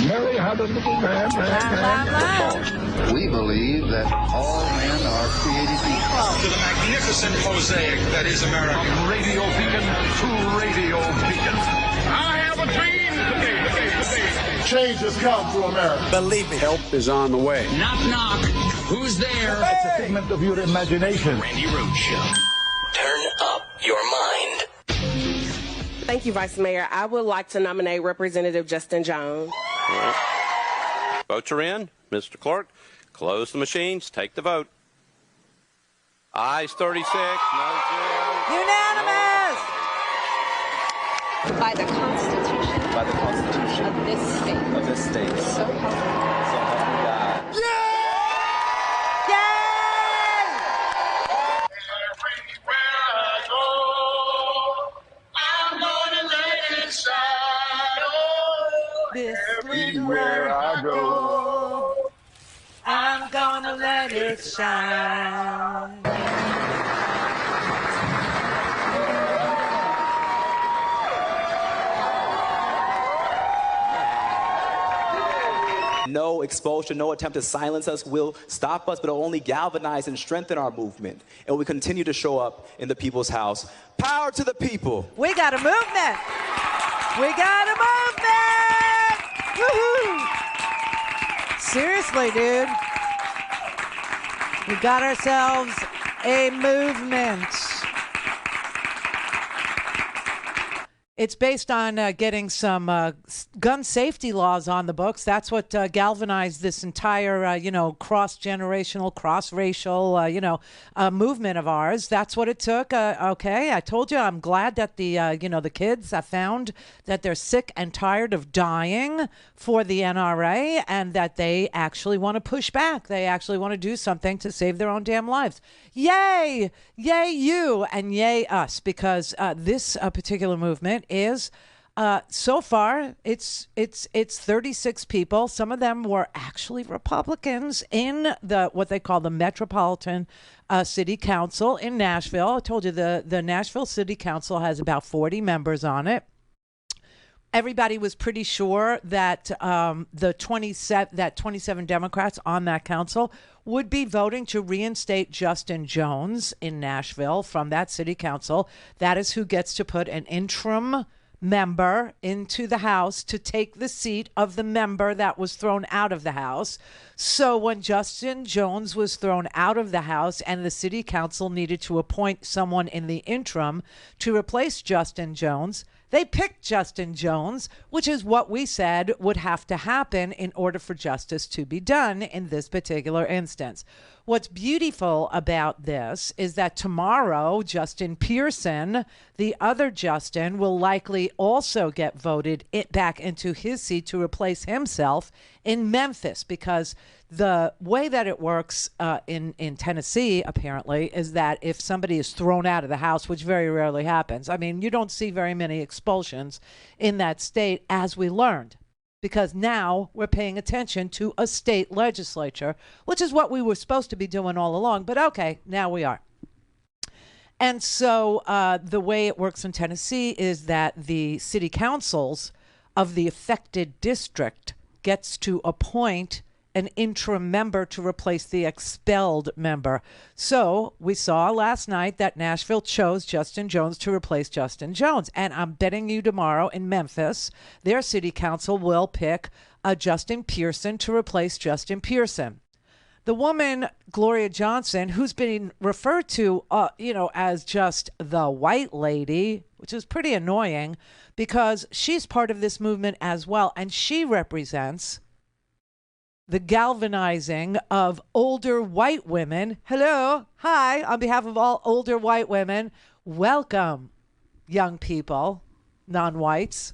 Mary had a little man. We believe that all men are created equal. To the magnificent mosaic that is America. From radio beacon to radio beacon. I have a dream. Change has come to America. Believe me. Help is on the way. Knock, knock. Who's there? It's a figment of your imagination. Randi Rhodes Show. Turn up your mind. Thank you, Vice Mayor. I would like to nominate Representative Justin Jones. Votes are in. Mr. Clerk, close the machines. Take the vote. Ayes 36, no 0. Unanimous! By the Constitution. By the Constitution. Of this state. Of this state. So help me God. So help me God. Yay! Everywhere I go, I'm gonna let it shine. This Everywhere I go, I'm gonna let it shine. No expulsion, no attempt to silence us will stop us, but it'll only galvanize and strengthen our movement. And we continue to show up in the people's house. Power to the people. We got a movement. We got a movement. Woohoo! Seriously, dude. We got ourselves a movement. It's based on getting some gun safety laws on the books. That's what galvanized this entire, cross-generational, cross-racial, movement of ours. That's what it took. Okay, I told you, I'm glad that the kids have found that they're sick and tired of dying for the NRA and that they actually want to push back. They actually want to do something to save their own damn lives. Yay! Yay you and yay us, because this particular movement is so far it's 36 people. Some of them were actually Republicans in what they call the Metropolitan City Council in Nashville. I told you the Nashville City Council has about 40 members on it. Everybody was pretty sure that the 27 Democrats on that council would be voting to reinstate Justin Jones in Nashville from that city council. That is who gets to put an interim member into the House to take the seat of the member that was thrown out of the House. So when Justin Jones was thrown out of the House and the city council needed to appoint someone in the interim to replace Justin Jones, they picked Justin Jones, which is what we said would have to happen in order for justice to be done in this particular instance. What's beautiful about this is that tomorrow, Justin Pearson, the other Justin, will likely also get voted back into his seat to replace himself in Memphis, because the way that it works in Tennessee, apparently, is that if somebody is thrown out of the House, which very rarely happens, I mean, you don't see very many expulsions in that state, as we learned, because now we're paying attention to a state legislature, which is what we were supposed to be doing all along. But okay, now we are. And so the way it works in Tennessee is that the city councils of the affected district gets to appoint an interim member to replace the expelled member. So we saw last night that Nashville chose Justin Jones to replace Justin Jones. And I'm betting you tomorrow in Memphis, their city council will pick Justin Pearson to replace Justin Pearson. The woman, Gloria Johnson, who's been referred to, as just the white lady, which is pretty annoying because she's part of this movement as well. And she represents the galvanizing of older white women. Hello. Hi. On behalf of all older white women, welcome, young people, non-whites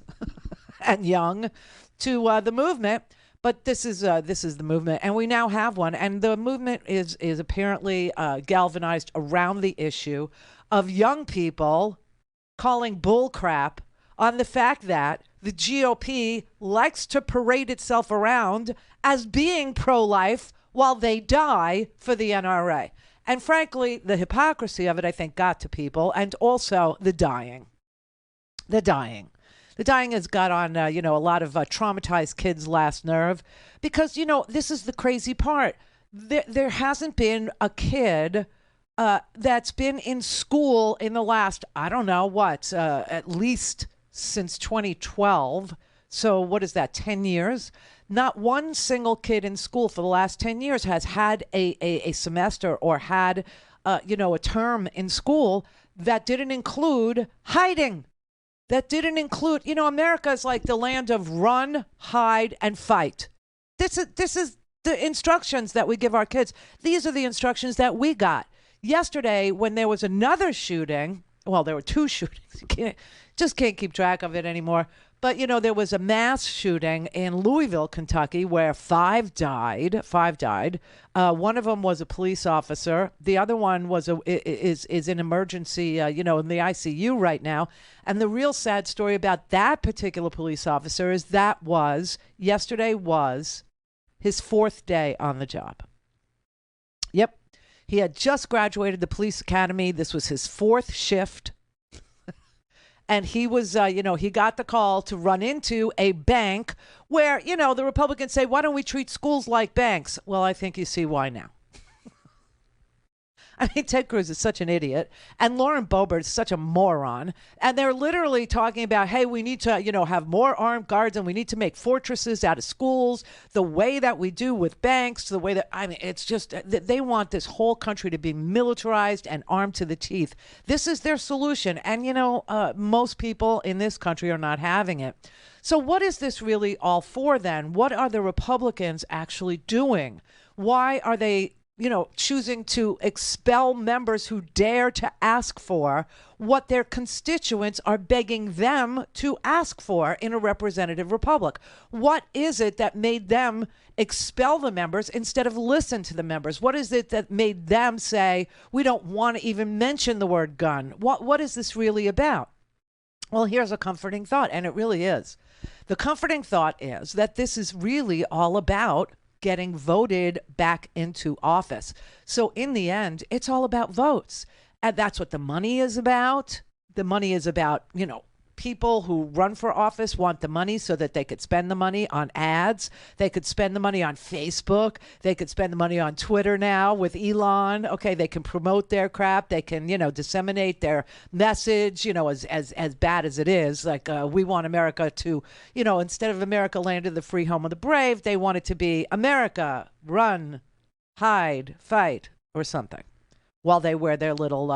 and young, to the movement. But this is the movement, and we now have one. And the movement is apparently galvanized around the issue of young people calling bull crap on the fact that the GOP likes to parade itself around as being pro-life while they die for the NRA. And frankly, the hypocrisy of it, I think, got to people, and also the dying. The dying. The dying has got on, a lot of traumatized kids' last nerve because, this is the crazy part. There hasn't been a kid that's been in school in the last, I don't know what, at least since 2012. So what is that, 10 years? Not one single kid in school for the last 10 years has had a semester or had, a term in school that didn't include hiding. That didn't include, America is like the land of run, hide, and fight. This is the instructions that we give our kids. These are the instructions that we got. Yesterday, when there was another shooting, well, there were two shootings. You can't keep track of it anymore. But, there was a mass shooting in Louisville, Kentucky, where five died. One of them was a police officer. The other one is in emergency, in the ICU right now. And the real sad story about that particular police officer is yesterday was his fourth day on the job. Yep. He had just graduated the police academy. This was his fourth shift. And he was, he got the call to run into a bank where, the Republicans say, why don't we treat schools like banks? Well, I think you see why now. I mean, Ted Cruz is such an idiot, and Lauren Boebert is such a moron. And they're literally talking about, hey, we need to, have more armed guards, and we need to make fortresses out of schools, the way that we do with banks, the way that, it's just, they want this whole country to be militarized and armed to the teeth. This is their solution. And, most people in this country are not having it. So what is this really all for then? What are the Republicans actually doing? Why are they choosing to expel members who dare to ask for what their constituents are begging them to ask for in a representative republic? What is it that made them expel the members instead of listen to the members? What is it that made them say, we don't want to even mention the word gun? What is this really about? Well, here's a comforting thought, and it really is. The comforting thought is that this is really all about getting voted back into office. So in the end, it's all about votes. And that's what the money is about. The money is about, people who run for office want the money so that they could spend the money on ads. They could spend the money on Facebook. They could spend the money on Twitter now with Elon. Okay, they can promote their crap. They can, disseminate their message, as bad as it is. Like, we want America to, instead of America landed the free home of the brave, they want it to be America, run, hide, fight, or something, while they wear their little,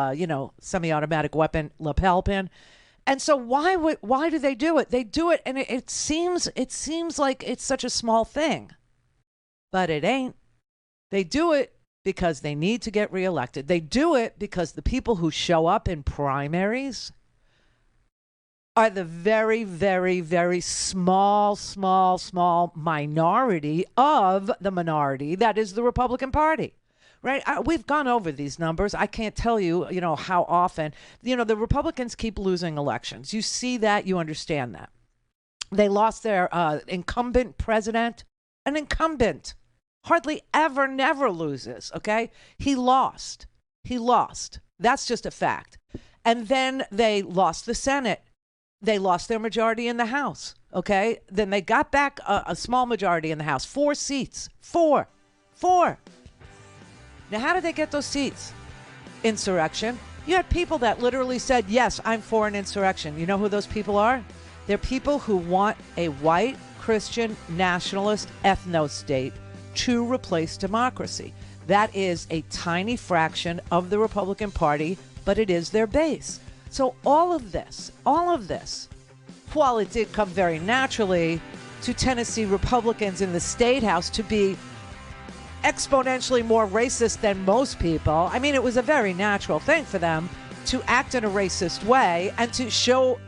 semi-automatic weapon lapel pin. And so why do they do it? They do it, and it seems like it's such a small thing, but it ain't. They do it because they need to get reelected. They do it because the people who show up in primaries are the very, very, very small minority of the minority that is the Republican Party. Right. We've gone over these numbers. I can't tell you, how often, the Republicans keep losing elections. You see that. You understand that. They lost their incumbent president. An incumbent hardly ever, never loses. OK, he lost. That's just a fact. And then they lost the Senate. They lost their majority in the House. OK, then they got back a small majority in the House. 4 seats. Four. Now, how did they get those seats? Insurrection. You had people that literally said, yes, I'm for an insurrection. You know who those people are? They're people who want a white Christian nationalist ethno-state to replace democracy. That is a tiny fraction of the Republican Party, but it is their base. So all of this, while it did come very naturally to Tennessee Republicans in the State House to be exponentially more racist than most people. I mean, it was a very natural thing for them to act in a racist way and to show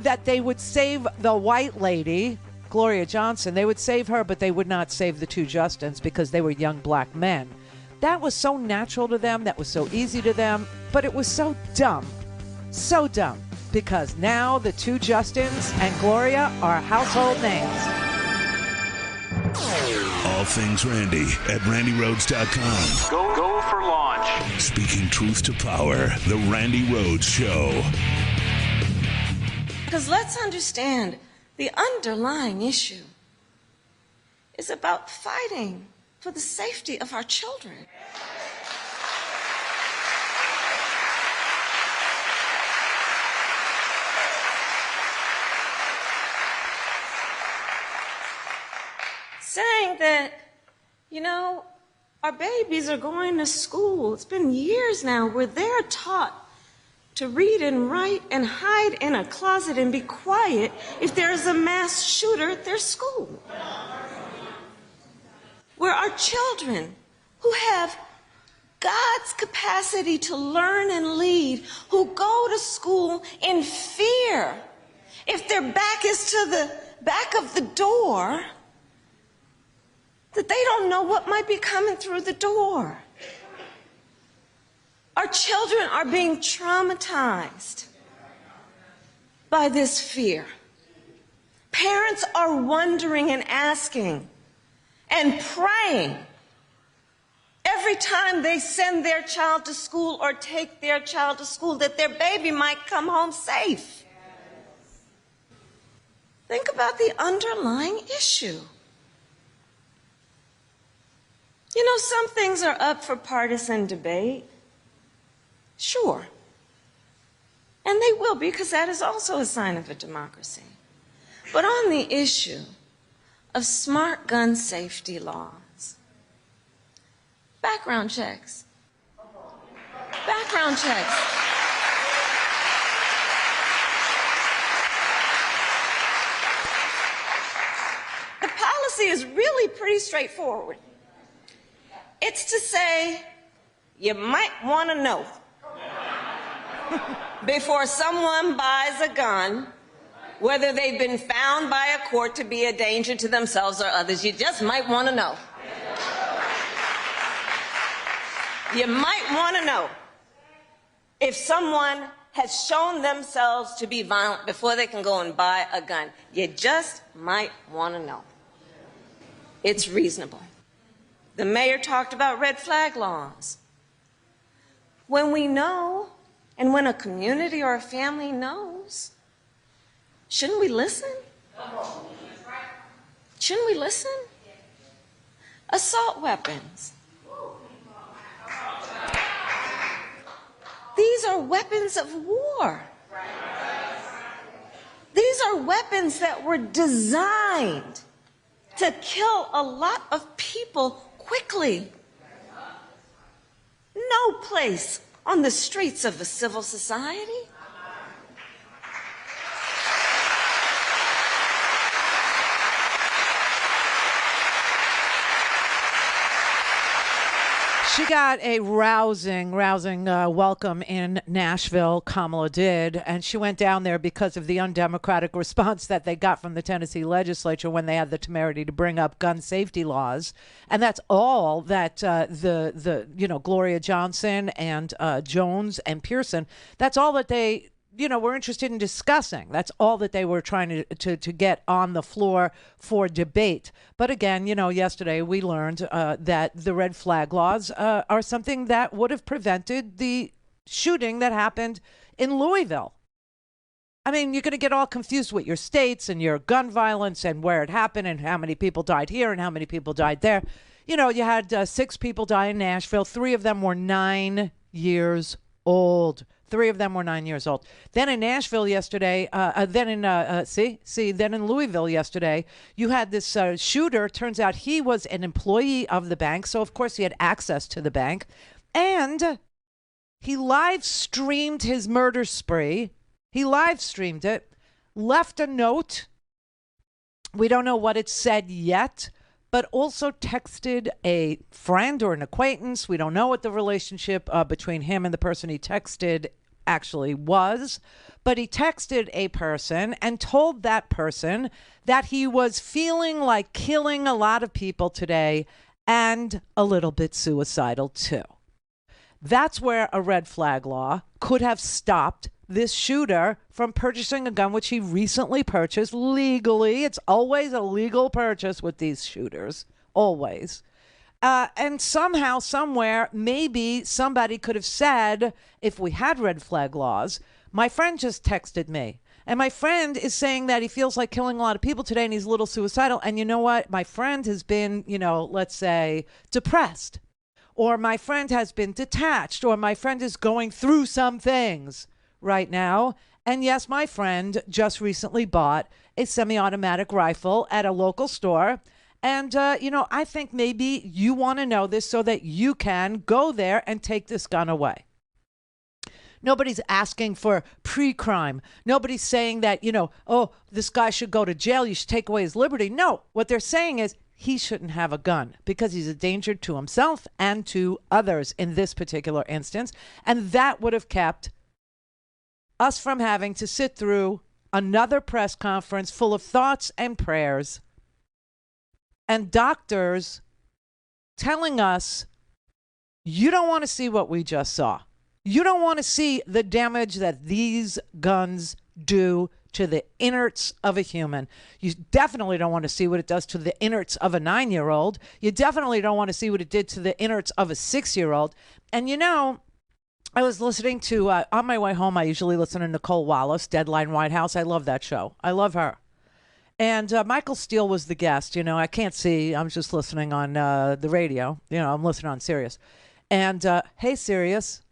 that they would save the white lady, Gloria Johnson. They would save her, but they would not save the 2 Justins because they were young black men. That was so natural to them. That was so easy to them. But it was so dumb. So dumb. Because now the 2 Justins and Gloria are household names. All things Randi at RandiRhodes.com. Go for launch. Speaking truth to power, The Randi Rhodes Show. Because let's understand, the underlying issue is about fighting for the safety of our children. Saying that, our babies are going to school. It's been years now where they're taught to read and write and hide in a closet and be quiet if there's a mass shooter at their school. Where our children who have God's capacity to learn and lead, who go to school in fear, if their back is to the back of the door, that they don't know what might be coming through the door. Our children are being traumatized by this fear. Parents are wondering and asking and praying every time they send their child to school or take their child to school that their baby might come home safe. Think about the underlying issue. Some things are up for partisan debate. Sure. And they will be, because that is also a sign of a democracy. But on the issue of smart gun safety laws, background checks. Background checks. The policy is really pretty straightforward. It's to say, you might want to know before someone buys a gun whether they've been found by a court to be a danger to themselves or others. You just might want to know. You might want to know if someone has shown themselves to be violent before they can go and buy a gun. You just might want to know. It's reasonable. The mayor talked about red flag laws. When we know, and when a community or a family knows, shouldn't we listen? Shouldn't we listen? Assault weapons. These are weapons of war. These are weapons that were designed to kill a lot of people quickly. No place on the streets of a civil society. She got a rousing welcome in Nashville. Kamala did. And she went down there because of the undemocratic response that they got from the Tennessee legislature when they had the temerity to bring up gun safety laws. And that's all that Gloria Johnson and Jones and Pearson, that's all that they were interested in discussing. That's all that they were trying to get on the floor for debate. But again, yesterday we learned that the red flag laws are something that would have prevented the shooting that happened in Louisville. I mean, you're going to get all confused with your states and your gun violence and where it happened and how many people died here and how many people died there. You had 6 people die in Nashville. 3 of them were 9 years old. 3 of them were 9 years old. Then in Nashville yesterday, then in Louisville yesterday, you had this shooter. Turns out he was an employee of the bank. So, of course, he had access to the bank. And he live streamed his murder spree. He live streamed it, left a note. We don't know what it said yet, but also texted a friend or an acquaintance. We don't know what the relationship between him and the person he texted actually was, but he texted a person and told that person that he was feeling like killing a lot of people today and a little bit suicidal too. That's where a red flag law could have stopped this shooter from purchasing a gun, which he recently purchased legally. It's always a legal purchase with these shooters, always. And somehow, somewhere, maybe somebody could have said, if we had red flag laws, My friend just texted me. And my friend is saying that he feels like killing a lot of people today and he's a little suicidal. And you know what? My friend has been, let's say, depressed. Or my friend has been detached. Or my friend is going through some things right now. And yes, my friend just recently bought a semi-automatic rifle at a local store. And, I think maybe you want to know this so that you can go there and take this gun away. Nobody's asking for pre-crime. Nobody's saying that, this guy should go to jail. You should take away his liberty. No, what they're saying is he shouldn't have a gun because he's a danger to himself and to others in this particular instance. And that would have kept us from having to sit through another press conference full of thoughts and prayers and doctors telling us, you don't want to see what we just saw. You don't want to see the damage that these guns do to the innards of a human. You definitely don't want to see what it does to the innards of a 9-year-old. You definitely don't want to see what it did to the innards of a 6-year-old. And I was listening to, on my way home, I usually listen to Nicole Wallace, Deadline White House. I love that show. I love her. And Michael Steele was the guest. I can't see. I'm just listening on the radio. I'm listening on Sirius. And, hey, Sirius.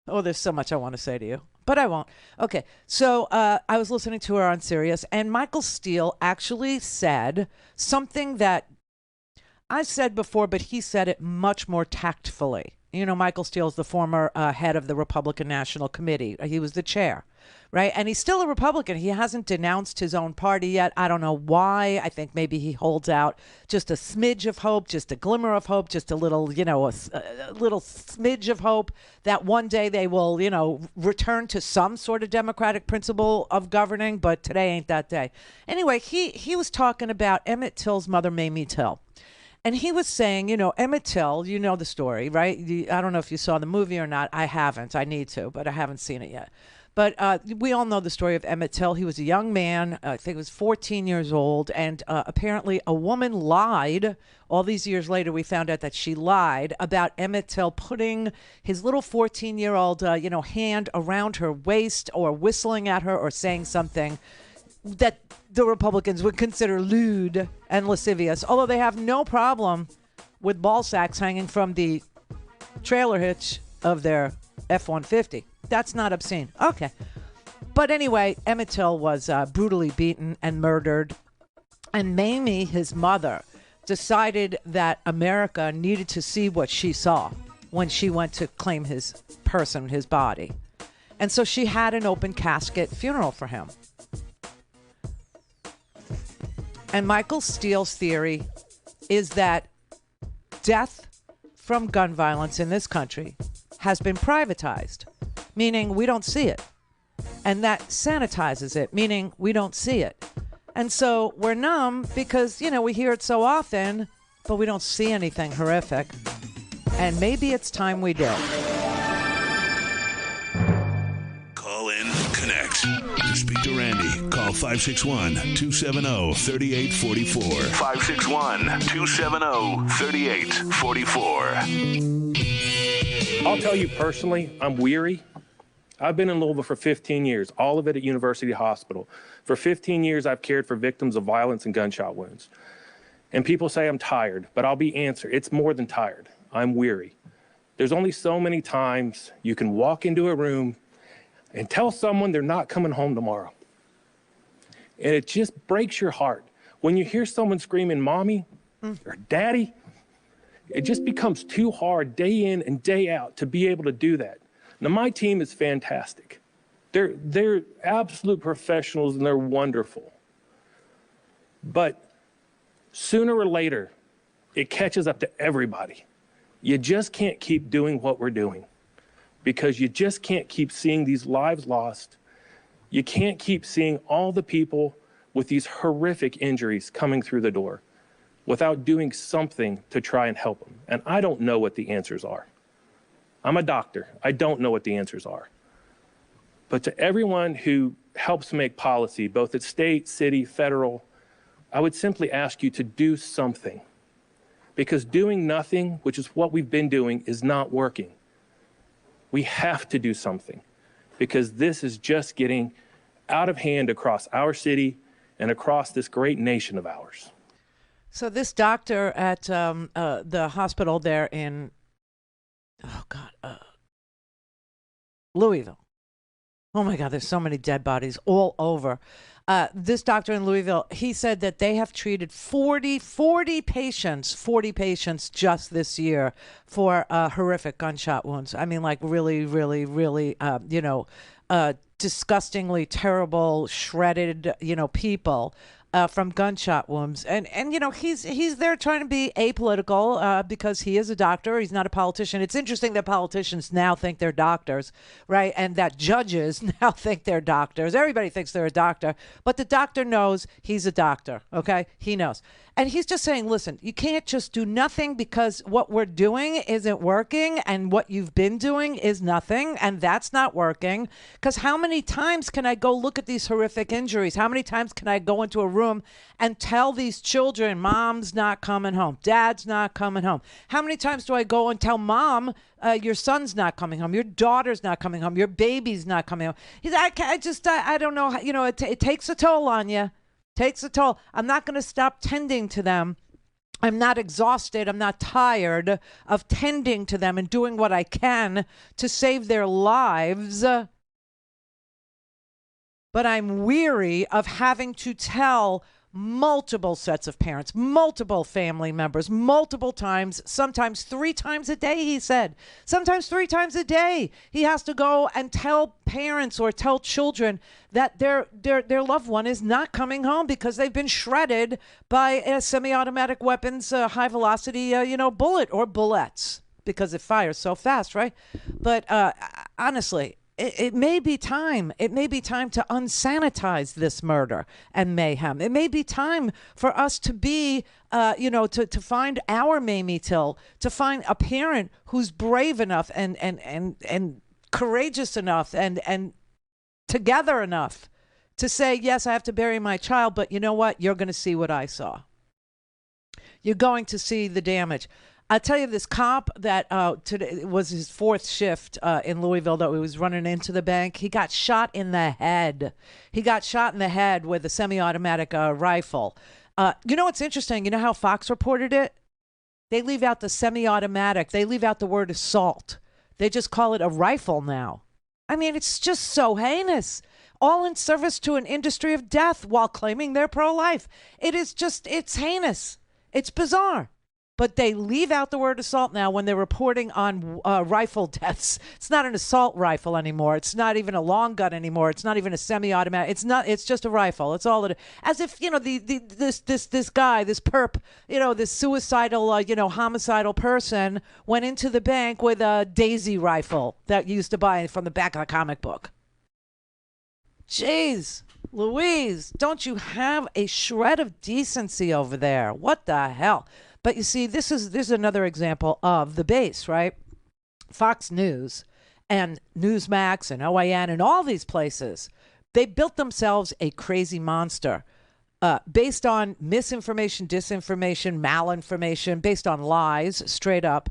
Oh, there's so much I want to say to you, but I won't. Okay, so I was listening to her on Sirius, and Michael Steele actually said something that I said before, but he said it much more tactfully. Michael Steele is the former head of the Republican National Committee. He was the chair, right? And he's still a Republican. He hasn't denounced his own party yet. I don't know why. I think maybe he holds out just a smidge of hope, just a glimmer of hope, just a little, a little smidge of hope that one day they will, return to some sort of democratic principle of governing. But today ain't that day. Anyway, he was talking about Emmett Till's mother, Mamie Till. And he was saying, Emmett Till, you know the story, right? I don't know if you saw the movie or not. I haven't. I need to, but I haven't seen it yet. But we all know the story of Emmett Till. He was a young man. I think he was 14 years old. And apparently a woman lied. All these years later, we found out that she lied about Emmett Till putting his little 14-year-old, hand around her waist or whistling at her or saying something that the Republicans would consider lewd and lascivious, although they have no problem with ball sacks hanging from the trailer hitch of their F-150. That's not obscene. Okay. But anyway, Emmett Till was brutally beaten and murdered. And Mamie, his mother, decided that America needed to see what she saw when she went to claim his person, his body. And so she had an open casket funeral for him. And Michael Steele's theory is that death from gun violence in this country has been privatized, meaning we don't see it. And that sanitizes it, meaning we don't see it. And so we're numb because, we hear it so often, but we don't see anything horrific. And maybe it's time we do. Call in, connect. To speak to Randi, call 561-270-3844. 561-270-3844. I'll tell you personally, I'm weary. I've been in Louisville for 15 years, all of it at University Hospital. For 15 years, I've cared for victims of violence and gunshot wounds. And people say I'm tired, but I'll be answered. It's more than tired. I'm weary. There's only so many times you can walk into a room and tell someone they're not coming home tomorrow. And it just breaks your heart. When you hear someone screaming, Mommy or Daddy, it just becomes too hard day in and day out to be able to do that. Now, my team is fantastic. They're absolute professionals and they're wonderful. But sooner or later, it catches up to everybody. You just can't keep doing what we're doing because you just can't keep seeing these lives lost. You can't keep seeing all the people with these horrific injuries coming through the door without doing something to try and help them. And I don't know what the answers are. I'm a doctor. I don't know what the answers are. But to everyone who helps make policy, both at state, city, federal, I would simply ask you to do something. Because doing nothing, which is what we've been doing, is not working. We have to do something. because this is just getting out of hand across our city and across this great nation of ours. So this doctor at the hospital there in, Louisville. Oh my God, there's so many dead bodies all over. This doctor in Louisville, he said that they have treated 40 patients just this year for horrific gunshot wounds. I mean, like really, really, really, disgustingly terrible, shredded, people from gunshot wounds. And he's there trying to be apolitical because he is a doctor. He's not a politician. It's interesting that politicians now think they're doctors, right? And that judges now think they're doctors. Everybody thinks they're a doctor, but the doctor knows he's a doctor, okay? He knows. And he's just saying, listen, you can't just do nothing because what we're doing isn't working and what you've been doing is nothing, and that's not working. Because how many times can I go look at these horrific injuries? How many times can I go into a room and tell these children, mom's not coming home, dad's not coming home? How many times do I go and tell mom, your son's not coming home, your daughter's not coming home, your baby's not coming home? I don't know, it takes a toll on you. Takes a toll. I'm not going to stop tending to them. I'm not exhausted. I'm not tired of tending to them and doing what I can to save their lives. But I'm weary of having to tell multiple sets of parents, multiple family members, multiple times, sometimes 3 times a day, he said. Sometimes 3 times a day. He has to go and tell parents or tell children that their loved one is not coming home because they've been shredded by semi-automatic weapons, high velocity, bullet or bullets, because it fires so fast, right? But honestly, it may be time. It may be time to unsanitize this murder and mayhem. It may be time for us to be, to find our Mamie Till, to find a parent who's brave enough and courageous enough and together enough to say, yes, I have to bury my child, but you know what? You're going to see what I saw. You're going to see the damage. I'll tell you, this cop that today was his 4th shift in Louisville that he was running into the bank. He got shot in the head. He got shot in the head with a semi-automatic rifle. You know what's interesting? You know how Fox reported it? They leave out the semi-automatic. They leave out the word assault. They just call it a rifle now. I mean, it's just so heinous. All in service to an industry of death while claiming they're pro-life. It's heinous. It's bizarre. But they leave out the word assault now when they're reporting on rifle deaths. It's not an assault rifle anymore. It's not even a long gun anymore. It's not even a semi-automatic. It's just a rifle. It's all it is. As if, this guy, this perp, this suicidal, homicidal person went into the bank with a Daisy rifle that you used to buy from the back of a comic book. Jeez, Louise, don't you have a shred of decency over there? What the hell? But you see, this is another example of the base, right? Fox News and Newsmax and OAN and all these places, they built themselves a crazy monster based on misinformation, disinformation, malinformation, based on lies, straight up.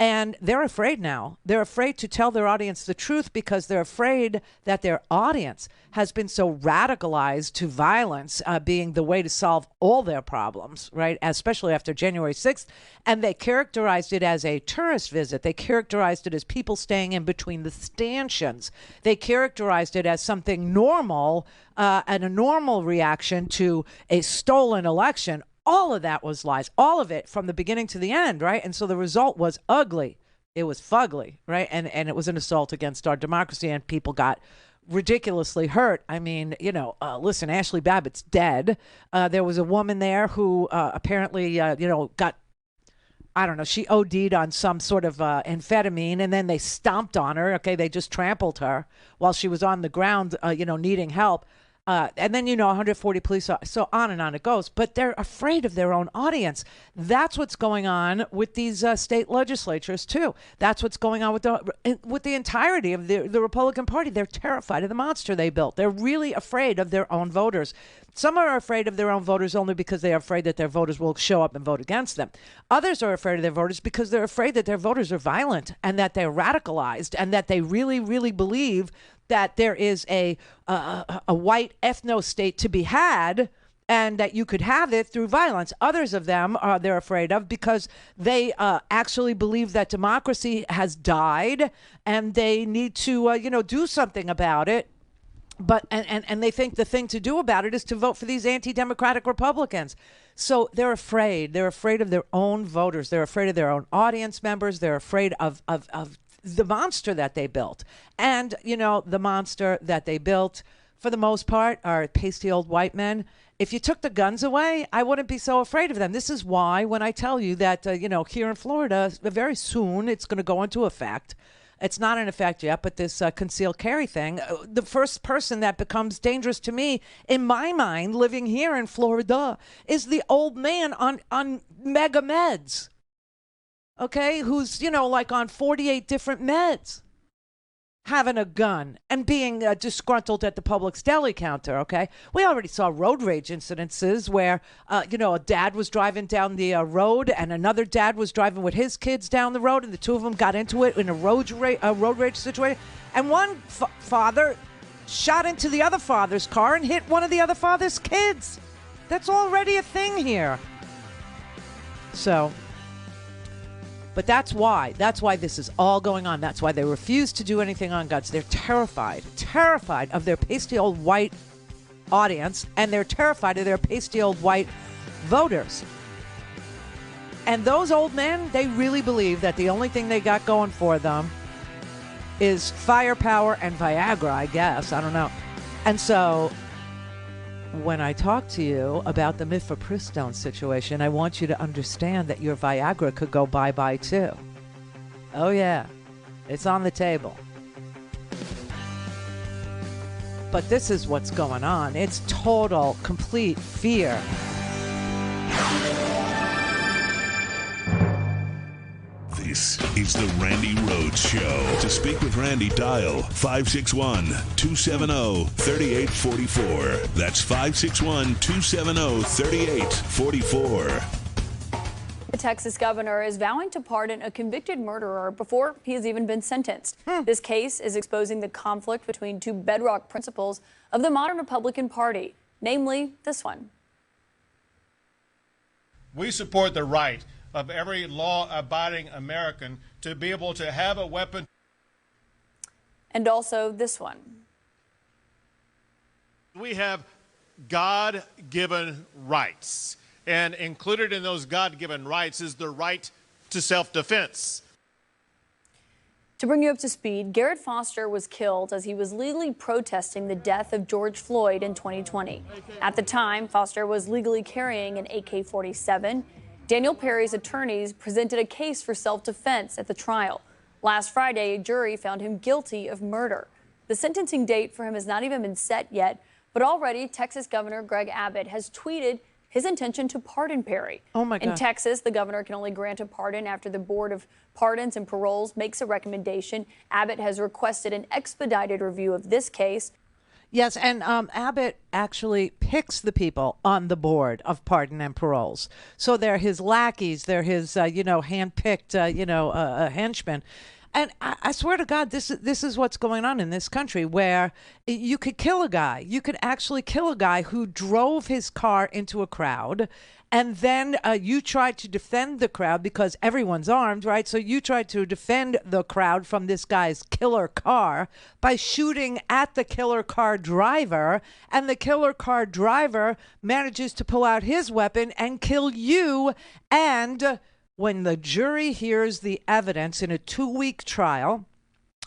And they're afraid now. They're afraid to tell their audience the truth because they're afraid that their audience has been so radicalized to violence being the way to solve all their problems, right? Especially after January 6th. And they characterized it as a tourist visit. They characterized it as people staying in between the stanchions. They characterized it as something normal and a normal reaction to a stolen election. All of that was lies, all of it from the beginning to the end, right? And so the result was ugly. It was fugly, right? And it was an assault against our democracy, and people got ridiculously hurt. I mean, listen, Ashley Babbitt's dead. There was a woman there who apparently, got, I don't know, she OD'd on some sort of amphetamine, and then they stomped on her. Okay, they just trampled her while she was on the ground, needing help. And then, 140 police, so on and on it goes. But they're afraid of their own audience. That's what's going on with these state legislatures, too. That's what's going on with the entirety of the Republican Party. They're terrified of the monster they built. They're really afraid of their own voters. Some are afraid of their own voters only because they are afraid that their voters will show up and vote against them. Others are afraid of their voters because they're afraid that their voters are violent and that they're radicalized and that they really, really believe that there is a white ethno-state to be had, and that you could have it through violence. Others of them they're afraid of because they actually believe that democracy has died and they need to, do something about it. But and they think the thing to do about it is to vote for these anti-democratic Republicans. So they're afraid. They're afraid of their own voters. They're afraid of their own audience members. They're afraid of the monster that they built. And, the monster that they built, for the most part, are pasty old white men. If you took the guns away, I wouldn't be so afraid of them. This is why when I tell you that, here in Florida, very soon it's going to go into effect. It's not in effect yet, but this concealed carry thing, the first person that becomes dangerous to me, in my mind, living here in Florida, is the old man on mega meds, okay, who's, like on 48 different meds, having a gun and being disgruntled at the Publix deli counter, okay? We already saw road rage incidences where, a dad was driving down the road and another dad was driving with his kids down the road, and the two of them got into it in a road rage situation. And one father shot into the other father's car and hit one of the other father's kids. That's already a thing here. So... But that's why this is all going on. That's why they refuse to do anything on guns. They're terrified of their pasty old white audience, and they're terrified of their pasty old white voters. And those old men, they really believe that the only thing they got going for them is firepower and Viagra, I guess. I don't know. And so when I talk to you about the mifepristone situation, I want you to understand that your Viagra could go bye-bye too. Oh yeah, it's on the table. But this is what's going on. It's total, complete fear. This is the Randi Rhodes Show. To speak with Randi, dial 561-270-3844. That's 561-270-3844. The Texas governor is vowing to pardon a convicted murderer before he has even been sentenced. This case is exposing the conflict between two bedrock principles of the modern Republican Party, namely this one. We support the right of every law-abiding American to be able to have a weapon. And also this one. We have God-given rights, and included in those God-given rights is the right to self-defense. To bring you up to speed, Garrett Foster was killed as he was legally protesting the death of George Floyd in 2020. At the time, Foster was legally carrying an AK-47. Daniel Perry's attorneys presented a case for self-defense at the trial. Last Friday, a jury found him guilty of murder. The sentencing date for him has not even been set yet, but already Texas Governor Greg Abbott has tweeted his intention to pardon Perry. Oh my God. In Texas, the governor can only grant a pardon after the Board of Pardons and Paroles makes a recommendation. Abbott has requested an expedited review of this case. Yes, and Abbott actually picks the people on the board of pardon and paroles. So they're his lackeys, they're his, hand-picked, henchmen. And I swear to God, this is what's going on in this country, where you could kill a guy. You could actually kill a guy who drove his car into a crowd, and then you tried to defend the crowd because everyone's armed, right? So you tried to defend the crowd from this guy's killer car by shooting at the killer car driver, and the killer car driver manages to pull out his weapon and kill you. And when the jury hears the evidence in a 2-week trial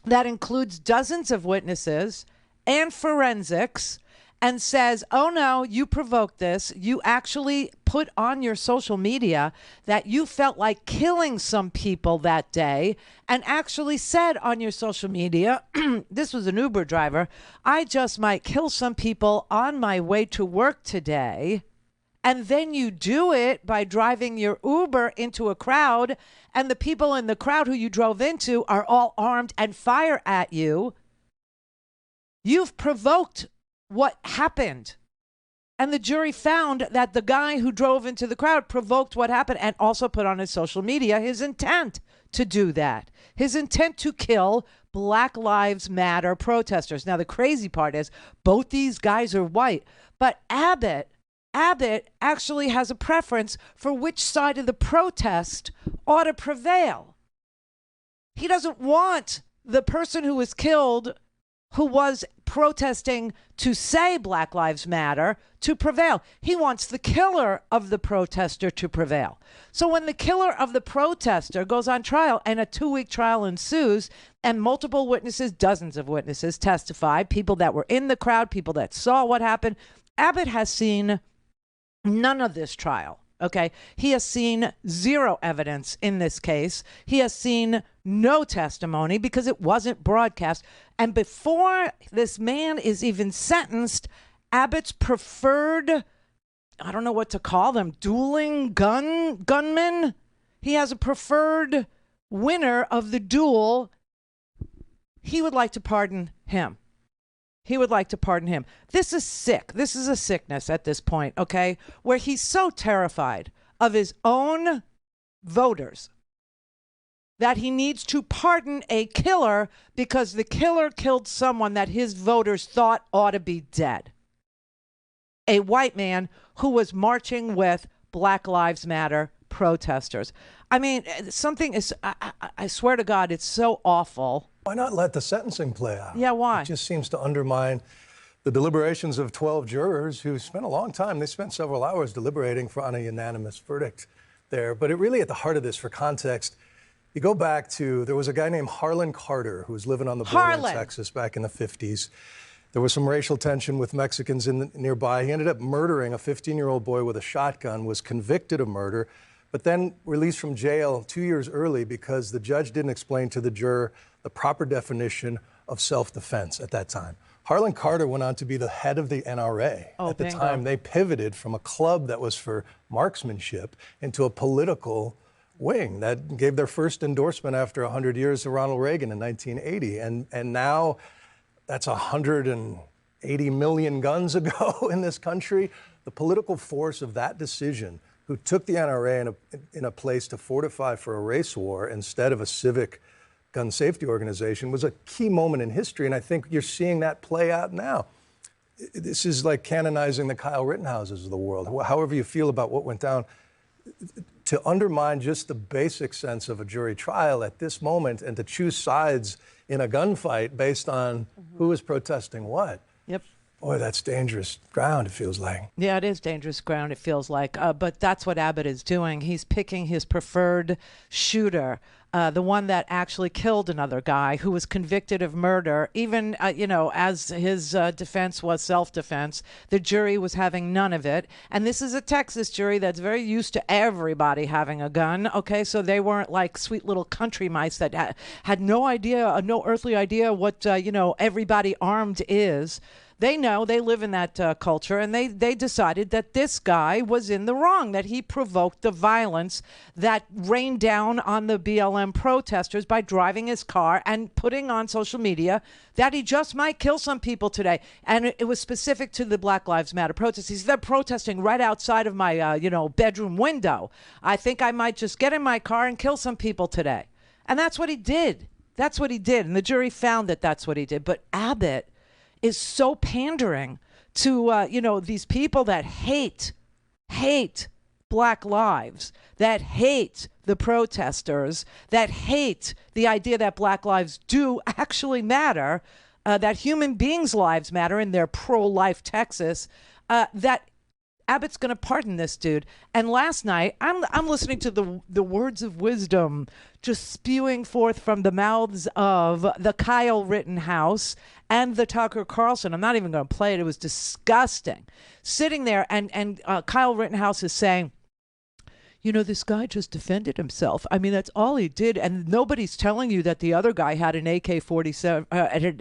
that includes dozens of witnesses and forensics, and says, oh no, you provoked this, you actually put on your social media that you felt like killing some people that day, and actually said on your social media, this was an Uber driver, I just might kill some people on my way to work today. And then you do it by driving your Uber into a crowd, and the people in the crowd who you drove into are all armed and fire at you. You've provoked what happened. And the jury found that the guy who drove into the crowd provoked what happened, and also put on his social media his intent to do that. His intent to kill Black Lives Matter protesters. Now, the crazy part is both these guys are white, but Abbott actually has a preference for which side of the protest ought to prevail. He doesn't want the person who was killed, who was protesting to say Black Lives Matter, to prevail. He wants the killer of the protester to prevail. So when the killer of the protester goes on trial and a 2-week trial ensues and multiple witnesses, dozens of witnesses testify, people that were in the crowd, people that saw what happened, Abbott has seen none of this trial. Okay. He has seen zero evidence in this case. He has seen no testimony because it wasn't broadcast. And before this man is even sentenced, Abbott's preferred, I don't know what to call them, dueling gunmen. He has a preferred winner of the duel. He would like to pardon him. He would like to pardon him. This is sick. This is a sickness at this point, okay, where he's so terrified of his own voters that he needs to pardon a killer because the killer killed someone that his voters thought ought to be dead. A white man who was marching with Black Lives Matter protesters. I mean, something is, I swear to God, it's so awful. Why not let the sentencing play out? Yeah, why? It just seems to undermine the deliberations of 12 jurors who spent a long time. They spent several hours deliberating on a unanimous verdict there. But it really, at the heart of this, for context, you go back to, there was a guy named Harlan Carter who was living on the border in Texas back in the 50s. There was some racial tension with Mexicans nearby. He ended up murdering a 15-year-old boy with a shotgun, was convicted of murder, but then released from jail 2 years early because the judge didn't explain to the juror the proper definition of self-defense at that time. Harlan Carter went on to be the head of the NRA. At the time, they pivoted from a club that was for marksmanship into a political wing that gave their first endorsement after 100 years to Ronald Reagan in 1980. And now that's 180 million guns ago in this country. The political force of that decision, who took the NRA in a place to fortify for a race war instead of a civic gun safety organization, was a key moment in history. And I think you're seeing that play out now. This is like canonizing the Kyle Rittenhouses of the world. However you feel about what went down, to undermine just the basic sense of a jury trial at this moment and to choose sides in a gunfight based on who is protesting what. Yep. Boy, that's dangerous ground, it feels like. Yeah, it is dangerous ground, it feels like. But that's what Abbott is doing. He's picking his preferred shooter, the one that actually killed another guy who was convicted of murder, even, as his defense was self-defense. The jury was having none of it. And this is a Texas jury that's very used to everybody having a gun, okay? So they weren't like sweet little country mice that had no idea, no earthly idea what, everybody armed is. They know, they live in that culture, and they decided that this guy was in the wrong, that he provoked the violence that rained down on the BLM protesters by driving his car and putting on social media that he just might kill some people today. And it was specific to the Black Lives Matter protests. He said, they're protesting right outside of my, bedroom window. I think I might just get in my car and kill some people today. And that's what he did. That's what he did. And the jury found that that's what he did. But Abbott is so pandering to, these people that hate Black lives, that hate the protesters, that hate the idea that Black lives do actually matter, that human beings' lives matter in their pro-life Texas, that Abbott's going to pardon this dude. And last night, I'm listening to the words of wisdom just spewing forth from the mouths of the Kyle Rittenhouse and the Tucker Carlson. I'm not even going to play it. It was disgusting. Sitting there, and Kyle Rittenhouse is saying, this guy just defended himself. I mean, that's all he did. And nobody's telling you that the other guy had an AK-47,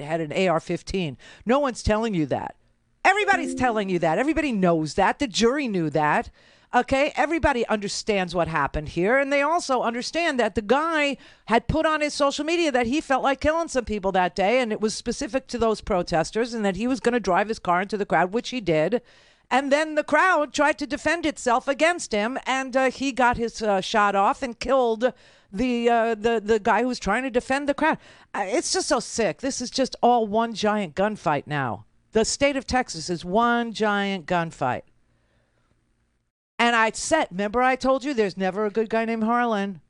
had an AR-15. No one's telling you that. Everybody's telling you that. Everybody knows that. The jury knew that. Okay, everybody understands what happened here, and they also understand that the guy had put on his social media that he felt like killing some people that day, and it was specific to those protesters, and that he was going to drive his car into the crowd, which he did. And then the crowd tried to defend itself against him, and he got his shot off and killed the guy who was trying to defend the crowd. It's just so sick. This is just all one giant gunfight now. The state of Texas is one giant gunfight. And remember I told you there's never a good guy named Harlan.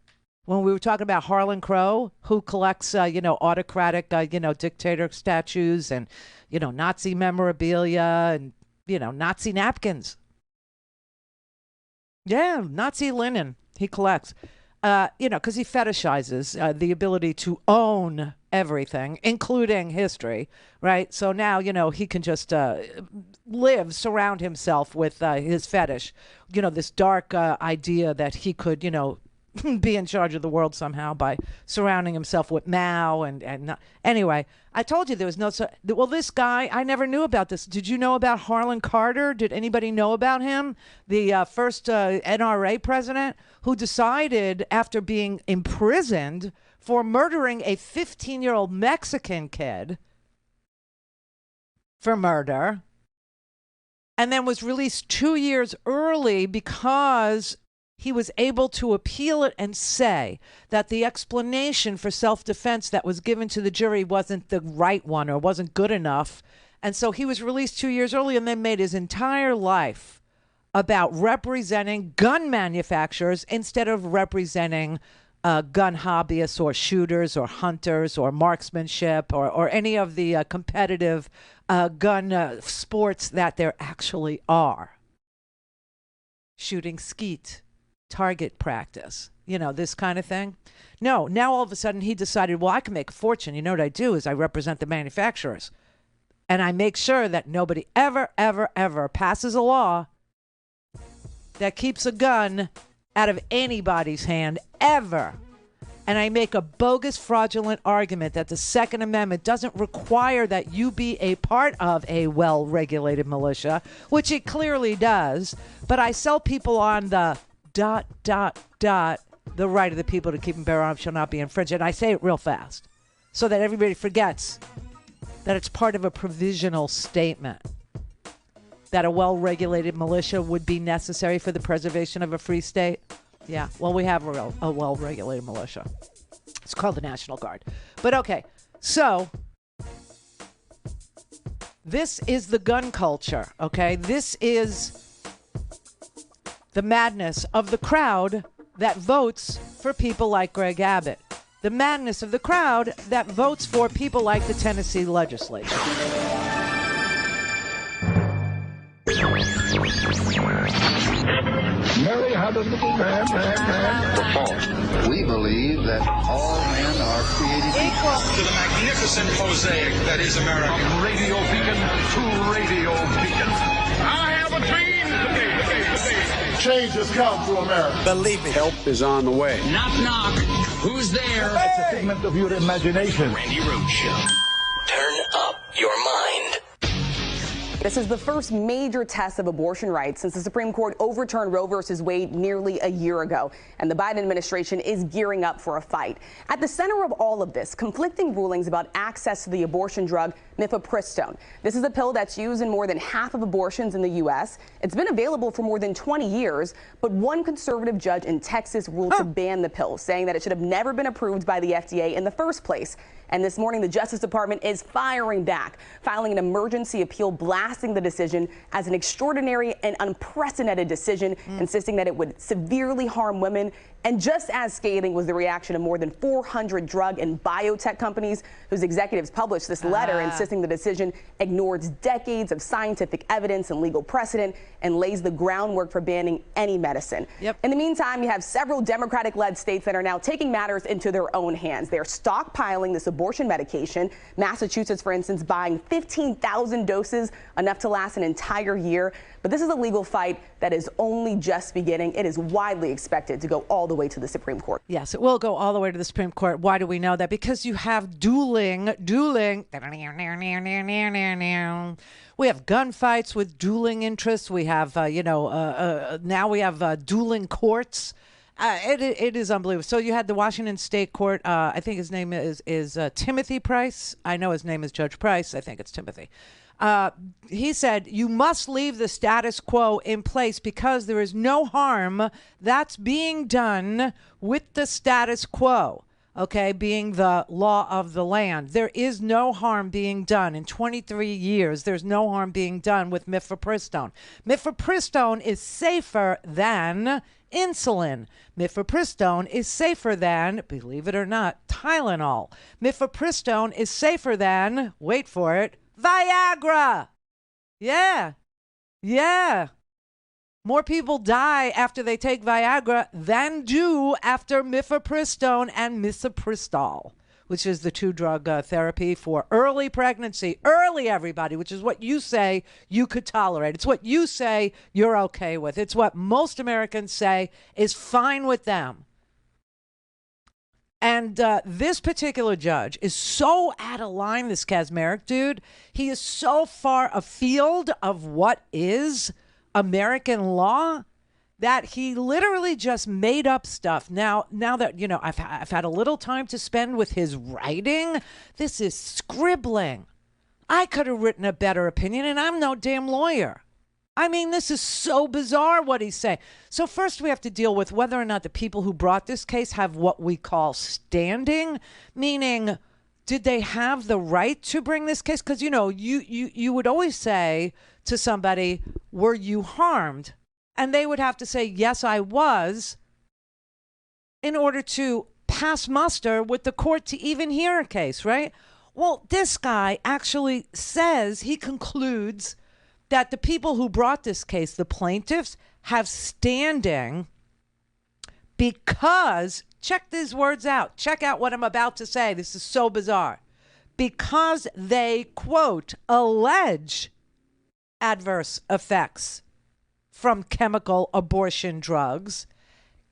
When we were talking about Harlan Crow, who collects, autocratic, dictator statues and, Nazi memorabilia and, Nazi napkins. Yeah, Nazi linen he collects, because he fetishizes the ability to own everything, including history, right? So now, he can just surround himself with his fetish, this dark idea that he could, be in charge of the world somehow by surrounding himself with Mao and not. Anyway, I told you there was no. Well, this guy, I never knew about this. Did you know about Harlan Carter? Did anybody know about him? The first NRA president who decided after being imprisoned for murdering a 15-year-old Mexican kid for murder, and then was released 2 years early because he was able to appeal it and say that the explanation for self-defense that was given to the jury wasn't the right one or wasn't good enough. And so he was released 2 years early and then made his entire life about representing gun manufacturers instead of representing gun hobbyists or shooters or hunters or marksmanship or any of the competitive gun sports that there actually are. Shooting skeet, target practice, this kind of thing. No, now all of a sudden he decided, well, I can make a fortune. You know what I do is I represent the manufacturers. And I make sure that nobody ever, ever, ever passes a law that keeps a gun out of anybody's hand, ever. And I make a bogus, fraudulent argument that the Second Amendment doesn't require that you be a part of a well-regulated militia, which it clearly does. But I sell people on the ... the right of the people to keep and bear arms shall not be infringed. And I say it real fast so that everybody forgets that it's part of a provisional statement that a well-regulated militia would be necessary for the preservation of a free state. Yeah, well, we have a well-regulated militia. It's called the National Guard. But okay, so this is the gun culture, okay? This is the madness of the crowd that votes for people like Greg Abbott. The madness of the crowd that votes for people like the Tennessee legislature. Mary had a little man. We believe that all men are created equal. To the magnificent mosaic that is America. From radio beacon to radio beacon. I have a dream today. Change has come to America. Believe me. Help is on the way. Knock, knock. Who's there? It's a figment of your imagination. Randi Rhodes Show. Turn up your mind. This is the first major test of abortion rights since the Supreme Court overturned Roe v. Wade nearly a year ago, and the Biden administration is gearing up for a fight. At the center of all of this, conflicting rulings about access to the abortion drug mifepristone. This is a pill that's used in more than half of abortions in the U.S. It's been available for more than 20 years, but one conservative judge in Texas ruled to ban the pill, saying that it should have never been approved by the FDA in the first place. And this morning, the Justice Department is firing back, filing an emergency appeal blasting the decision as an extraordinary and unprecedented decision, insisting that it would severely harm women. And just as scathing was the reaction of more than 400 drug and biotech companies whose executives published this letter insisting the decision ignores decades of scientific evidence and legal precedent and lays the groundwork for banning any medicine. In the meantime, you have several Democratic-led states that are now taking matters into their own hands. They're stockpiling this abortion medication. Massachusetts, for instance, buying 15,000 doses, enough to last an entire year. But this is a legal fight that is only just beginning. It is widely expected to go all the way to the Supreme Court. Yes, it will go all the way to the Supreme Court. Why do we know that? Because you have dueling. We have gunfights with dueling interests. We have, now we have dueling courts. It is unbelievable. So you had the Washington State Court. I think his name is Timothy Price. I know his name is Judge Price. I think it's Timothy. He said, you must leave the status quo in place because there is no harm that's being done with the status quo. Okay, being the law of the land. There is no harm being done. In 23 years, there's no harm being done with mifepristone. Mifepristone is safer than insulin. Mifepristone is safer than, believe it or not, Tylenol. Mifepristone is safer than, wait for it, Viagra. Yeah. More people die after they take Viagra than do after mifepristone and misoprostol, which is the two-drug therapy for early pregnancy. Early, everybody, which is what you say you could tolerate. It's what you say you're okay with. It's what most Americans say is fine with them. And this particular judge is so out of line, this Kaczmarek dude. He is so far afield of what is American law that he literally just made up stuff. Now that, you know, I've had a little time to spend with his writing, this is scribbling. I could have written a better opinion, and I'm no damn lawyer. I mean, this is so bizarre what he's saying. So first we have to deal with whether or not the people who brought this case have what we call standing, meaning did they have the right to bring this case? Because, you know, you would always say to somebody, were you harmed? And they would have to say, yes, I was, in order to pass muster with the court to even hear a case, right? Well, this guy actually says, he concludes that the people who brought this case, the plaintiffs, have standing because, check these words out. Check out what I'm about to say. This is so bizarre. Because they, quote, allege adverse effects from chemical abortion drugs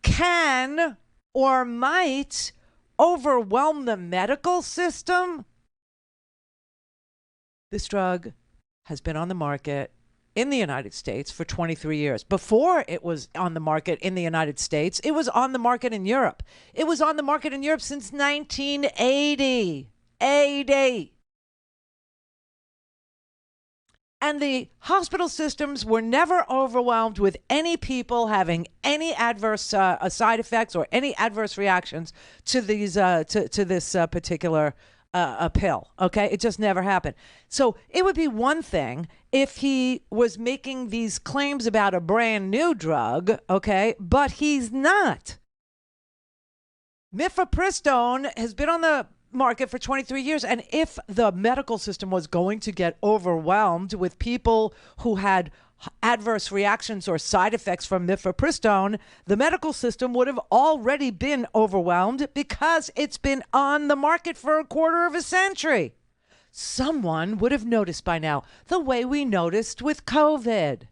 can or might overwhelm the medical system. This drug has been on the market in the United States for 23 years. Before it was on the market in the United States, it was on the market in Europe. It was on the market in Europe since 1980. And the hospital systems were never overwhelmed with any people having any adverse side effects or any adverse reactions to these to this particular pill. Okay, it just never happened. So it would be one thing if he was making these claims about a brand new drug. Okay, but he's not. Mifepristone has been on the market for 23 years. And if the medical system was going to get overwhelmed with people who had adverse reactions or side effects from mifepristone, the medical system would have already been overwhelmed because it's been on the market for a quarter of a century. Someone would have noticed by now, the way we noticed with COVID,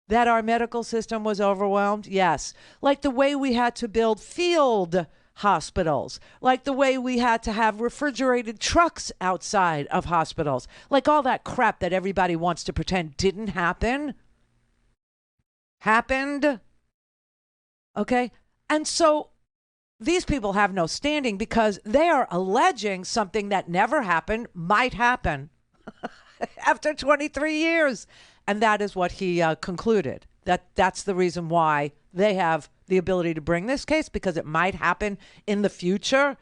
that our medical system was overwhelmed. Yes. Like the way we had to build field hospitals, like the way we had to have refrigerated trucks outside of hospitals, like all that crap that everybody wants to pretend didn't happen, happened. Okay? And so these people have no standing because they are alleging something that never happened might happen after 23 years. And that is what he concluded. That's the reason why they have the ability to bring this case, because it might happen in the future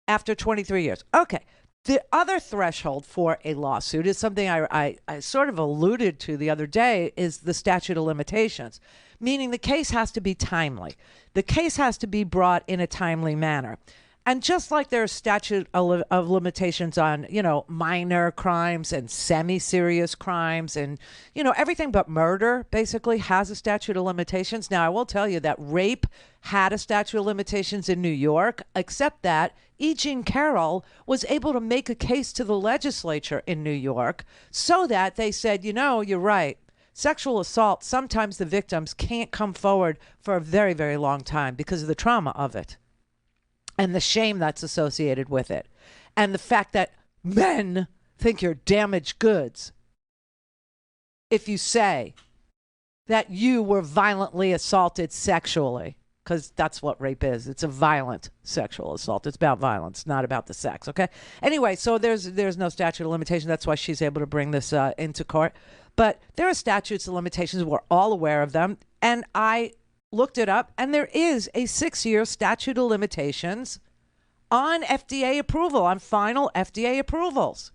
after 23 years. Okay. The other threshold for a lawsuit is something I sort of alluded to the other day, is the statute of limitations, meaning the case has to be timely. The case has to be brought in a timely manner. And just like there's statute of limitations on, you know, minor crimes and semi-serious crimes and, you know, everything but murder basically has a statute of limitations. Now, I will tell you that rape had a statute of limitations in New York, except that E. Jean Carroll was able to make a case to the legislature in New York so that they said, you know, you're right. Sexual assault, sometimes the victims can't come forward for a very, very long time because of the trauma of it. And the shame that's associated with it. And the fact that men think you're damaged goods if you say that you were violently assaulted sexually. because that's what rape is. It's a violent sexual assault. It's about violence, not about the sex, okay? Anyway, so there's no statute of limitation. That's why she's able to bring this into court. But there are statutes of limitations. We're all aware of them. And I looked it up, and there is a 6-year statute of limitations on FDA approval, on final FDA approvals.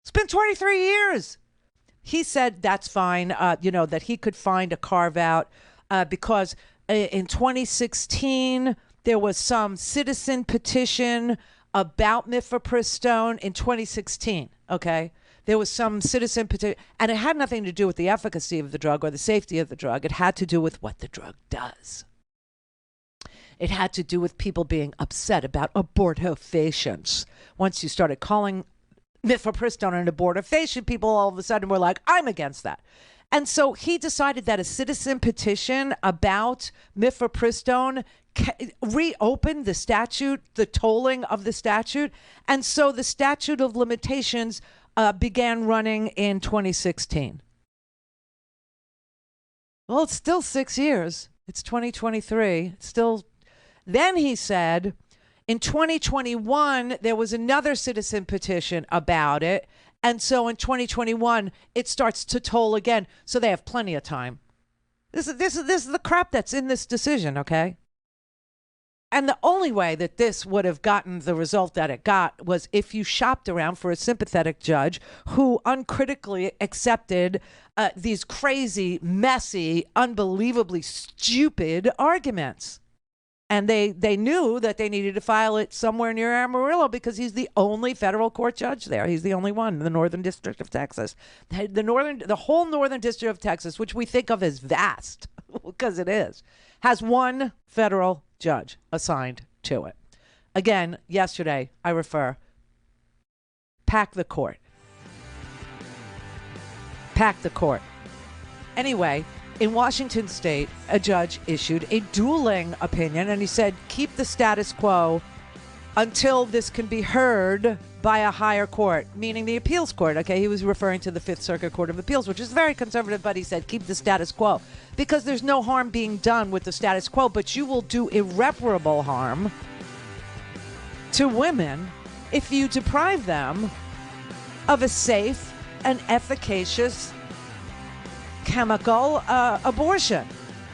It's been 23 years. He said that's fine, that he could find a carve-out because in 2016, there was some citizen petition about mifepristone in 2016, okay? There was some citizen petition, and it had nothing to do with the efficacy of the drug or the safety of the drug. It had to do with what the drug does. It had to do with people being upset about abortifacients. Once you started calling mifepristone an abortifacient, people all of a sudden were like, I'm against that. And so he decided that a citizen petition about mifepristone reopened the statute, the tolling of the statute. And so the statute of limitations began running in 2016. Well, it's still 6 years. It's 2023. It's still. Then he said, in 2021, there was another citizen petition about it. And so in 2021, it starts to toll again. So they have plenty of time. This is the crap that's in this decision, okay? And the only way that this would have gotten the result that it got was if you shopped around for a sympathetic judge who uncritically accepted these crazy, messy, unbelievably stupid arguments. And they knew that they needed to file it somewhere near Amarillo because he's the only federal court judge there. He's the only one in the Northern District of Texas. The whole Northern District of Texas, which we think of as vast, because it is, has one federal judge assigned to it. Again, yesterday, I refer, pack the court. Pack the court. Anyway, in Washington State, a judge issued a dueling opinion, and he said, keep the status quo until this can be heard by a higher court, meaning the appeals court. Okay, he was referring to the Fifth Circuit Court of Appeals, which is very conservative, but he said, keep the status quo because there's no harm being done with the status quo, but you will do irreparable harm to women if you deprive them of a safe and efficacious chemical abortion.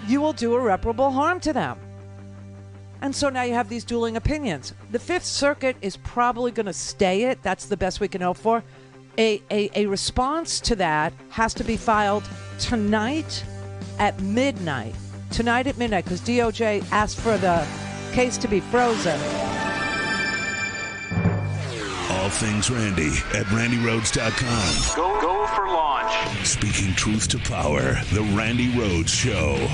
You will do irreparable harm to them. And so now you have these dueling opinions. The Fifth Circuit is probably going to stay it. That's the best we can hope for. A response to that has to be filed tonight at midnight. Tonight at midnight, because DOJ asked for the case to be frozen. All things Randi at RandiRhodes.com. Go for launch. Speaking truth to power, the Randi Rhodes Show.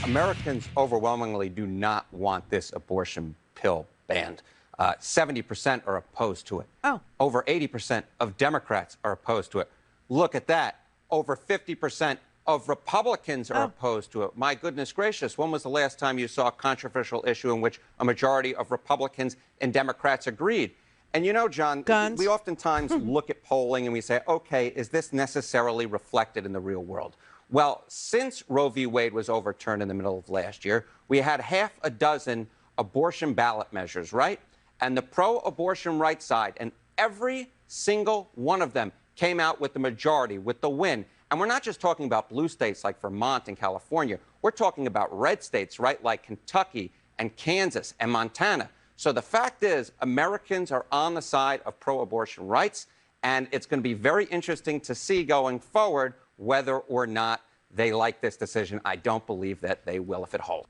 Americans overwhelmingly do not want this abortion pill banned. 70% are opposed to it. Oh. Over 80% of Democrats are opposed to it. Look at that. Over 50% of Republicans are opposed to it. My goodness gracious, when was the last time you saw a controversial issue in which a majority of Republicans and Democrats agreed? And you know, John, Guns. we oftentimes look at polling and we say, okay, is this necessarily reflected in the real world? Well, since Roe v. Wade was overturned in the middle of last year, we had half a dozen abortion ballot measures, right? And the pro-abortion right side, and every single one of them came out with the majority, with the win. And we're not just talking about blue states like Vermont and California. We're talking about red states, right, like Kentucky and Kansas and Montana. So the fact is, Americans are on the side of pro-abortion rights, and it's going to be very interesting to see going forward whether or not they like this decision. I don't believe that they will if it holds.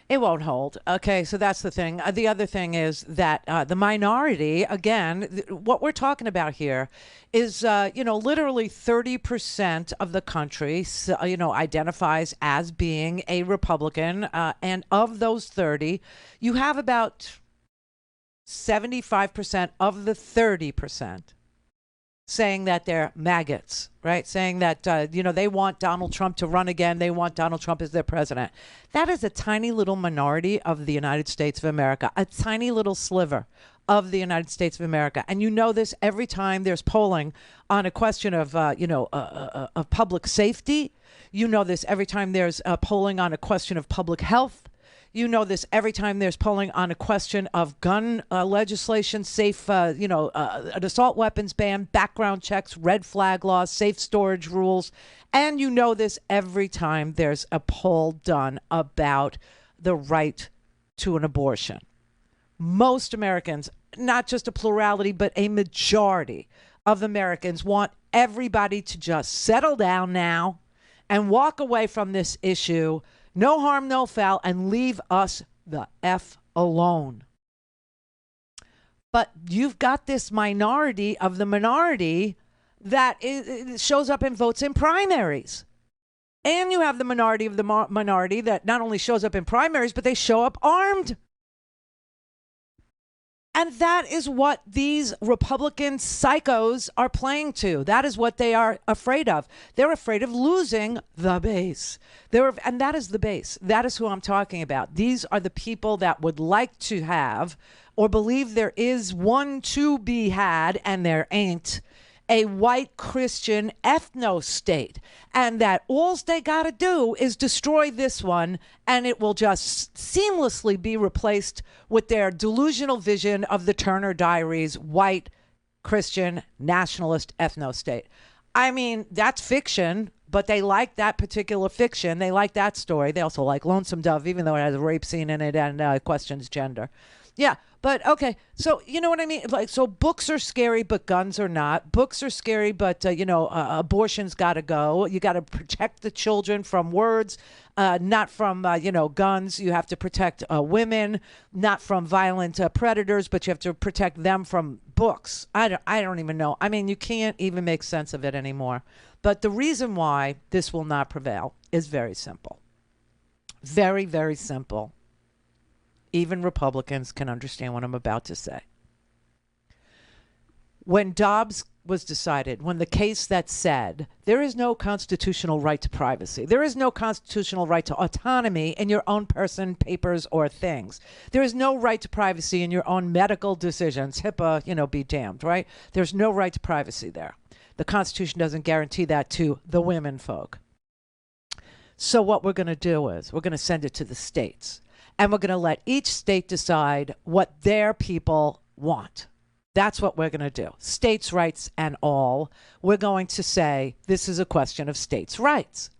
It won't hold. Okay, so that's the thing. The other thing is that the minority, again, what we're talking about here is, literally 30% of the country, identifies as being a Republican. And of those 30, you have about 75% of the 30% saying that they're maggots, right? Saying that, they want Donald Trump to run again. They want Donald Trump as their president. That is a tiny little minority of the United States of America, a tiny little sliver of the United States of America. And you know this every time there's polling on a question of, of public safety. You know this every time there's polling on a question of public health. You know this every time there's polling on a question of gun legislation, safe, an assault weapons ban, background checks, red flag laws, safe storage rules. And you know this every time there's a poll done about the right to an abortion. Most Americans, not just a plurality, but a majority of Americans want everybody to just settle down now and walk away from this issue. No harm, no foul, and leave us the F alone. But you've got this minority of the minority that shows up and votes in primaries. And you have the minority of the minority that not only shows up in primaries, but they show up armed. And that is what these Republican psychos are playing to. That is what they are afraid of. They're afraid of losing the base. And that is the base. That is who I'm talking about. These are the people that would like to have or believe there is one to be had, and there ain't, a white Christian ethno-state, and that all they got to do is destroy this one, and it will just seamlessly be replaced with their delusional vision of the Turner Diaries, white Christian nationalist ethno-state. I mean, that's fiction, but they like that particular fiction. They like that story. They also like Lonesome Dove, even though it has a rape scene in it and questions gender. Yeah, but okay. So you know what I mean? Like, so books are scary, but guns are not. Books are scary, but abortion's got to go. You got to protect the children from words, not from guns. You have to protect women, not from violent predators, but you have to protect them from books. I don't even know. I mean, you can't even make sense of it anymore. But the reason why this will not prevail is very simple. Very, very simple. Even Republicans can understand what I'm about to say. When Dobbs was decided, when the case that said there is no constitutional right to privacy, there is no constitutional right to autonomy in your own person, papers, or things. There is no right to privacy in your own medical decisions. HIPAA, be damned, right? There's no right to privacy there. The Constitution doesn't guarantee that to the women folk. So what we're going to do is we're going to send it to the states. And we're going to let each state decide what their people want. That's what we're going to do. States' rights and all. We're going to say this is a question of states' rights.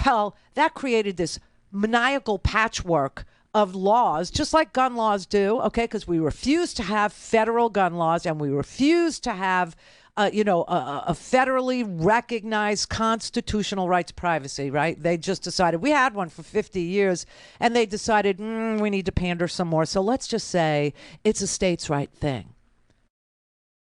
Well, that created this maniacal patchwork of laws, just like gun laws do, okay? Because we refuse to have federal gun laws, and we refuse to have a federally recognized constitutional right to privacy, right? They just decided, we had one for 50 years, and they decided, we need to pander some more. So let's just say it's a states' right thing.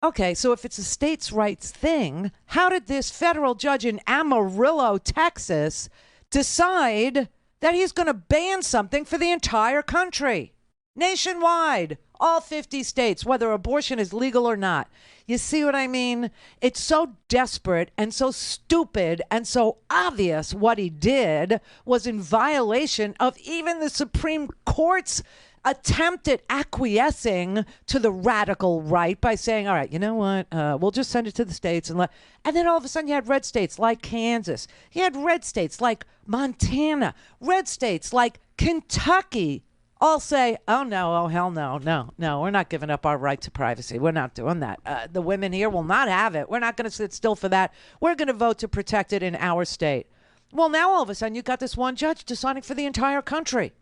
Okay, so if it's a states' rights thing, how did this federal judge in Amarillo, Texas, decide that he's going to ban something for the entire country? Nationwide, all 50 states, whether abortion is legal or not. You see what I mean? It's so desperate and so stupid and so obvious what he did was in violation of even the Supreme Court's attempt at acquiescing to the radical right by saying, all right, you know what, we'll just send it to the states. And then all of a sudden you had red states like Kansas. You had red states like Montana, red states like Kentucky, all say, oh, no, oh, hell no, we're not giving up our right to privacy. We're not doing that. The women here will not have it. We're not going to sit still for that. We're going to vote to protect it in our state. Well, now all of a sudden you got this one judge deciding for the entire country.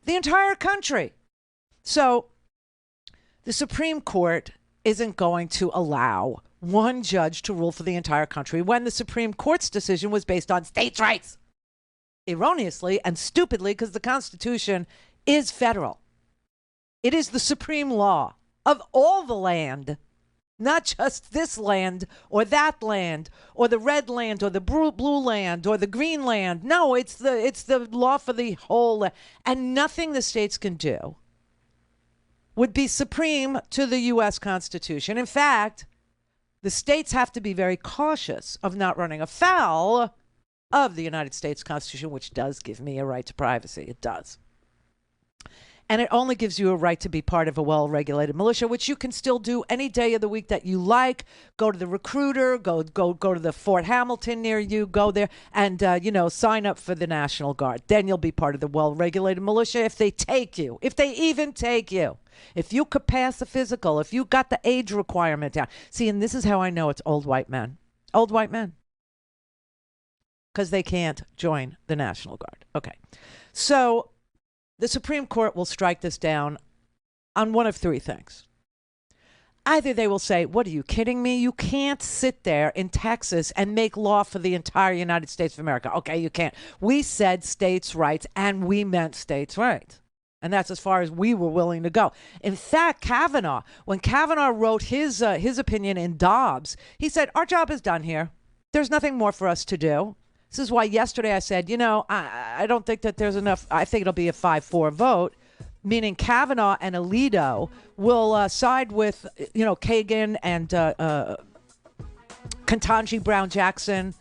The entire country. So the Supreme Court isn't going to allow one judge to rule for the entire country when the Supreme Court's decision was based on states' rights. Erroneously and stupidly, because the Constitution is federal. It is the supreme law of all the land, not just this land or that land or the red land or the blue land or the green land. No, it's the law for the whole land. And nothing the states can do would be supreme to the U.S. Constitution. In fact, the states have to be very cautious of not running afoul of the United States Constitution, which does give me a right to privacy. It does. And it only gives you a right to be part of a well-regulated militia, which you can still do any day of the week that you like. Go to the recruiter, go to the Fort Hamilton near you, go there and, sign up for the National Guard. Then you'll be part of the well-regulated militia if they take you, if they even take you. If you could pass the physical, if you got the age requirement down. See, and this is how I know it's old white men. Old white men. Because they can't join the National Guard. Okay. So the Supreme Court will strike this down on one of three things. Either they will say, what are you kidding me? You can't sit there in Texas and make law for the entire United States of America. Okay, you can't. We said states' rights and we meant states' rights. And that's as far as we were willing to go. In fact, Kavanaugh, when Kavanaugh wrote his opinion in Dobbs, he said, our job is done here. There's nothing more for us to do. This is why yesterday I said, I don't think that there's enough. I think it'll be a 5-4 vote, meaning Kavanaugh and Alito will side with, Kagan and Ketanji Brown Jackson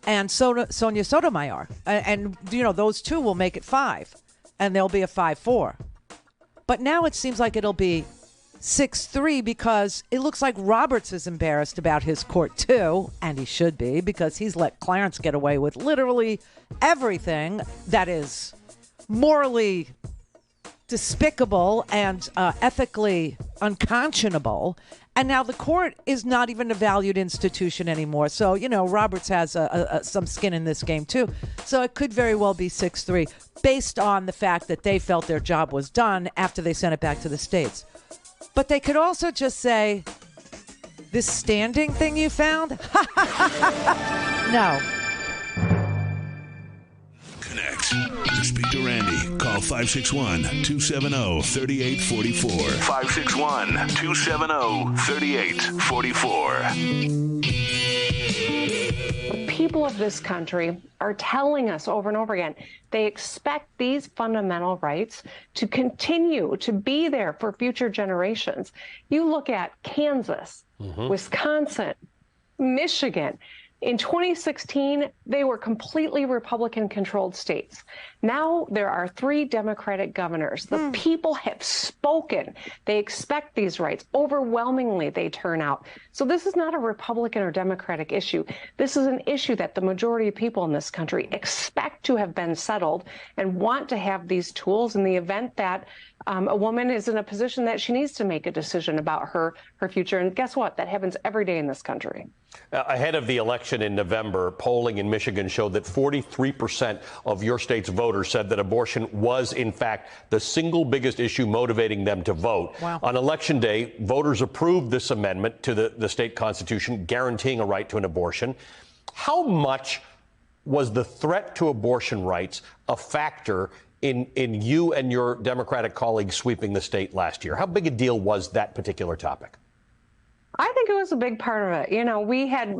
and Sonia Sotomayor. And those two will make it 5. And there'll be a 5-4. But now it seems like it'll be 6-3 because it looks like Roberts is embarrassed about his court too, and he should be, because he's let Clarence get away with literally everything that is morally despicable and ethically unconscionable. And now the court is not even a valued institution anymore. So, Roberts has some skin in this game too. So it could very well be 6-3 based on the fact that they felt their job was done after they sent it back to the states. But they could also just say, this standing thing you found? No. Connect. To speak to Randi, call 561-270-3844. 561-270-3844. People of this country are telling us over and over again, they expect these fundamental rights to continue to be there for future generations. You look at Kansas, Wisconsin, Michigan. In 2016, they were completely Republican-controlled states. Now there are 3 Democratic governors. The people have spoken. They expect these rights. Overwhelmingly, they turn out. So this is not a Republican or Democratic issue. This is an issue that the majority of people in this country expect to have been settled and want to have these tools in the event that a woman is in a position that she needs to make a decision about her future. And guess what? That happens every day in this country. Ahead of the election in November, polling in Michigan showed that 43% of your state's voters said that abortion was, in fact, the single biggest issue motivating them to vote. Wow. On Election Day, voters approved this amendment to the state constitution guaranteeing a right to an abortion. How much was the threat to abortion rights a factor in you and your Democratic colleagues sweeping the state last year? How big a deal was that particular topic? I think it was a big part of it. We had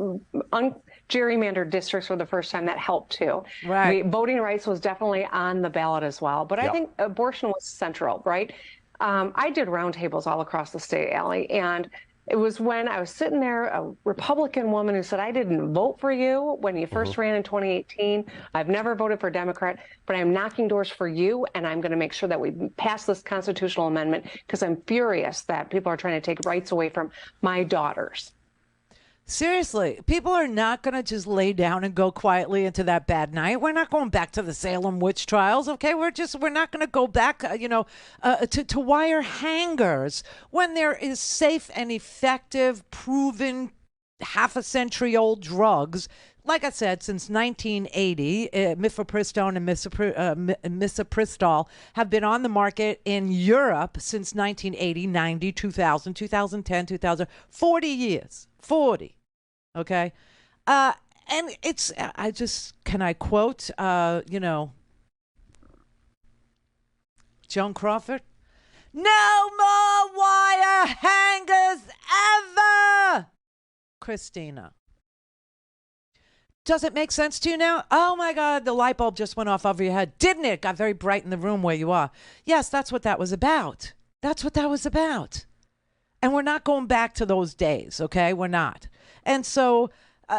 gerrymandered districts for the first time. That helped too. Right. Voting rights was definitely on the ballot as well. But I think abortion was central, right? I did roundtables all across the state, Allie, and it was when I was sitting there, a Republican woman who said, I didn't vote for you when you first ran in 2018. I've never voted for a Democrat, but I'm knocking doors for you, and I'm going to make sure that we pass this constitutional amendment because I'm furious that people are trying to take rights away from my daughters. Seriously, people are not going to just lay down and go quietly into that bad night. We're not going back to the Salem witch trials, okay? We're not going to go back, to wire hangers when there is safe and effective, proven, half-a-century-old drugs. Like I said, since 1980, mifepristone and misoprostol have been on the market in Europe since 1980, 90, 2000, 2010, 2000, 40 years, 40. Okay. And it's, can I quote, Joan Crawford? No more wire hangers ever, Christina. Does it make sense to you now? Oh my God, the light bulb just went off over your head. Didn't it? Got very bright in the room where you are. Yes, that's what that was about. That's what that was about. And we're not going back to those days, okay? We're not. And so,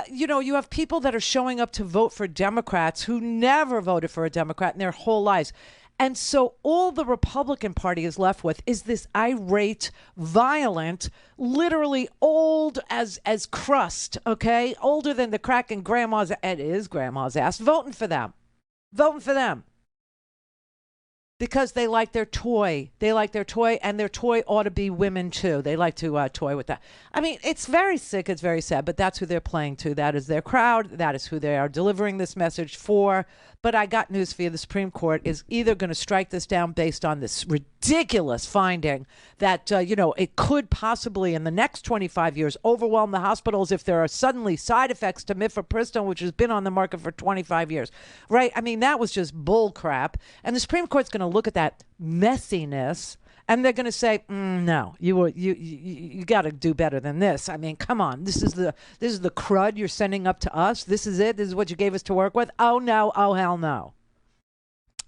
you have people that are showing up to vote for Democrats who never voted for a Democrat in their whole lives. And so all the Republican Party is left with is this irate, violent, literally old as crust, okay? Older than the crack in grandma's, it is grandma's ass, voting for them. Because they like their toy. They like their toy, and their toy ought to be women, too. They like to toy with that. I mean, it's very sick. It's very sad, but that's who they're playing to. That is their crowd. That is who they are delivering this message for. But I got news for you. The Supreme Court is either going to strike this down based on this ridiculous finding that, it could possibly in the next 25 years overwhelm the hospitals if there are suddenly side effects to mifepristone, which has been on the market for 25 years. Right? I mean, that was just bull crap. And the Supreme Court's going to look at that messiness, and they're going to say, no, you got to do better than this. I mean, come on, this is the crud you're sending up to us. This is it. This is what you gave us to work with. Oh no, oh hell no,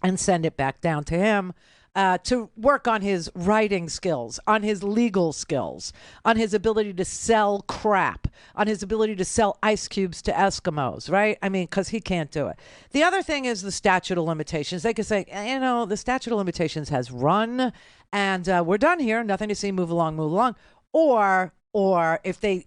and send it back down to him to work on his writing skills, on his legal skills, on his ability to sell crap, on his ability to sell ice cubes to Eskimos, right? I mean, because he can't do it. The other thing is the statute of limitations. They could say, the statute of limitations has run, and we're done here. Nothing to see. Move along. Or if they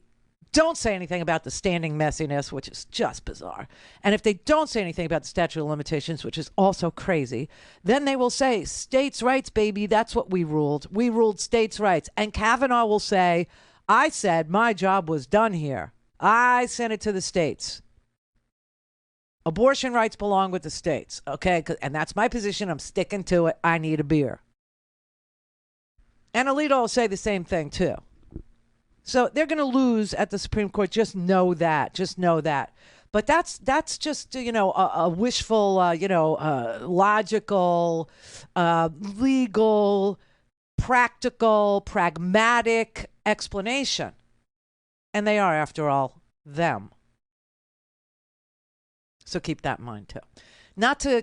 don't say anything about the standing messiness, which is just bizarre, and if they don't say anything about the statute of limitations, which is also crazy, then they will say, states' rights, baby, that's what we ruled. We ruled states' rights. And Kavanaugh will say, I said my job was done here. I sent it to the states. Abortion rights belong with the states, okay? And that's my position. I'm sticking to it. I need a beer. And Alito will say the same thing, too. So they're going to lose at the Supreme Court. Just know that. But that's just, a wishful, logical, legal, practical, pragmatic explanation. And they are, after all, them. So keep that in mind, too. Not to,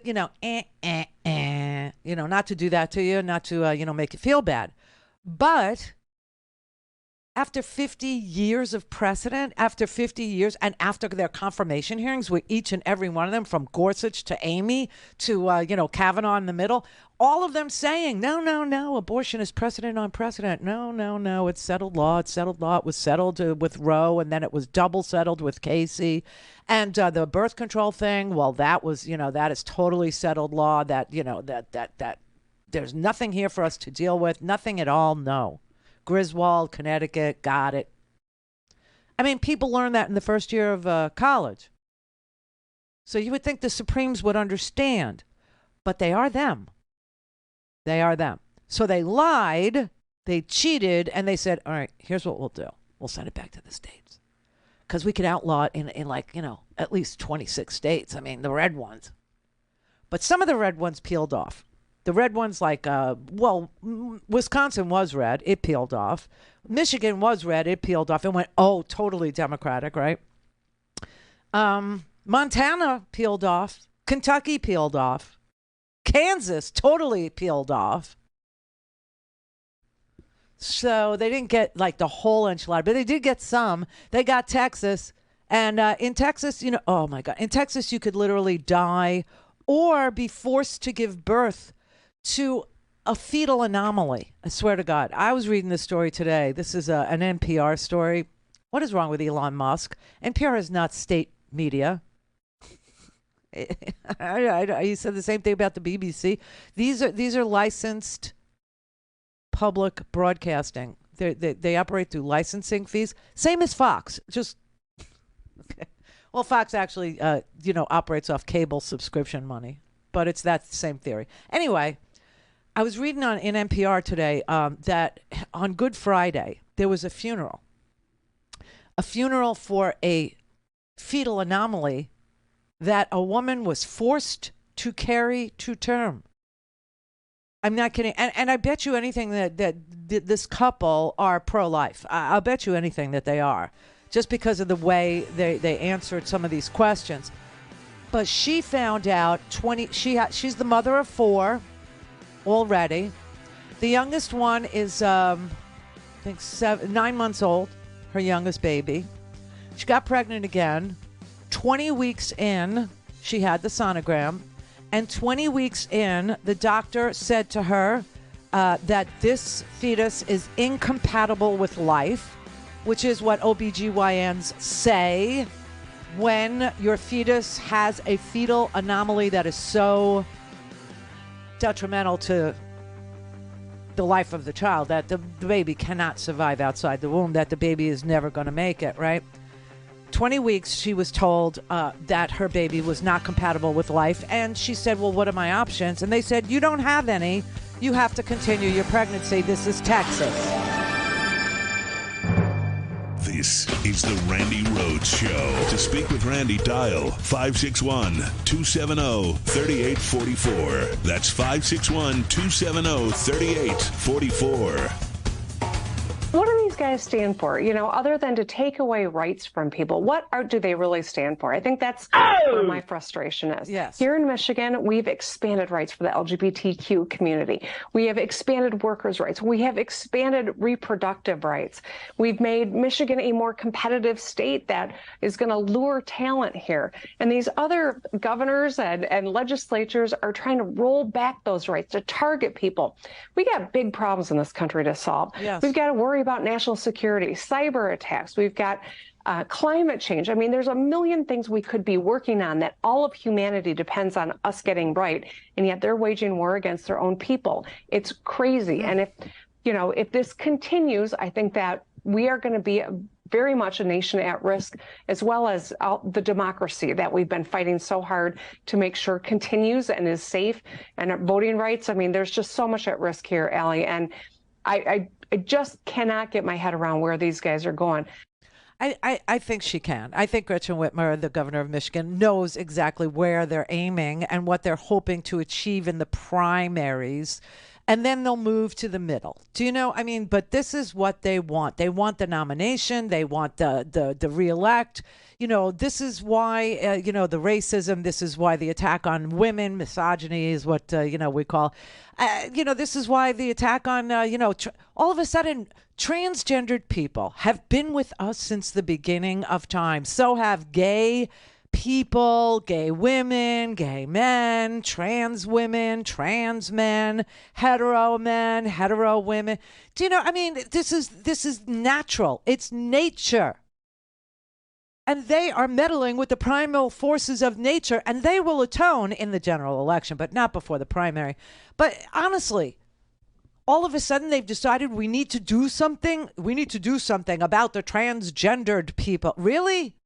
not to do that to you, not to, make you feel bad. But after 50 years of precedent, after 50 years, and after their confirmation hearings with each and every one of them, from Gorsuch to Amy to, Kavanaugh in the middle, all of them saying, no, abortion is precedent on precedent. No, it's settled law. It was settled with Roe, and then it was double settled with Casey. And the birth control thing, well, that was, that is totally settled law. That, that there's nothing here for us to deal with. Nothing at all, no. Griswold, Connecticut, got it. I mean, people learn that in the first year of college. So you would think the Supremes would understand, but they are them. They are them. So they lied, they cheated, and they said, all right, here's what we'll do. We'll send it back to the states. Because we could outlaw it in at least 26 states. I mean, the red ones. But some of the red ones peeled off. The red ones Wisconsin was red. It peeled off. Michigan was red. It peeled off. It went, totally Democratic, right? Montana peeled off. Kentucky peeled off. Kansas totally peeled off. So they didn't get the whole enchilada, but they did get some. They got Texas. And in Texas, oh my God. In Texas, you could literally die or be forced to give birth to a fetal anomaly. I swear to God. I was reading this story today. This is an NPR story. What is wrong with Elon Musk? NPR is not state media. You said the same thing about the BBC. These are licensed public broadcasting. They operate through licensing fees. Same as Fox. Just okay. Well, Fox actually operates off cable subscription money, but it's that same theory. Anyway, I was reading in NPR today that on Good Friday, there was a funeral for a fetal anomaly that a woman was forced to carry to term. I'm not kidding. And I bet you anything that this couple are pro-life. I'll bet you anything that they are, just because of the way they answered some of these questions. But she found out she's the mother of 4 already. The youngest one is, I think 9 months old, her youngest baby. She got pregnant again. 20 weeks in, she had the sonogram. And 20 weeks in, the doctor said to her that this fetus is incompatible with life, which is what OBGYNs say when your fetus has a fetal anomaly that is so detrimental to the life of the child that the baby cannot survive outside the womb, that the baby is never going to make it, right? 20 weeks, she was told that her baby was not compatible with life. And she said, well, what are my options? And they said, you don't have any. You have to continue your pregnancy. This is Texas. This is the Randi Rhodes Show. To speak with Randi, dial 561-270-3844. That's 561-270-3844. What do these guys stand for? You know, other than to take away rights from people, what do they really stand for? I think that's where my frustration is. Yes. Here in Michigan, we've expanded rights for the LGBTQ community. We have expanded workers' rights. We have expanded reproductive rights. We've made Michigan a more competitive state that is going to lure talent here. And these other governors and legislatures are trying to roll back those rights to target people. We got big problems in this country to solve. Yes. We've got to worry about national security, cyber attacks. We've got climate change. I mean, there's a million things we could be working on that all of humanity depends on us getting right. And yet they're waging war against their own people. It's crazy. And if this continues, I think that we are going to be very much a nation at risk, as well as the democracy that we've been fighting so hard to make sure continues and is safe, and our voting rights. I mean, there's just so much at risk here, Allie. And I just cannot get my head around where these guys are going. I think she can. I think Gretchen Whitmer, the governor of Michigan, knows exactly where they're aiming and what they're hoping to achieve in the primaries. And then they'll move to the middle. Do you know? I mean, but this is what they want. They want the nomination. They want the reelect. You know, this is why, the racism. This is why the attack on women, misogyny is what, we call, this is why the attack on, all of a sudden, transgendered people have been with us since the beginning of time. So have gay people, gay women, gay men, trans women, trans men, hetero women. Do you know? I mean, this is natural. It's nature. And they are meddling with the primal forces of nature, and they will atone in the general election, but not before the primary. But honestly, all of a sudden they've decided we need to do something. We need to do something about the transgendered people. Really?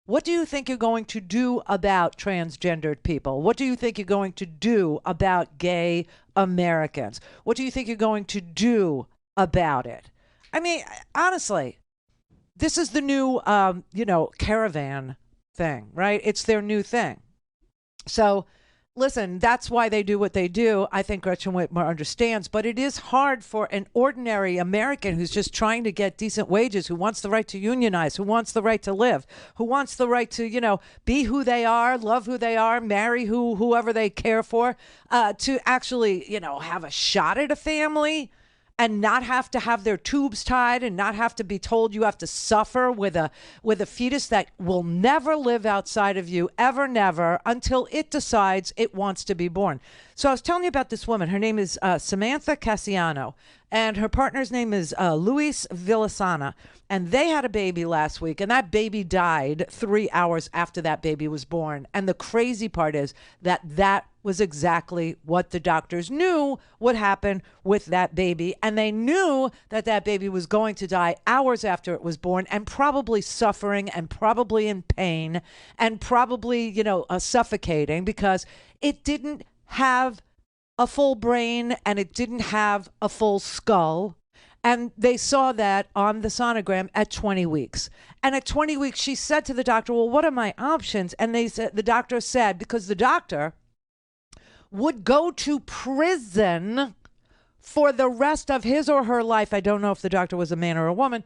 What do you think you're going to do about transgendered people? What do you think you're going to do about gay Americans? What do you think you're going to do about it? I mean, honestly, this is the new, caravan thing, right? It's their new thing. So, listen, that's why they do what they do. I think Gretchen Whitmer understands, but it is hard for an ordinary American who's just trying to get decent wages, who wants the right to unionize, who wants the right to live, who wants the right to, be who they are, love who they are, marry whoever they care for, to actually, have a shot at a family and not have to have their tubes tied and not have to be told you have to suffer with a fetus that will never live outside of you, ever, never, until it decides it wants to be born. So I was telling you about this woman. Her name is Samantha Cassiano, and her partner's name is Luis Villasana. And they had a baby last week, and that baby died 3 hours after that baby was born. And the crazy part is that was exactly what the doctors knew would happen with that baby. And they knew that baby was going to die hours after it was born, and probably suffering and probably in pain and probably, suffocating, because it didn't have a full brain and it didn't have a full skull. And they saw that on the sonogram at 20 weeks. And at 20 weeks, she said to the doctor, well, what are my options? And the doctor said, because the doctor would go to prison for the rest of his or her life. I don't know if the doctor was a man or a woman.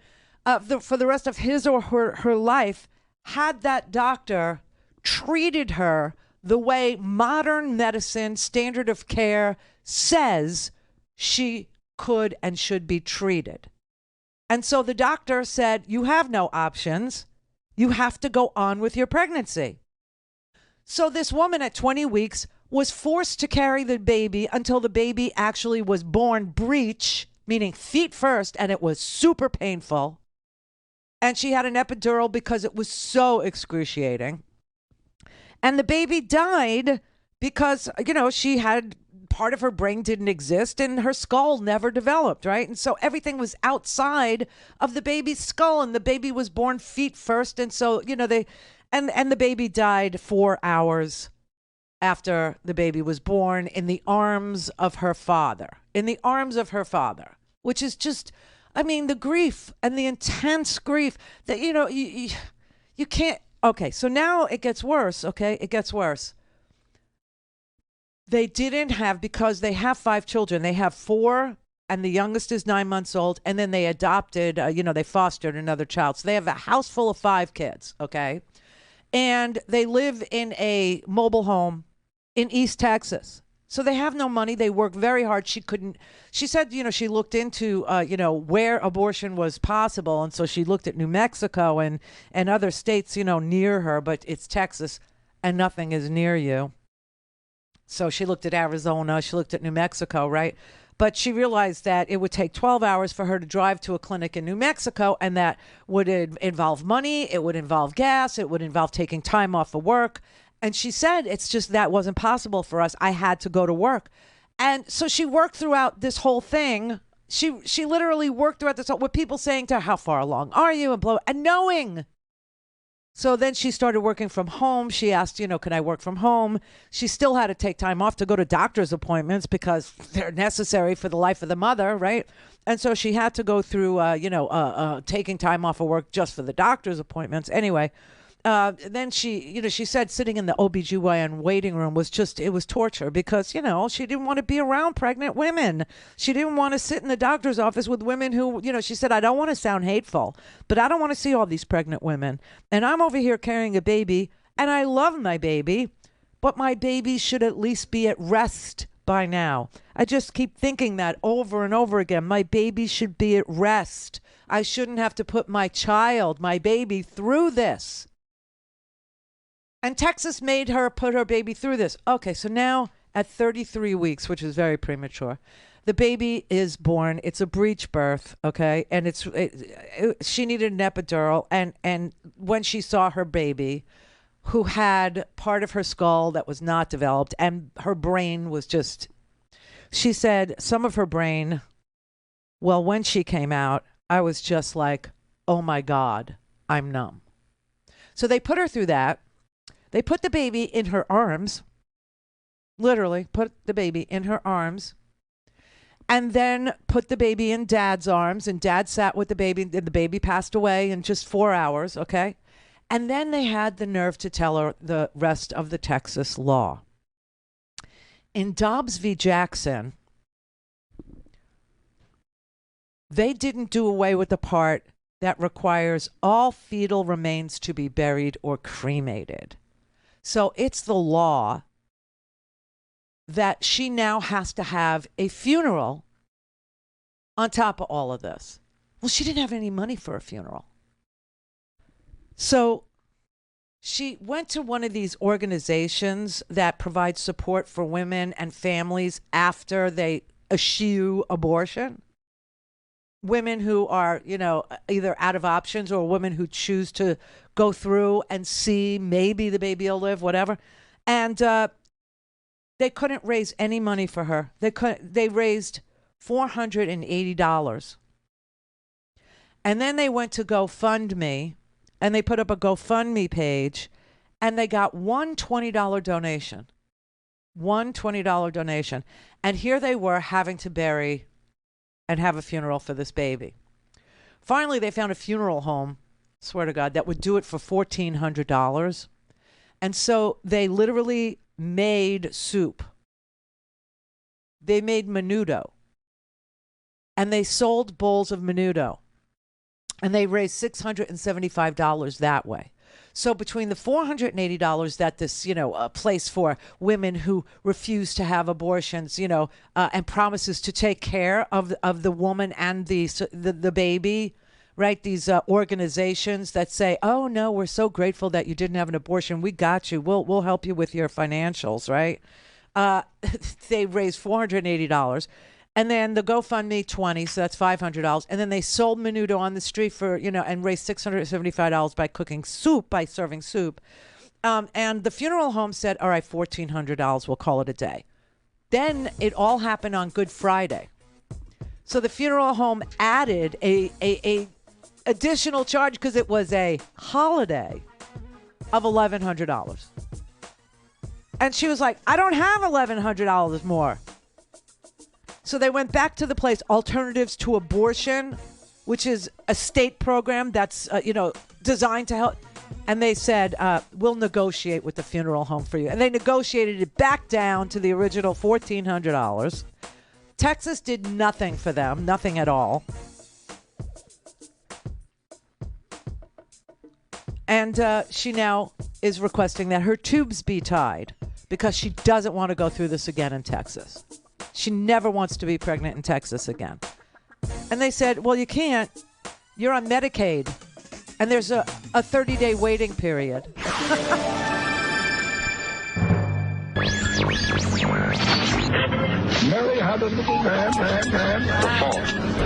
For the rest of his or her life, had that doctor treated her the way modern medicine, standard of care, says she could and should be treated. And so the doctor said, you have no options. You have to go on with your pregnancy. So this woman at 20 weeks was forced to carry the baby until the baby actually was born breech, meaning feet first, and it was super painful. And she had an epidural because it was so excruciating. And the baby died because, she had part of her brain didn't exist and her skull never developed, right? And so everything was outside of the baby's skull, and the baby was born feet first. And so, and the baby died 4 hours after the baby was born in the arms of her father, which is just, the grief and the intense grief that, you can't. Okay, so now it gets worse, okay? It gets worse. They didn't have, because they have 5 children. They have 4, and the youngest is 9 months old, and then they adopted, they fostered another child. So they have a house full of 5 kids, okay? And they live in a mobile home in East Texas. So they have no money. They work very hard. She said, she looked into, where abortion was possible. And so she looked at New Mexico and other states, near her, but it's Texas and nothing is near you. So she looked at Arizona, she looked at New Mexico, right? But she realized that it would take 12 hours for her to drive to a clinic in New Mexico, and that would involve money, it would involve gas, it would involve taking time off of work. And she said, it's just that wasn't possible for us. I had to go to work. And so she worked throughout this whole thing. She literally worked throughout this whole, with people saying to her, how far along are you? And knowing. So then she started working from home. She asked, can I work from home? She still had to take time off to go to doctor's appointments because they're necessary for the life of the mother, right? And so she had to go through, taking time off of work just for the doctor's appointments. Anyway, then she said sitting in the OBGYN waiting room was it was torture because, she didn't want to be around pregnant women. She didn't want to sit in the doctor's office with women who, she said, I don't want to sound hateful, but I don't want to see all these pregnant women. And I'm over here carrying a baby, and I love my baby, but my baby should at least be at rest by now. I just keep thinking that over and over again. My baby should be at rest. I shouldn't have to put my child, my baby, through this. And Texas made her put her baby through this. Okay, so now at 33 weeks, which is very premature, the baby is born. It's a breech birth, okay? And she needed an epidural. And when she saw her baby, who had part of her skull that was not developed, and her brain was just, she said some of her brain, well, when she came out, I was just like, oh my God, I'm numb. So they put her through that. They put the baby in her arms, literally put the baby in her arms, and then put the baby in Dad's arms, and Dad sat with the baby, and the baby passed away in just 4 hours, okay? And then they had the nerve to tell her the rest of the Texas law. In Dobbs v. Jackson, they didn't do away with the part that requires all fetal remains to be buried or cremated. So it's the law that she now has to have a funeral on top of all of this. Well, she didn't have any money for a funeral. So she went to one of these organizations that provide support for women and families after they eschew abortion. Women who are, either out of options, or women who choose to go through and see maybe the baby will live, whatever. And they couldn't raise any money for her. They raised $480. And then they went to GoFundMe, and they put up a GoFundMe page, and they got one $20 donation. One $20 donation. And here they were having to bury and have a funeral for this baby. Finally, they found a funeral home, swear to God, that would do it for $1,400. And so they literally made soup. They made menudo. And they sold bowls of menudo. And they raised $675 that way. So between the $480 that this, place for women who refuse to have abortions, and promises to take care of the woman and the baby, right? These organizations that say, oh no, we're so grateful that you didn't have an abortion. We got you. We'll help you with your financials, right? They raised $480. And then the GoFundMe, $20, so that's $500. And then they sold menudo on the street for, and raised $675 by cooking soup, by serving soup. And the funeral home said, all right, $1,400, we'll call it a day. Then it all happened on Good Friday. So the funeral home added a additional charge because it was a holiday of $1,100. And she was like, I don't have $1,100 more. So they went back to the place, Alternatives to Abortion, which is a state program that's, designed to help. And they said, we'll negotiate with the funeral home for you. And they negotiated it back down to the original $1,400. Texas did nothing for them, nothing at all. And she now is requesting that her tubes be tied because she doesn't want to go through this again in Texas. She never wants to be pregnant in Texas again. And they said, well, you can't. You're on Medicaid. And there's a 30-day waiting period. Mary had a little man.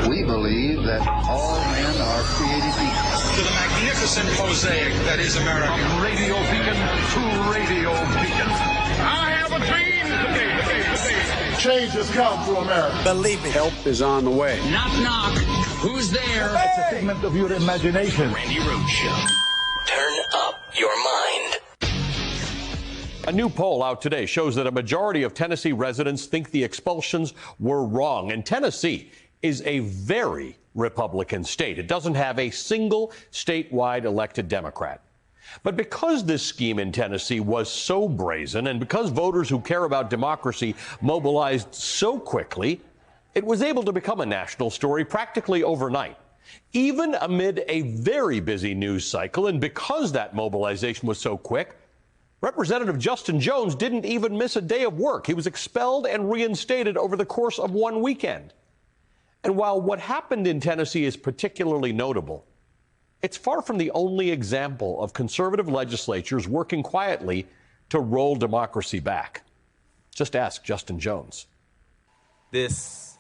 We believe that all men are created equal. To the magnificent mosaic that is America. From radio beacon to radio beacon. I have a dream today. Change has come to America. Believe me. Help is on the way. Knock, knock. Who's there? It's a figment of your imagination. Randi Rhodes Show. Turn up your mind. A new poll out today shows that a majority of Tennessee residents think the expulsions were wrong. And Tennessee is a very Republican state. It doesn't have a single statewide elected Democrat. But because this scheme in Tennessee was so brazen, and because voters who care about democracy mobilized so quickly, it was able to become a national story practically overnight. Even amid a very busy news cycle, and because that mobilization was so quick, Representative Justin Jones didn't even miss a day of work. He was expelled and reinstated over the course of one weekend. And while what happened in Tennessee is particularly notable, it's far from the only example of conservative legislatures working quietly to roll democracy back. Just ask Justin Jones. This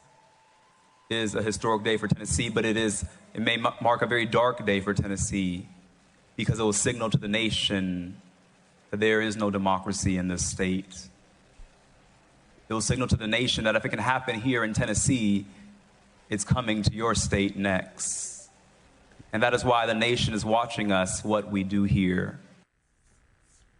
is a historic day for Tennessee, but it may mark a very dark day for Tennessee because it will signal to the nation that there is no democracy in this state. It will signal to the nation that if it can happen here in Tennessee, it's coming to your state next. And that is why the nation is watching us, what we do here.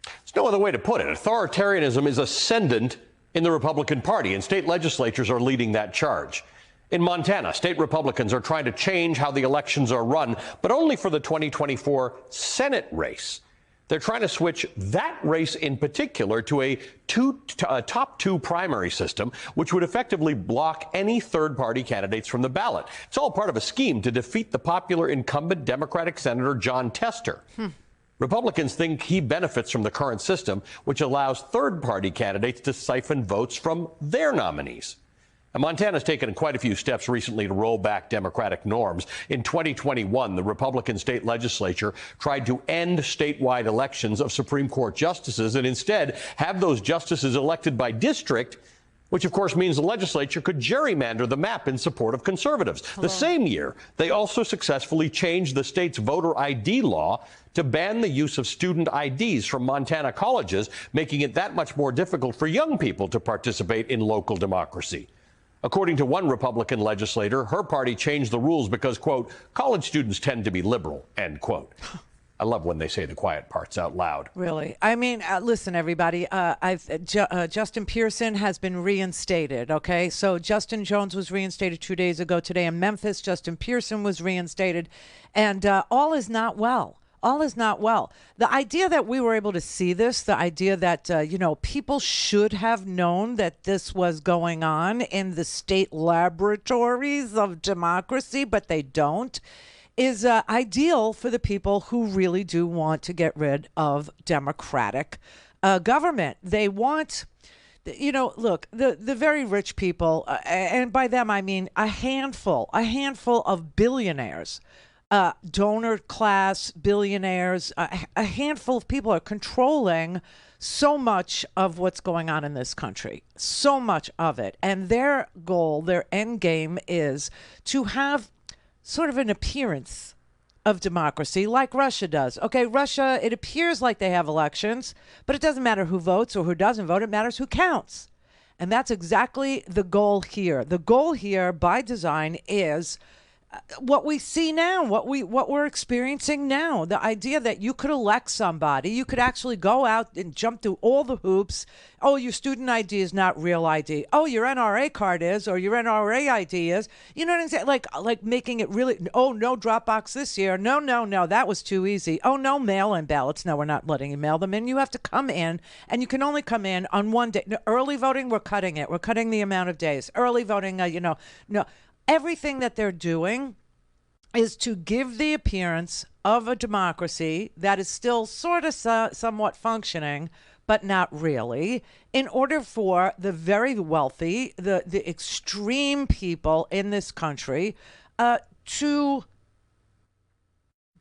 There's no other way to put it. Authoritarianism is ascendant in the Republican Party, and state legislatures are leading that charge. In Montana, state Republicans are trying to change how the elections are run, but only for the 2024 Senate race. They're trying to switch that race in particular to a top two primary system, which would effectively block any third-party candidates from the ballot. It's all part of a scheme to defeat the popular incumbent Democratic Senator John Tester. Republicans think he benefits from the current system, which allows third-party candidates to siphon votes from their nominees. And Montana's taken quite a few steps recently to roll back Democratic norms. In 2021, the Republican state legislature tried to end statewide elections of Supreme Court justices and instead have those justices elected by district, which of course means the legislature could gerrymander the map in support of conservatives. The same year, they also successfully changed the state's voter ID law to ban the use of student IDs from Montana colleges, making it that much more difficult for young people to participate in local democracy. According to one Republican legislator, her party changed the rules because, quote, college students tend to be liberal, end quote. I love when they say the quiet parts out loud. Really? I mean, listen, everybody, Justin Pearson has been reinstated, okay? So Justin Jones was reinstated 2 days ago. Today in Memphis, Justin Pearson was reinstated. And all is not well. All is not well. The idea that we were able to see this, the idea that, people should have known that this was going on in the state laboratories of democracy, but they don't, is ideal for the people who really do want to get rid of democratic government. They want, look, the very rich people, and by them I mean a handful of billionaires, donor class billionaires, a handful of people are controlling so much of what's going on in this country, so much of it. And their goal, their end game is to have sort of an appearance of democracy like Russia does. Okay, Russia, it appears like they have elections, but it doesn't matter who votes or who doesn't vote. It matters who counts. And that's exactly the goal here. The goal here, by design, is what we see now, what we're experiencing now. The idea that you could elect somebody, you could actually go out and jump through all the hoops. Oh, your student ID is not real ID. Oh, your NRA card is, or your NRA ID is. You know what I'm saying? Like making it really. Oh, no Dropbox this year. No, that was too easy. Oh, no mail-in ballots. No, we're not letting you mail them in. You have to come in, and you can only come in on one day. No, early voting, we're cutting it. We're cutting the amount of days. Early voting, no. Everything that they're doing is to give the appearance of a democracy that is still sort of somewhat functioning, but not really, in order for the very wealthy, the extreme people in this country to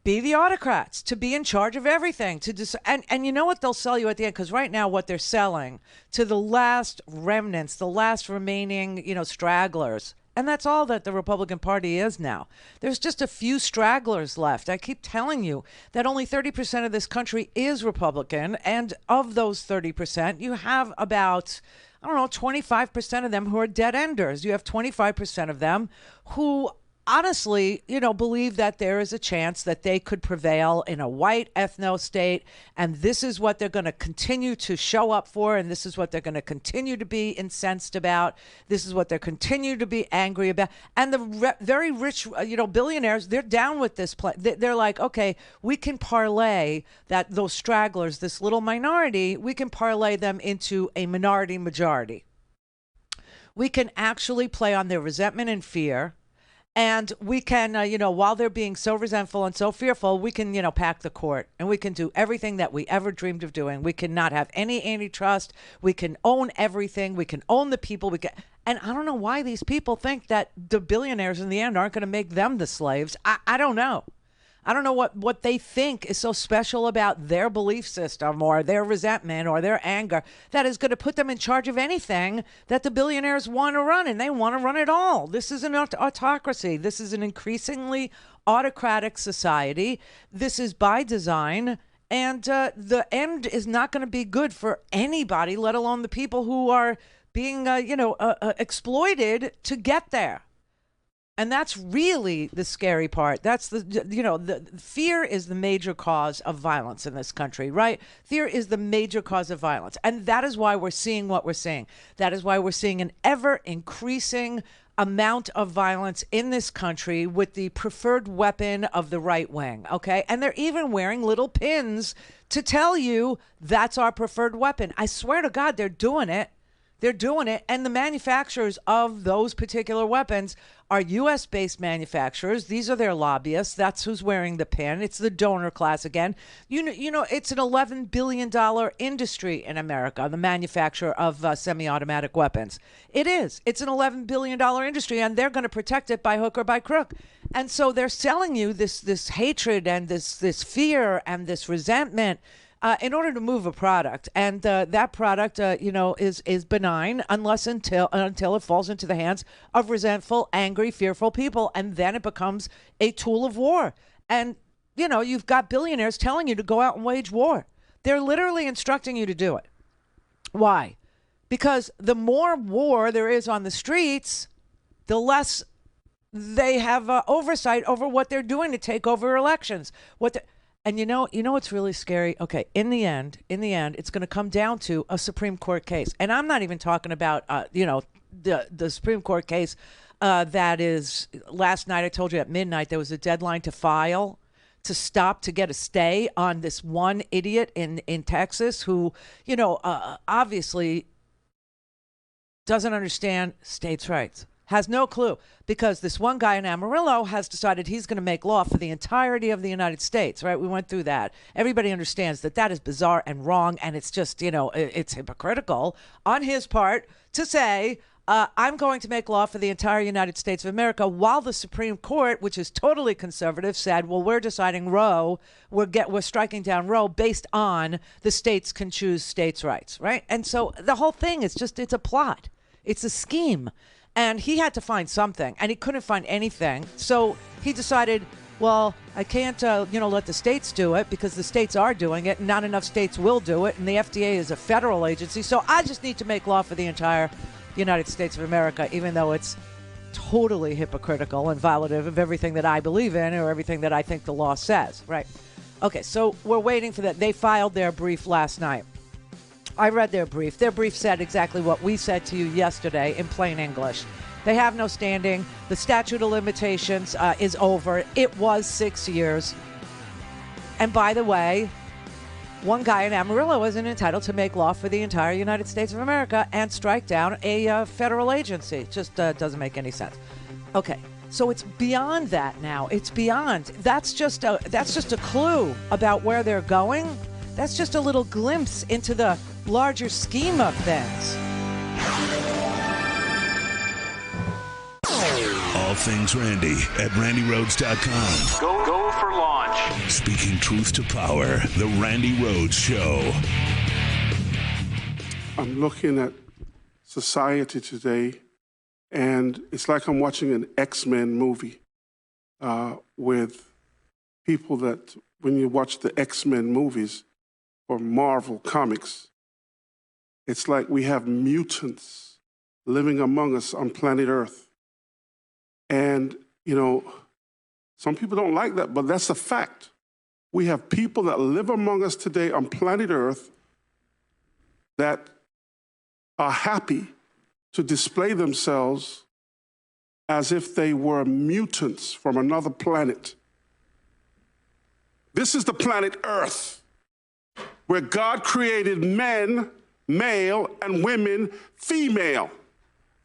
be the autocrats, to be in charge of everything, and you know what they'll sell you at the end, because right now what they're selling to the last remnants, the last remaining, stragglers. And that's all that the Republican Party is now. There's just a few stragglers left. I keep telling you that only 30% of this country is Republican. And of those 30%, you have about, 25% of them who are dead enders. You have 25% of them who honestly, believe that there is a chance that they could prevail in a white ethno state. And this is what they're going to continue to show up for. And this is what they're going to continue to be incensed about. This is what they're continue to be angry about. And the very rich, billionaires, they're down with this plan. They're like, okay, we can parlay those stragglers, this little minority, we can parlay them into a minority majority. We can actually play on their resentment and fear. And we can, while they're being so resentful and so fearful, we can, pack the court, and we can do everything that we ever dreamed of doing. We can not have any antitrust. We can own everything. We can own the people. And I don't know why these people think that the billionaires in the end aren't going to make them the slaves. I don't know. I don't know what they think is so special about their belief system or their resentment or their anger that is going to put them in charge of anything that the billionaires want to run, and they want to run it all. This is an autocracy. This is an increasingly autocratic society. This is by design, and the end is not going to be good for anybody, let alone the people who are being, exploited to get there. And that's really the scary part. That's the fear is the major cause of violence in this country, right? Fear is the major cause of violence. And that is why we're seeing what we're seeing. That is why we're seeing an ever increasing amount of violence in this country with the preferred weapon of the right wing. Okay. And they're even wearing little pins to tell you that's our preferred weapon. I swear to God, they're doing it. They're doing it. And the manufacturers of those particular weapons are U.S.-based manufacturers. These are their lobbyists. That's who's wearing the pin. It's the donor class again. It's an $11 billion industry in America, the manufacture of semi-automatic weapons. It is. It's an $11 billion industry, and they're going to protect it by hook or by crook. And so they're selling you this hatred and this fear and this resentment in order to move a product, and that product, is benign until it falls into the hands of resentful, angry, fearful people, and then it becomes a tool of war. And you've got billionaires telling you to go out and wage war. They're literally instructing you to do it. Why? Because the more war there is on the streets, the less they have oversight over what they're doing to take over elections. And you know what's really scary? Okay, in the end, it's going to come down to a Supreme Court case. And I'm not even talking about, the Supreme Court case that is, last night I told you at midnight there was a deadline to file, to get a stay on this one idiot in Texas who, obviously doesn't understand states' rights. Has no clue, because this one guy in Amarillo has decided he's going to make law for the entirety of the United States, right? We went through that. Everybody understands that is bizarre and wrong, and it's just, it's hypocritical on his part to say, I'm going to make law for the entire United States of America, while the Supreme Court, which is totally conservative, said, well, we're deciding Roe, we're striking down Roe based on the states can choose states' rights, right? And so the whole thing is it's a plot. It's a scheme. And he had to find something, and he couldn't find anything. So he decided, well, I can't, let the states do it because the states are doing it, and not enough states will do it, and the FDA is a federal agency. So I just need to make law for the entire United States of America, even though it's totally hypocritical and violative of everything that I believe in or everything that I think the law says, right? Okay, so we're waiting for that. They filed their brief last night. I read their brief. Their brief said exactly what we said to you yesterday in plain English. They have no standing. The statute of limitations is over. It was 6 years. And by the way, one guy in Amarillo isn't entitled to make law for the entire United States of America and strike down a federal agency. It just doesn't make any sense. Okay, so it's beyond that now. It's beyond. That's just a clue about where they're going. That's just a little glimpse into the larger scheme of things. All things Randi at RandiRhodes.com. Go for launch. Speaking truth to power, the Randi Rhodes Show. I'm looking at society today, and it's like I'm watching an X-Men movie with people that, when you watch the X-Men movies or Marvel comics, it's like we have mutants living among us on planet Earth. And, some people don't like that, but that's a fact. We have people that live among us today on planet Earth that are happy to display themselves as if they were mutants from another planet. This is the planet Earth, where God created men, male, and women, female.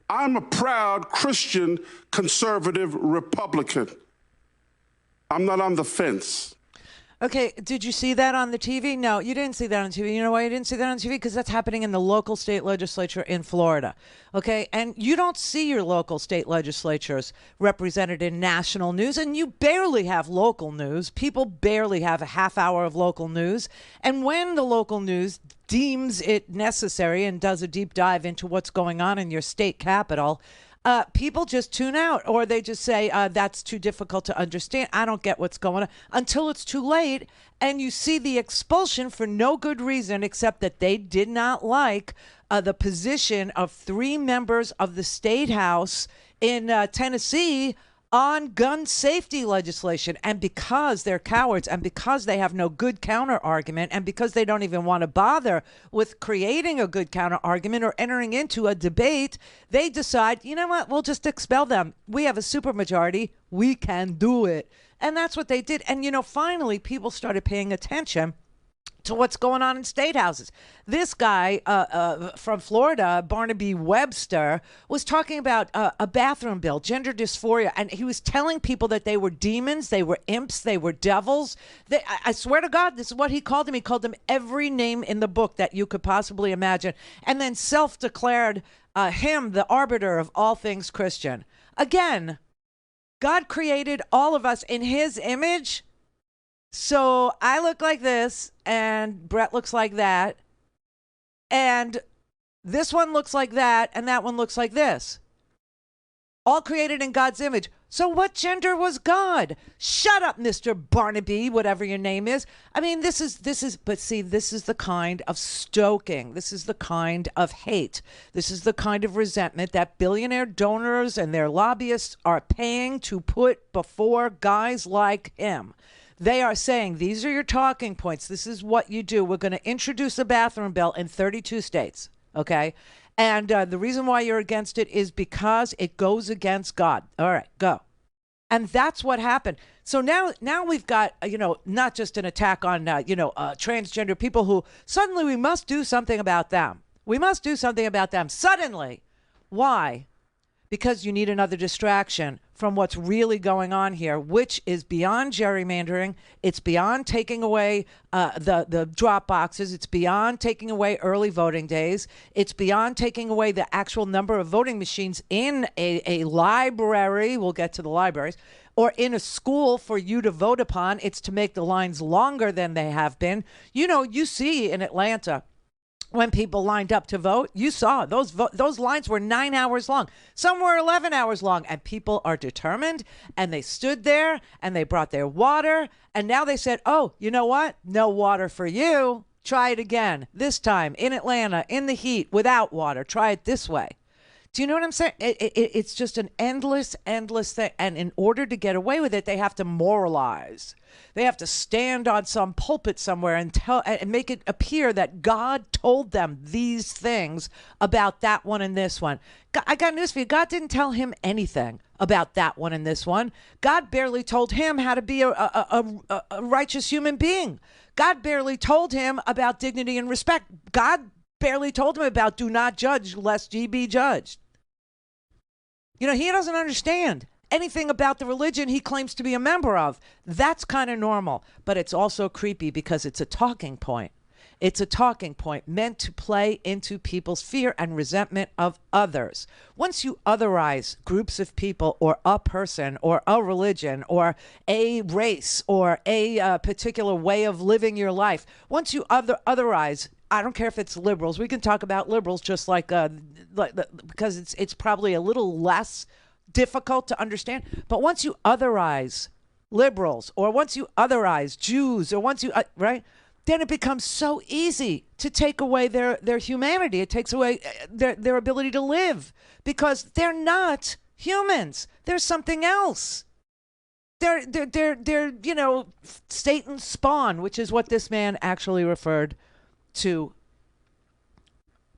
I'm a proud Christian, conservative Republican. I'm not on the fence. Okay, did you see that on the TV? No, you didn't see that on TV. You know why you didn't see that on TV? Because that's happening in the local state legislature in Florida. Okay, and you don't see your local state legislatures represented in national news, and you barely have local news. People barely have a half hour of local news. And when the local news deems it necessary and does a deep dive into what's going on in your state capital, people just tune out, or they just say, that's too difficult to understand. I don't get what's going on, until it's too late. And you see the expulsion for no good reason except that they did not like the position of 3 members of the state house in Tennessee on gun safety legislation. And because they're cowards, and because they have no good counter argument, and because they don't even want to bother with creating a good counter argument or entering into a debate, they decide, you know what, we'll just expel them. We have a supermajority. We can do it. And that's what they did. And, finally, people started paying attention to what's going on in state houses. This guy from Florida, Barnaby Webster, was talking about a bathroom bill, gender dysphoria, and he was telling people that they were demons, they were imps, they were devils. I swear to God, this is what he called them. He called them every name in the book that you could possibly imagine, and then self-declared him the arbiter of all things Christian. Again, God created all of us in his image. So I look like this, and Brett looks like that, and this one looks like that, and that one looks like this. All created in God's image. So what gender was God? Shut up, Mr. Barnaby, whatever your name is. I mean, this is the kind of stoking. This is the kind of hate. This is the kind of resentment that billionaire donors and their lobbyists are paying to put before guys like him. They are saying, these are your talking points. This is what you do. We're going to introduce a bathroom bill in 32 states, okay? And the reason why you're against it is because it goes against God. All right, go. And that's what happened. So now we've got, not just an attack on, transgender people who suddenly we must do something about them. We must do something about them suddenly. Why? because you need another distraction from what's really going on here, which is beyond gerrymandering. It's beyond taking away the drop boxes. It's beyond taking away early voting days. It's beyond taking away the actual number of voting machines in a library. We'll get to the libraries. Or in a school for you to vote upon. It's to make the lines longer than they have been. You know, you see in Atlanta, when people lined up to vote, you saw those lines were 9 hours long. Some were 11 hours long, and people are determined, and they stood there, and they brought their water, and now they said, oh, you know what? No water for you. Try it again. This time in Atlanta, in the heat, without water. Try it this way. Do you know what I'm saying? It's just an endless thing. And in order to get away with it, they have to moralize. They have to stand on some pulpit somewhere and make it appear that God told them these things about that one and this one. I got news for you. God didn't tell him anything about that one and this one. God barely told him how to be a righteous human being. God barely told him about dignity and respect. God barely told him about do not judge lest ye be judged. You know, he doesn't understand anything about the religion he claims to be a member of. That's kind of normal, but it's also creepy because it's a talking point. It's a talking point meant to play into people's fear and resentment of others. Once you otherize groups of people or a person or a religion or a race or a particular way of living your life, once you otherize, I don't care if it's liberals. We can talk about liberals just like because it's probably a little less difficult to understand. But once you otherize liberals or once you otherize Jews or once you, right, then it becomes so easy to take away their humanity. It takes away their ability to live because they're not humans. They're something else. They're you know, Satan's spawn, which is what this man actually referred to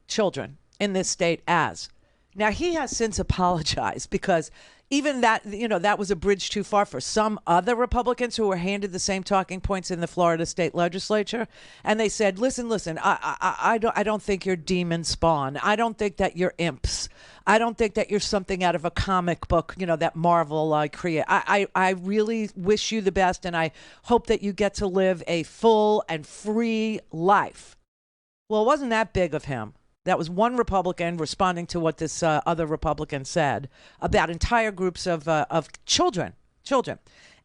children in this state as. Now, he has since apologized because even that, you know, that was a bridge too far for some other Republicans who were handed the same talking points in the Florida state legislature. And they said, listen, I don't think you're demon spawn. I don't think that you're imps. I don't think that you're something out of a comic book, you know, that Marvel create. I really wish you the best, and I hope that you get to live a full and free life. Well, it wasn't that big of him. That was one Republican responding to what this other Republican said about entire groups of children.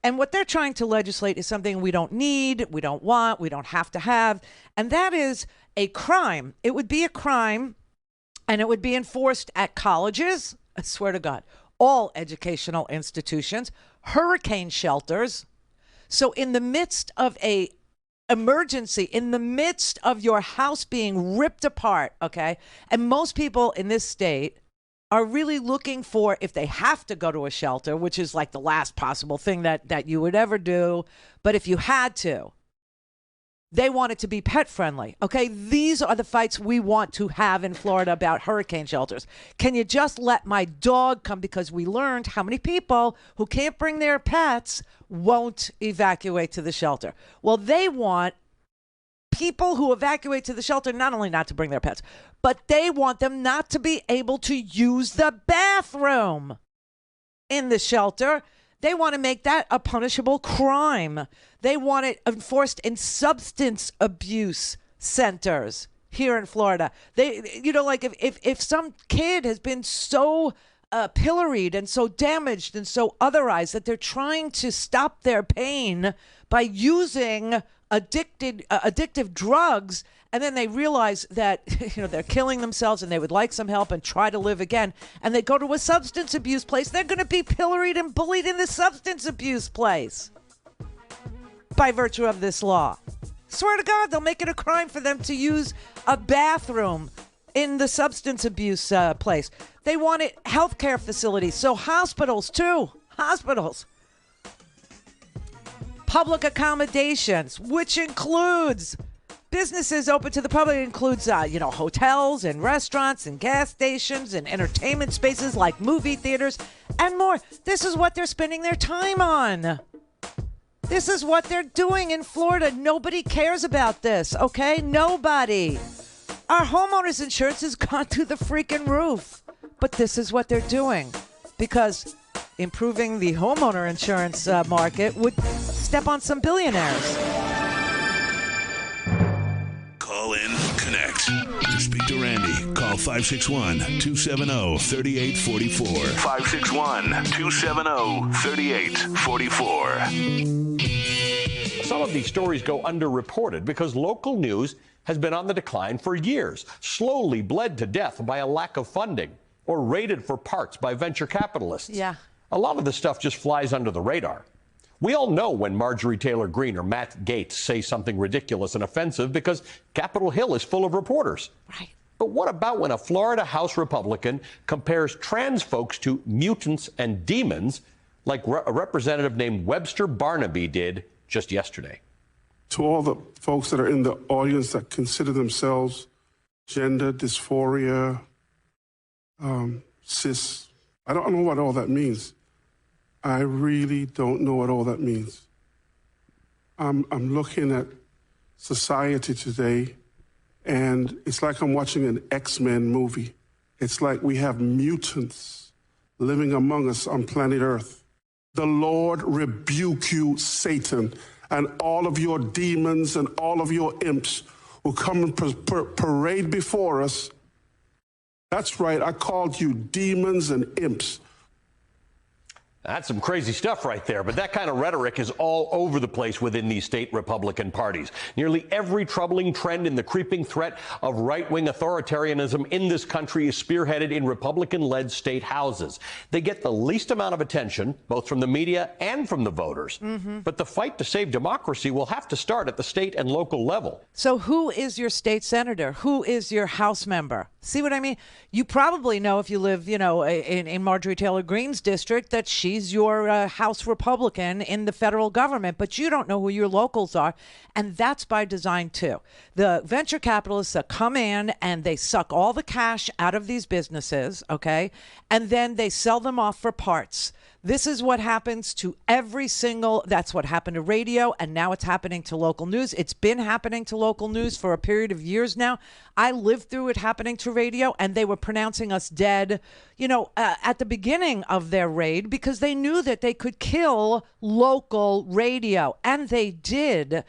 And what they're trying to legislate is something we don't need, we don't want, we don't have to have. And that is a crime. It would be a crime, and it would be enforced at colleges, I swear to God, all educational institutions, hurricane shelters. So in the midst of a emergency, in the midst of your house being ripped apart, okay? And most people in this state are really looking for, if they have to go to a shelter, which is like the last possible thing that you would ever do, but if you had to, they want it to be pet friendly, okay? These are the fights we want to have in Florida about hurricane shelters. Can you just let my dog come? Because we learned how many people who can't bring their pets won't evacuate to the shelter. Well, they want people who evacuate to the shelter not only not to bring their pets, but they want them not to be able to use the bathroom in the shelter. They want to make that a punishable crime. They want it enforced in substance abuse centers here in Florida. They, you know, like if some kid has been so pilloried and so damaged and so otherized that they're trying to stop their pain by using addictive drugs, and then they realize that, you know, they're killing themselves and they would like some help and try to live again, and they go to a substance abuse place, they're going to be pilloried and bullied in the substance abuse place by virtue of this law. Swear to God, they'll make it a crime for them to use a bathroom in the substance abuse place. They want it healthcare facilities, so hospitals too. Hospitals. Public accommodations, which includes businesses open to the public, includes, hotels and restaurants and gas stations and entertainment spaces like movie theaters and more. This is what they're spending their time on. This is what they're doing in Florida. Nobody cares about this, okay? Nobody. Our homeowners insurance has gone through the freaking roof But this is what they're doing because improving the homeowner insurance market would step on some billionaires. Call in, connect. To speak to Randi, call 561-270-3844. 561-270-3844. Some of these stories go underreported because local news has been on the decline for years, slowly bled to death by a lack of funding or raided for parts by venture capitalists. Yeah. A lot of this stuff just flies under the radar. We all know when Marjorie Taylor Greene or Matt Gaetz say something ridiculous and offensive because Capitol Hill is full of reporters. Right. But what about when a Florida House Republican compares trans folks to mutants and demons like a representative named Webster Barnaby did just yesterday? To all the folks that are in the audience that consider themselves gender dysphoria, cis, I don't know what all that means. I really don't know what all that means. I'm looking at society today, and it's like I'm watching an X-Men movie. It's like we have mutants living among us on planet Earth. The Lord rebuke you, Satan, and all of your demons and all of your imps will come and parade before us. That's right, I called you demons and imps. That's some crazy stuff right there, but that kind of rhetoric is all over the place within these state Republican parties. Nearly every troubling trend in the creeping threat of right-wing authoritarianism in this country is spearheaded in Republican-led state houses. They get the least amount of attention, both from the media and from the voters. Mm-hmm. But the fight to save democracy will have to start at the state and local level. So who is your state senator? Who is your House member? See what I mean? You probably know if you live, in Marjorie Taylor Greene's district that she's your House Republican in the federal government, but you don't know who your locals are. And that's by design, too. The venture capitalists that come in and they suck all the cash out of these businesses, okay? And then they sell them off for parts. This is what happens to that's what happened to radio, and now it's happening to local news. It's been happening to local news for a period of years now. I lived through it happening to radio, and they were pronouncing us dead, at the beginning of their raid because they knew that they could kill local radio, and they did.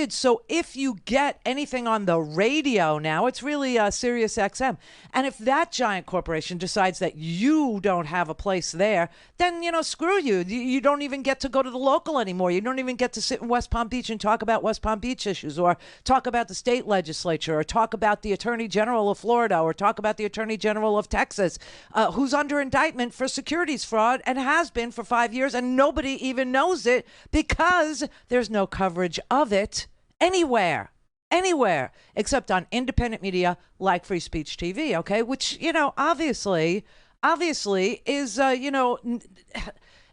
So if you get anything on the radio now, it's really Sirius XM. And if that giant corporation decides that you don't have a place there, then, screw you. You don't even get to go to the local anymore. You don't even get to sit in West Palm Beach and talk about West Palm Beach issues or talk about the state legislature or talk about the Attorney General of Florida or talk about the Attorney General of Texas, who's under indictment for securities fraud and has been for 5 years, and nobody even knows it because there's no coverage of it anywhere, except on independent media like Free Speech TV, okay, which, obviously is,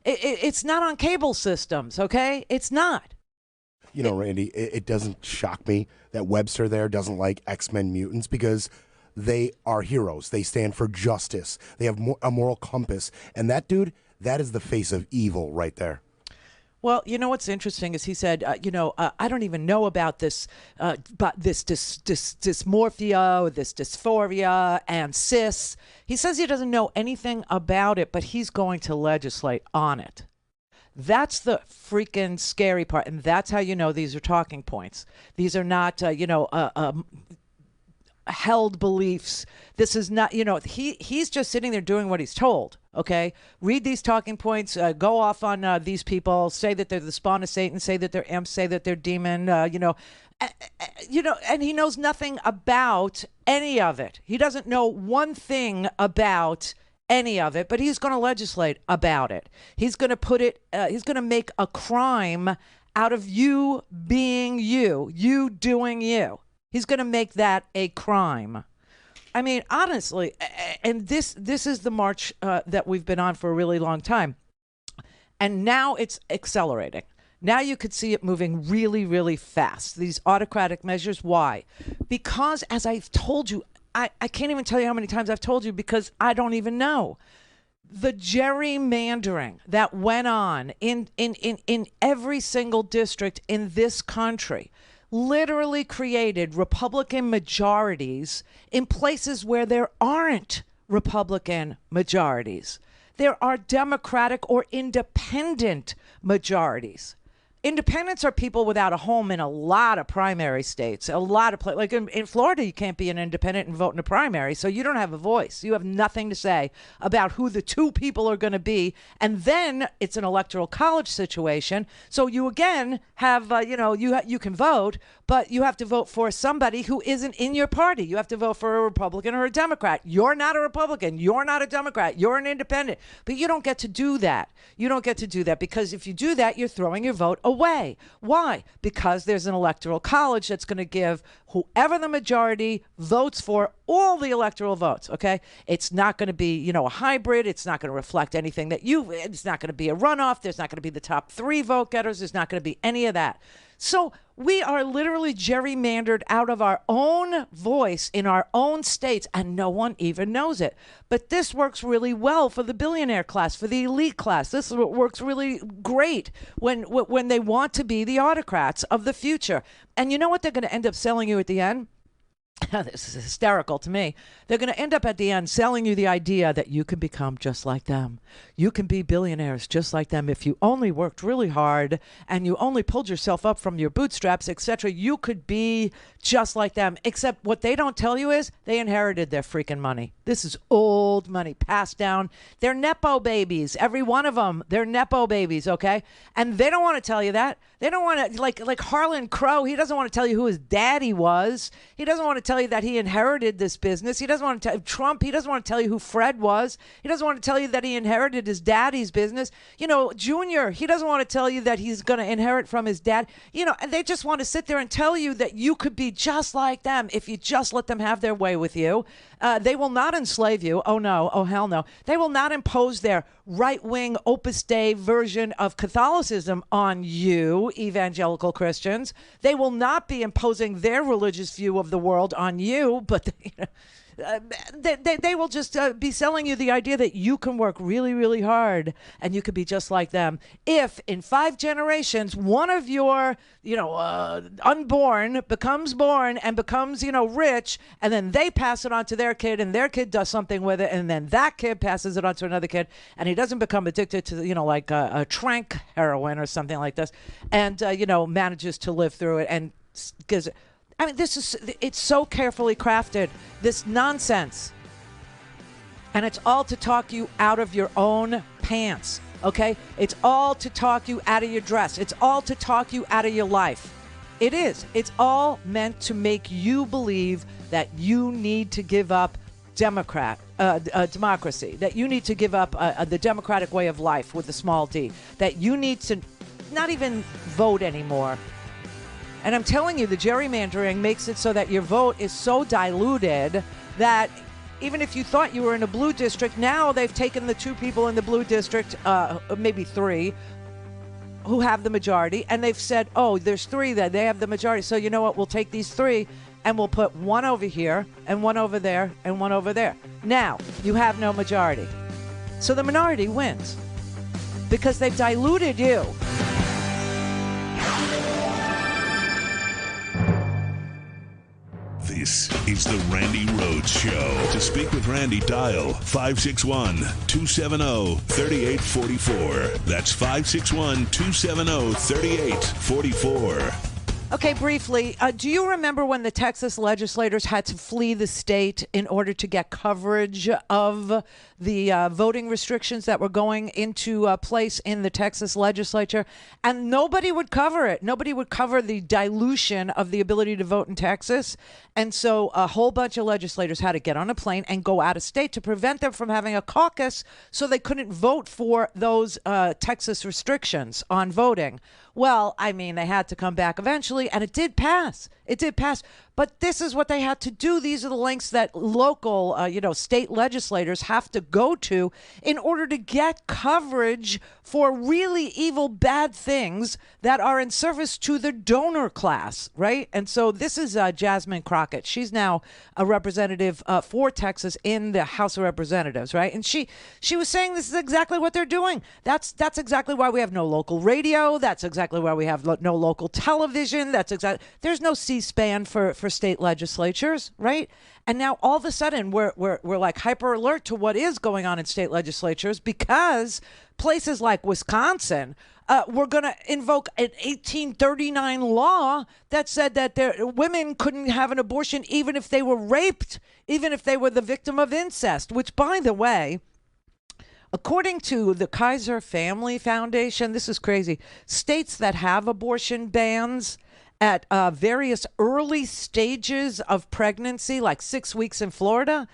it's not on cable systems, okay? It's not. Randi, it doesn't shock me that Webster there doesn't like X-Men mutants because they are heroes. They stand for justice. They have a moral compass. And that dude, that is the face of evil right there. Well, what's interesting is he said, I don't even know about this, but this dysmorphia or this dysphoria and cis. He says he doesn't know anything about it, but he's going to legislate on it. That's the freaking scary part, and that's how you know these are talking points. These are not, held beliefs. This is not, he's just sitting there doing what he's told. Okay, read these talking points, go off on these people, say that they're the spawn of Satan, say that they're imps, say that they're demon, and he knows nothing about any of it. He doesn't know one thing about any of it, but he's going to legislate about it. He's going to put it, he's going to make a crime out of you being you doing you. He's going to make that a crime. I mean, honestly, and this is the march that we've been on for a really long time. And now it's accelerating. Now you could see it moving really, really fast. These autocratic measures. Why? Because, as I've told you, I can't even tell you how many times I've told you because I don't even know. The gerrymandering that went on in every single district in this country literally created Republican majorities in places where there aren't Republican majorities. There are Democratic or independent majorities. Independents are people without a home in a lot of primary states, a lot of places. Like in Florida, you can't be an independent and vote in a primary, so you don't have a voice. You have nothing to say about who the two people are going to be. And then it's an electoral college situation. So you again have, you can vote, but you have to vote for somebody who isn't in your party. You have to vote for a Republican or a Democrat. You're not a Republican. You're not a Democrat. You're an independent. But you don't get to do that. You don't get to do that because if you do that, you're throwing your vote away. Why? Because there's an electoral college that's going to give whoever the majority votes for all the electoral votes, okay? It's not going to be, a hybrid. It's not going to reflect anything it's not going to be a runoff. There's not going to be the top 3 vote getters. There's not going to be any of that. So we are literally gerrymandered out of our own voice in our own states, and no one even knows it. But this works really well for the billionaire class, for the elite class. This works really great when they want to be the autocrats of the future. And you know what they're going to end up selling you at the end? This is hysterical to me. They're going to end up at the end selling you the idea that you can become just like them. You can be billionaires just like them if you only worked really hard and you only pulled yourself up from your bootstraps, etc. You could be just like them. Except what they don't tell you is they inherited their freaking money. This is old money passed down. They're Nepo babies. Every one of them. They're Nepo babies, okay? And they don't want to tell you that. They don't want to, like Harlan Crow, he doesn't want to tell you who his daddy was. He doesn't want to tell you that he inherited this business. He doesn't want to tell Trump, he doesn't want to tell you who Fred was. He doesn't want to tell you that he inherited his daddy's business. Junior, he doesn't want to tell you that he's going to inherit from his dad. And they just want to sit there and tell you that you could be just like them if you just let them have their way with you. They will not enslave you. Oh, no. Oh, hell no. They will not impose their right-wing Opus Dei version of Catholicism on you, evangelical Christians. They will not be imposing their religious view of the world on you, but they will just be selling you the idea that you can work really, really hard and you could be just like them. If in 5 generations, one of your, unborn becomes born and becomes, rich, and then they pass it on to their kid and their kid does something with it, and then that kid passes it on to another kid, and he doesn't become addicted to, like a trank heroin or something like this, and, manages to live through it and gives it. I mean, it's so carefully crafted, this nonsense. And it's all to talk you out of your own pants, okay? It's all to talk you out of your dress. It's all to talk you out of your life. It is. It's all meant to make you believe that you need to give up democracy, that you need to give up the democratic way of life with a small d, that you need to not even vote anymore. And I'm telling you, the gerrymandering makes it so that your vote is so diluted that even if you thought you were in a blue district, now they've taken the 2 people in the blue district, maybe 3, who have the majority, and they've said, oh, there's 3 that they have the majority. So you know what? We'll take these 3 and we'll put 1 over here and 1 over there and 1 over there. Now you have no majority. So the minority wins because they've diluted you. This is the Randi Rhodes Show. To speak with Randi, dial 561-270-3844. That's 561-270-3844. Okay, briefly, do you remember when the Texas legislators had to flee the state in order to get coverage of the voting restrictions that were going into place in the Texas legislature? And nobody would cover it. Nobody would cover the dilution of the ability to vote in Texas. And so a whole bunch of legislators had to get on a plane and go out of state to prevent them from having a caucus so they couldn't vote for those Texas restrictions on voting. Well, I mean, they had to come back eventually, and it did pass. It did pass. But this is what they had to do. These are the lengths that local, state legislators have to go to in order to get coverage for really evil, bad things that are in service to the donor class, right? And so this is Jasmine Crockett. She's now a representative for Texas in the House of Representatives, right? And she was saying this is exactly what they're doing. That's exactly why we have no local radio. That's exactly why we have no local television. There's no C-SPAN for for state legislatures, right? And now all of a sudden we're like hyper alert to what is going on in state legislatures, because places like Wisconsin were going to invoke an 1839 law that said that women couldn't have an abortion even if they were raped, even if they were the victim of incest, which, by the way, according to the Kaiser Family Foundation, this is crazy, states that have abortion bans at various early stages of pregnancy, like 6 weeks in Florida,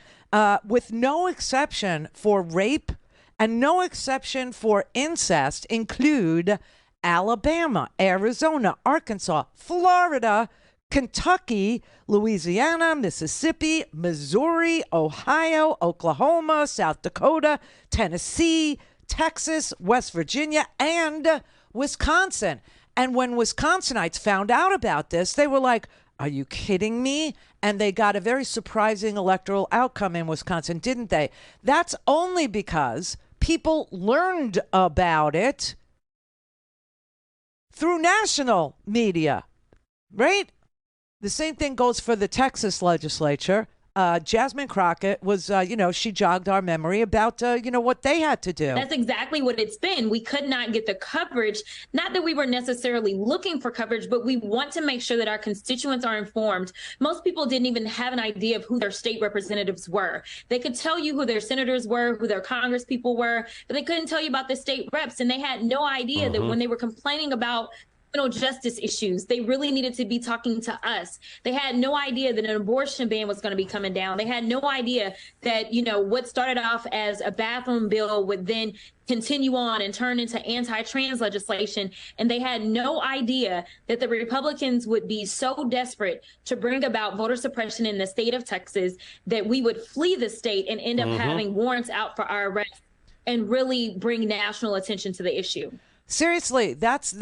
with no exception for rape and no exception for incest, include Alabama, Arizona, Arkansas, Florida, Kentucky, Louisiana, Mississippi, Missouri, Ohio, Oklahoma, South Dakota, Tennessee, Texas, West Virginia, and Wisconsin. And when Wisconsinites found out about this, they were like, are you kidding me? And they got a very surprising electoral outcome in Wisconsin, didn't they? That's only because people learned about it through national media, right? The same thing goes for the Texas legislature. Jasmine Crockett was, she jogged our memory about, what they had to do. That's exactly what it's been. We could not get the coverage. Not that we were necessarily looking for coverage, but we want to make sure that our constituents are informed. Most people didn't even have an idea of who their state representatives were. They could tell you who their senators were, who their congresspeople were, but they couldn't tell you about the state reps. And they had no idea that when they were complaining about criminal justice issues, they really needed to be talking to us. They had no idea that an abortion ban was going to be coming down. They had no idea that, what started off as a bathroom bill would then continue on and turn into anti-trans legislation. And they had no idea that the Republicans would be so desperate to bring about voter suppression in the state of Texas that we would flee the state and end up having warrants out for our arrest and really bring national attention to the issue. Seriously, that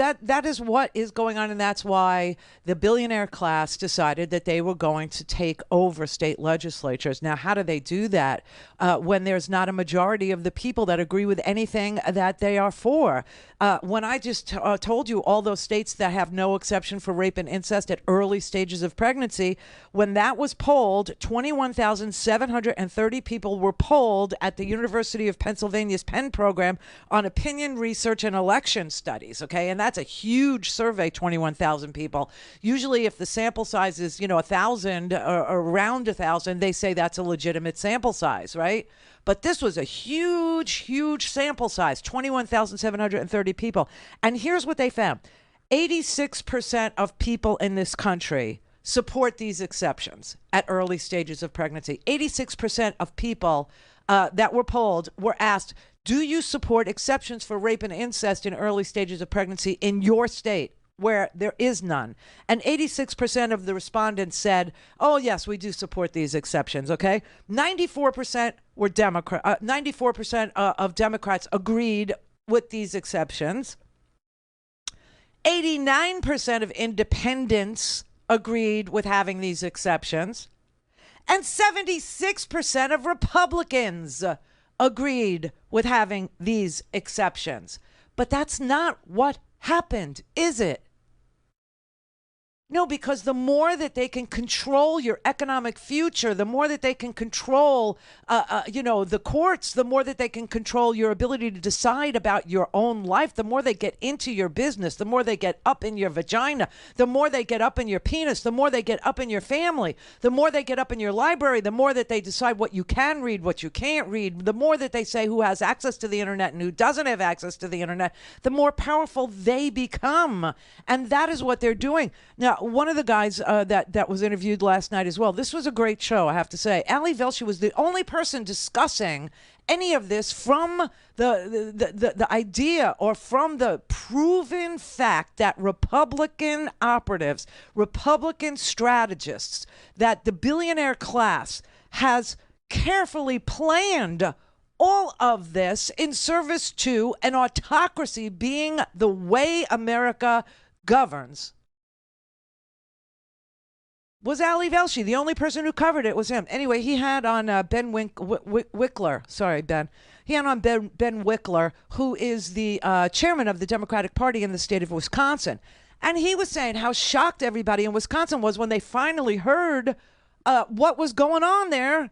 is what is going on, and that's why the billionaire class decided that they were going to take over state legislatures. Now, how do they do that when there's not a majority of the people that agree with anything that they are for? When I just told you all those states that have no exception for rape and incest at early stages of pregnancy, when that was polled, 21,730 people were polled at the University of Pennsylvania's Penn program on opinion research and election studies, okay? And that's a huge survey, 21,000 people. Usually if the sample size is, 1,000 or around 1,000, they say that's a legitimate sample size, right? But this was a huge sample size, 21,730 people. And here's what they found. 86% of people in this country support these exceptions at early stages of pregnancy. 86% of people that were polled were asked, do you support exceptions for rape and incest in early stages of pregnancy in your state where there is none? And 86% of the respondents said, oh, yes, we do support these exceptions, okay? 94% were Democrat. 94% of Democrats agreed with these exceptions. 89% of independents agreed with having these exceptions. And 76% of Republicans agreed with having these exceptions. But that's not what happened, is it? No, because the more that they can control your economic future, the more that they can control, the courts, the more that they can control your ability to decide about your own life, the more they get into your business, the more they get up in your vagina, the more they get up in your penis, the more they get up in your family, the more they get up in your library, the more that they decide what you can read, what you can't read, the more that they say who has access to the internet and who doesn't have access to the internet, the more powerful they become. And that is what they're doing. Now, one of the guys that was interviewed last night as well, this was a great show, I have to say. Ali Velshi was the only person discussing any of this from the idea or from the proven fact that Republican operatives, Republican strategists, that the billionaire class has carefully planned all of this in service to an autocracy being the way America governs. Was Ali Velshi. The only person who covered it was him. Anyway, he had on Ben Wickler. Sorry, Ben. He had on Ben Wickler, who is the chairman of the Democratic Party in the state of Wisconsin. And he was saying how shocked everybody in Wisconsin was when they finally heard what was going on there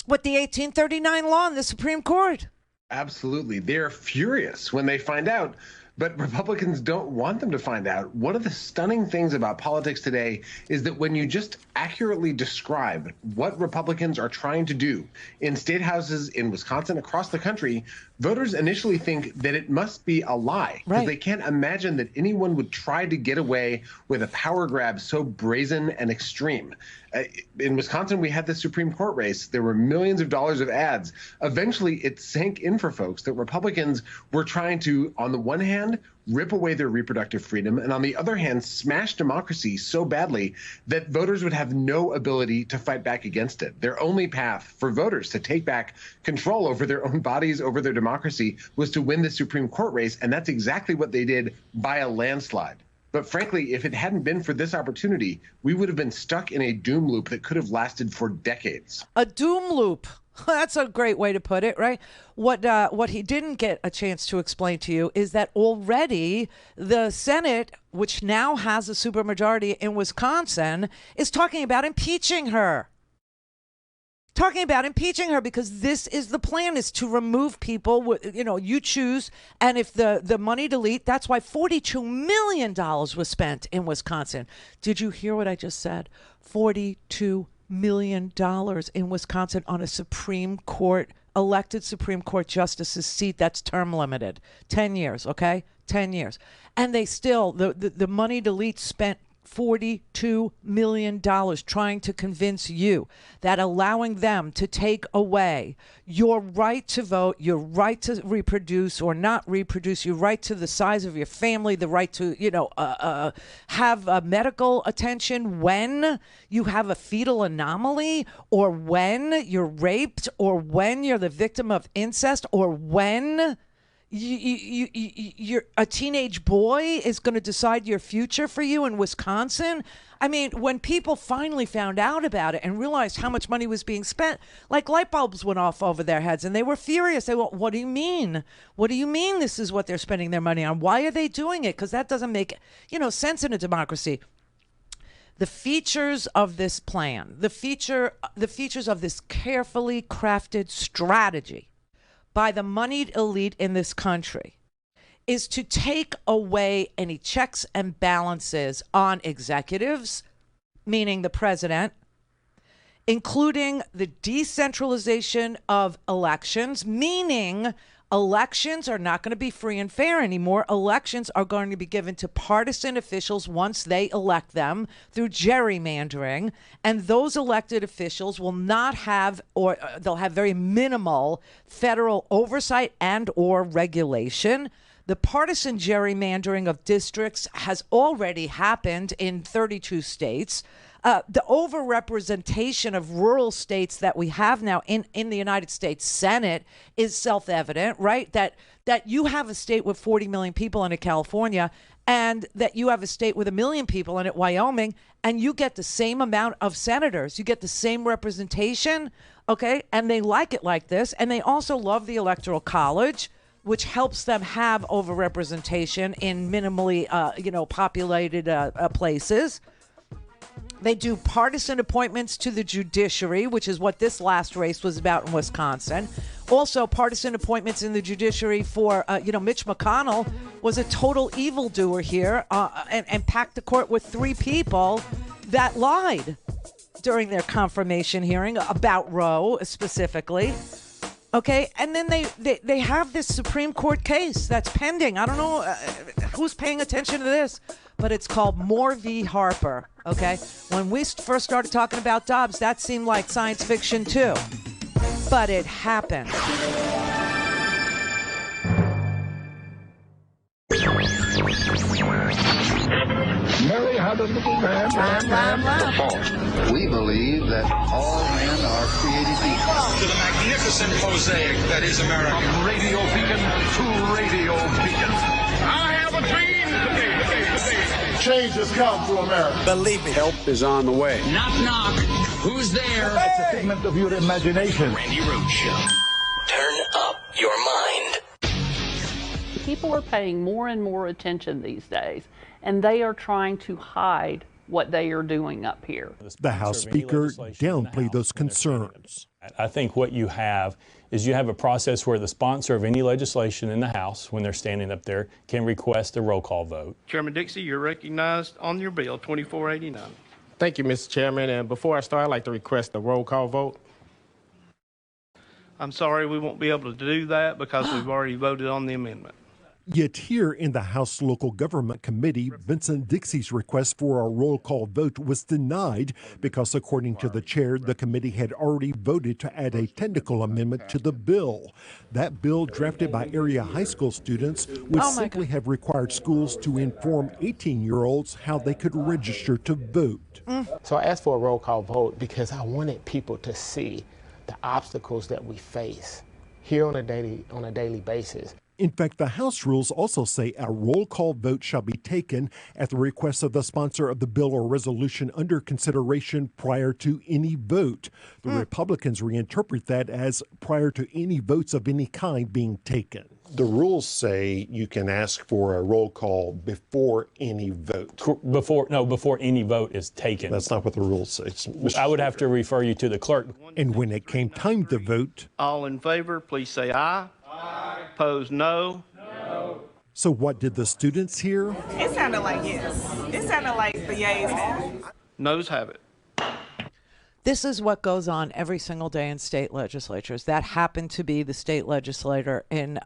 with the 1839 law in the Supreme Court. Absolutely. They're furious when they find out, but Republicans don't want them to find out. One of the stunning things about politics today is that when you just accurately describe what Republicans are trying to do in state houses in Wisconsin, across the country, voters initially think that it must be a lie, because they can't imagine that anyone would try to get away with a power grab so brazen and extreme. In Wisconsin, we had the Supreme Court race. There were millions of dollars of ads. Eventually, it sank in for folks that Republicans were trying to, on the one hand, rip away their reproductive freedom, and on the other hand, smash democracy so badly that voters would have no ability to fight back against it. Their only path for voters to take back control over their own bodies, over their democracy, was to win the Supreme Court race, and that's exactly what they did by a landslide. But frankly, if it hadn't been for this opportunity, we would have been stuck in a doom loop that could have lasted for decades. A doom loop. That's a great way to put it, right? What he didn't get a chance to explain to you is that already the Senate, which now has a supermajority in Wisconsin, is talking about impeaching her. Because this is the plan, is to remove people, you choose. And if the money delete, that's why $42 million was spent in Wisconsin. Did you hear what I just said? $42 million in Wisconsin on a Supreme Court, elected Supreme Court justice's seat that's term limited. 10 years, okay? 10 years. And they still, the money delete spent $42 million trying to convince you that allowing them to take away your right to vote, your right to reproduce or not reproduce, your right to the size of your family, the right to, have medical attention when you have a fetal anomaly, or when you're raped, or when you're the victim of incest, or when you're a teenage boy is going to decide your future for you in Wisconsin. I mean, when people finally found out about it and realized how much money was being spent, like light bulbs went off over their heads and they were furious. They went, what do you mean? What do you mean this is what they're spending their money on? Why are they doing it? Because that doesn't make, sense in a democracy. The features of this plan, the features of this carefully crafted strategy by the moneyed elite in this country is to take away any checks and balances on executives, meaning the president, including the decentralization of elections, meaning elections are not going to be free and fair anymore. Elections are going to be given to partisan officials once they elect them through gerrymandering. And those elected officials will not have, or they'll have very minimal federal oversight and or regulation. The partisan gerrymandering of districts has already happened in 32 states. The overrepresentation of rural states that we have now in the United States Senate is self-evident, right? That you have a state with 40 million people in it, California, and that you have a state with 1 million people in it, Wyoming, and you get the same amount of senators. You get the same representation, okay? And they like it like this. And they also love the Electoral College, which helps them have overrepresentation in minimally, populated places. They do partisan appointments to the judiciary, which is what this last race was about in Wisconsin. Also, partisan appointments in the judiciary for, Mitch McConnell was a total evildoer here and packed the court with 3 people that lied during their confirmation hearing about Roe specifically. Okay, and then they have this Supreme Court case that's pending. I don't know who's paying attention to this, but it's called Moore v. Harper, okay? When we first started talking about Dobbs, that seemed like science fiction too, but it happened. Mary had a little lamb. We believe that all men are created equal. To the magnificent mosaic that is America. From radio beacon to radio beacon. I have a dream today. Change has come to America. Believe me. Help is on the way. Knock, knock. Who's there? It's a figment of your imagination. Randi Rhodes Show. Turn up your mind. People are paying more and more attention these days. and they are trying to hide what they are doing up here. The House Speaker downplayed those concerns. I think what you have is you have a process where the sponsor of any legislation in the House, when they're standing up there, can request a roll call vote. Chairman Dixie, you're recognized on your bill 2489. Thank you, Mr. Chairman. And before I start, I'd like to request a roll call vote. I'm sorry we won't be able to do that because we've already voted on the amendment. Yet here in the House Local Government Committee, Vincent Dixie's request for a roll call vote was denied because, according to the chair, the committee had already voted to add a technical amendment to the bill. That bill, drafted by area high school students, would simply have required schools to inform 18-year-olds how they could register to vote. So I asked for a roll call vote because I wanted people to see the obstacles that we face here on a daily basis. In fact, the House rules also say a roll call vote shall be taken at the request of the sponsor of the bill or resolution under consideration prior to any vote. The Republicans reinterpret that as prior to any votes of any kind being taken. The rules say you can ask for a roll call before any vote. Before any vote is taken. That's not what the rules say. I would have to refer you to the clerk. And when it came time to vote, all in favor, please say aye. Aye. Opposed, no. No. So what did the students hear? It sounded like yes. It sounded like the yays have it. Noes have it. This is what goes on every single day in state legislatures. That happened to be the state legislature in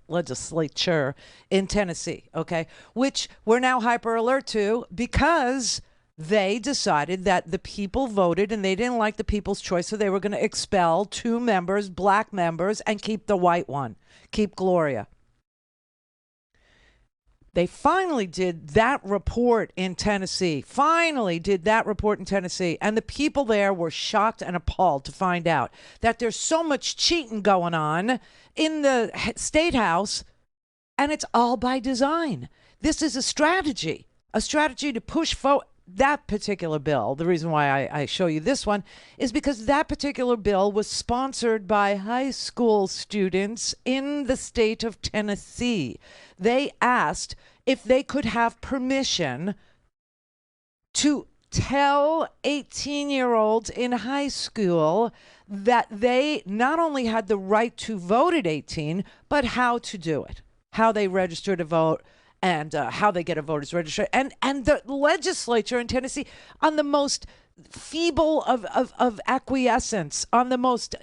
legislature in Tennessee. Okay, which we're now hyper alert to because they decided that the people voted and they didn't like the people's choice, so they were going to expel 2 members, black members, and keep the white one, keep Gloria. They finally did that report in Tennessee, and the people there were shocked and appalled to find out that there's so much cheating going on in the state house, and it's all by design. This is a strategy to push forward. That particular bill, the reason why I show you this one is because that particular bill was sponsored by high school students in the state of Tennessee. They asked if they could have permission to tell 18-year-olds in high school that they not only had the right to vote at 18, but how to do it, how they register to vote, and how they get a voter's registration. And the legislature in Tennessee, on the most feeble of acquiescence, on the most,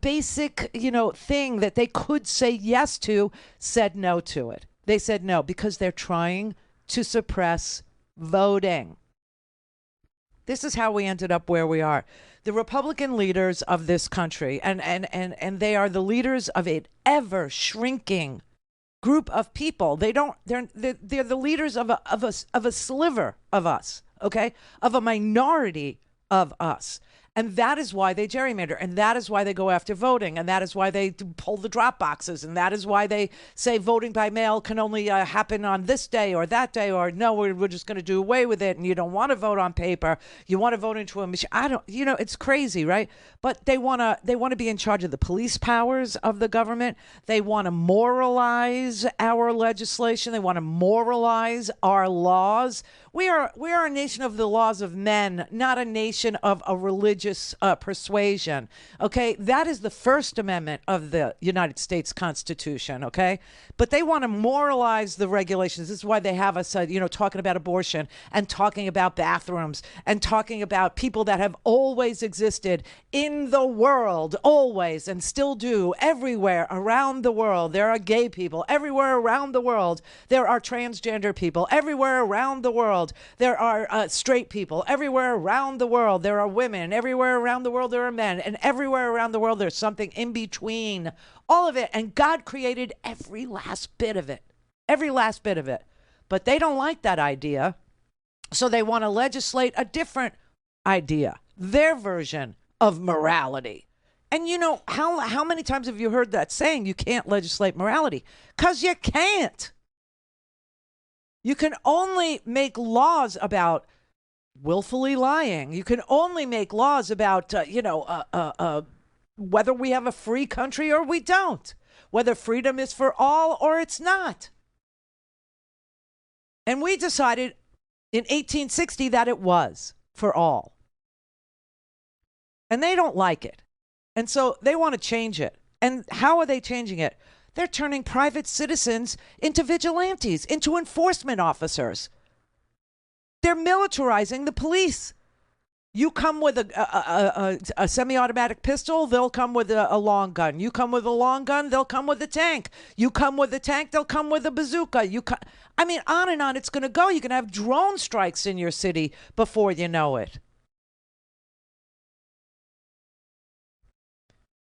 basic, thing that they could say yes to, said no to it. They said no because they're trying to suppress voting. This is how we ended up where we are. The Republican leaders of this country, and they are the leaders of an ever shrinking group of people. They're the leaders of a sliver of us, okay? Of a minority of us. And that is why they gerrymander, and that is why they go after voting, and that is why they pull the drop boxes, and that is why they say voting by mail can only happen on this day or that day, or no, we're just going to do away with it, and you don't want to vote on paper, you want to vote into a machine. It's crazy, right? But they want to be in charge of the police powers of the government. They want to moralize our legislation. They want to moralize our laws. We are a nation of the laws of men, not a nation of a religious persuasion. Okay, that is the First Amendment of the United States Constitution. Okay, but they want to moralize the regulations. This is why they have us, talking about abortion and talking about bathrooms and talking about people that have always existed in the world, always, and still do everywhere around the world. There are gay people everywhere around the world. There are transgender people everywhere around the world. There are straight people everywhere around the world. There are women everywhere around the world. There are men, and everywhere around the world there's something in between. All of it, and God created every last bit of it. Every last bit of it. But they don't like that idea, so they want to legislate a different idea, their version of morality. And how many times have you heard that saying, you can't legislate morality? Because you can't. You can only make laws about willfully lying. You can only make laws about, whether we have a free country or we don't, whether freedom is for all or it's not. And we decided in 1860 that it was for all. And they don't like it. And so they want to change it. And how are they changing it? They're turning private citizens into vigilantes, into enforcement officers. They're militarizing the police. You come with a semi-automatic pistol, they'll come with a long gun. You come with a long gun, they'll come with a tank. You come with a tank, they'll come with a bazooka. I mean, on and on it's going to go. You can have drone strikes in your city before you know it.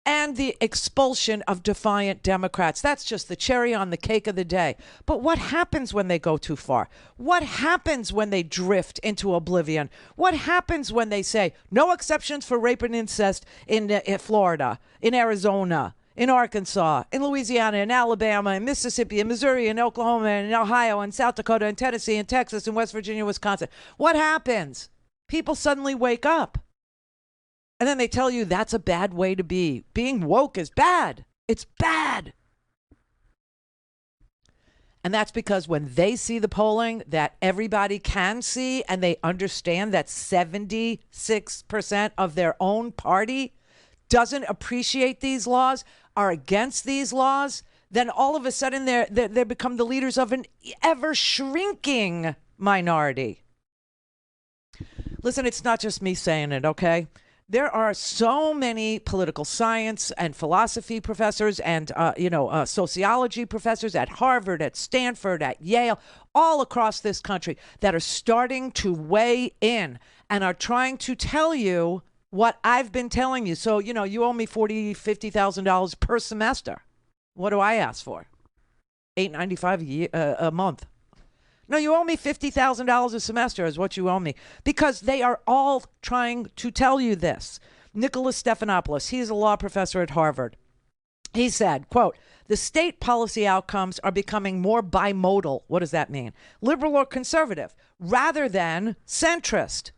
And the expulsion of defiant Democrats. That's just the cherry on the cake of the day. But what happens when they go too far? What happens when they drift into oblivion? What happens when they say, no exceptions for rape and incest in Florida, in Arizona, in Arkansas, in Louisiana, in Alabama, in Mississippi, in Missouri, in Oklahoma, in Ohio, in South Dakota, in Tennessee, in Texas, in West Virginia, Wisconsin? What happens? People suddenly wake up. And then they tell you that's a bad way to be. Being woke is bad. It's bad. And that's because when they see the polling that everybody can see and they understand that 76% of their own party doesn't appreciate these laws, are against these laws, then all of a sudden they become the leaders of an ever shrinking minority. Listen, it's not just me saying it, okay? There are so many political science and philosophy professors and, sociology professors at Harvard, at Stanford, at Yale, all across this country that are starting to weigh in and are trying to tell you what I've been telling you. So, you owe me $40,000, $50,000 per semester. What do I ask for? $895 a month. No, you owe me $50,000 a semester is what you owe me, because they are all trying to tell you this. Nicholas Stephanopoulos, he's a law professor at Harvard. He said, quote, the state policy outcomes are becoming more bimodal. What does that mean? Liberal or conservative, rather than centrist.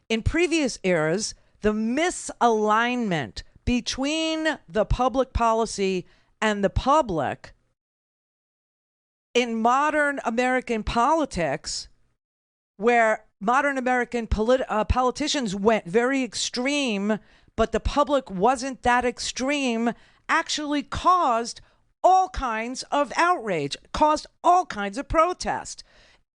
In previous eras, the misalignment between the public policy and the public in modern American politics, where modern American politicians went very extreme, but the public wasn't that extreme, actually caused all kinds of outrage, caused all kinds of protest.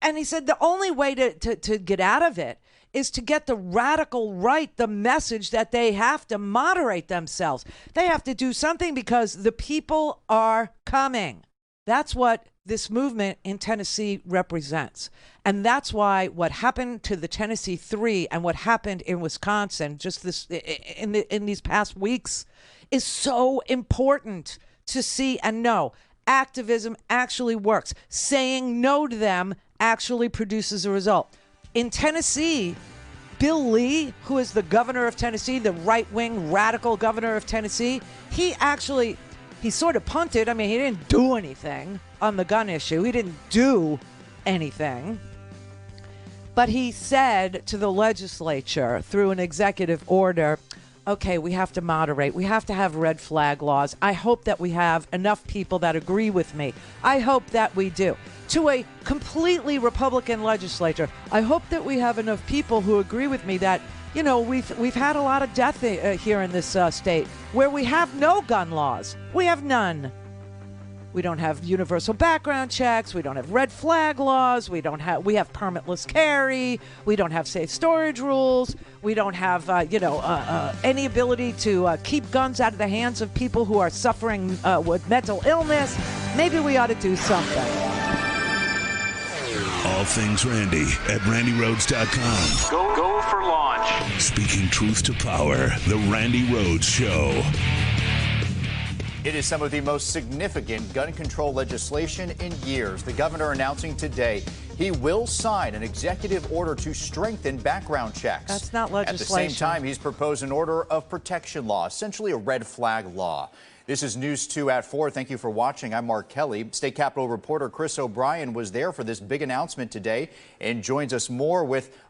And he said the only way to get out of it is to get the radical right the message that they have to moderate themselves. They have to do something because the people are coming. That's what this movement in Tennessee represents. And that's why what happened to the Tennessee Three and what happened in Wisconsin just this in these past weeks is so important to see and know. Activism actually works. Saying no to them actually produces a result. In Tennessee, Bill Lee, who is the governor of Tennessee, the right-wing radical governor of Tennessee, he sort of punted. I mean, he didn't do anything on the gun issue. He didn't do anything. But he said to the legislature through an executive order, okay, we have to moderate. We have to have red flag laws. I hope that we have enough people that agree with me. I hope that we do. To a completely Republican legislature, I hope that we have enough people who agree with me that, we've had a lot of death here in this state where we have no gun laws. We have none. We don't have universal background checks. We don't have red flag laws. We have permitless carry. We don't have safe storage rules. We don't have, any ability to keep guns out of the hands of people who are suffering with mental illness. Maybe we ought to do something. All things Randi at RandiRhodes.com. Go for launch. Speaking truth to power, the Randi Rhodes Show. It is some of the most significant gun control legislation in years. The governor announcing today he will sign an executive order to strengthen background checks. That's not legislation. At the same time, he's proposed an order of protection law, essentially a red flag law. This is News 2 at 4. Thank you for watching. I'm Mark Kelly. State Capitol reporter Chris O'Brien was there for this big announcement today and joins us more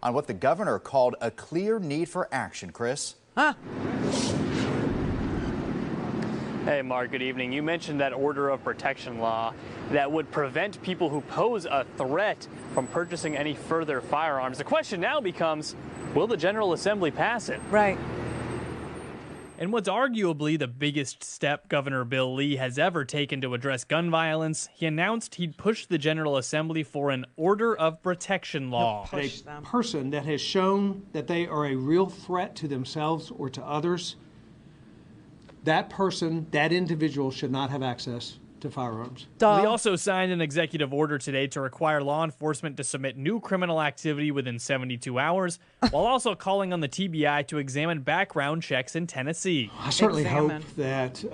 on what the governor called a clear need for action. Chris? Hey, Mark, good evening. You mentioned that order of protection law that would prevent people who pose a threat from purchasing any further firearms. The question now becomes, will the General Assembly pass it? Right. And what's arguably the biggest step Governor Bill Lee has ever taken to address gun violence, he announced he'd push the General Assembly for an order of protection law. A person that has shown that they are a real threat to themselves or to others, that person, that individual should not have access to firearms. Lee also signed an executive order today to require law enforcement to submit new criminal activity within 72 hours, while also calling on the TBI to examine background checks in Tennessee. I certainly hope that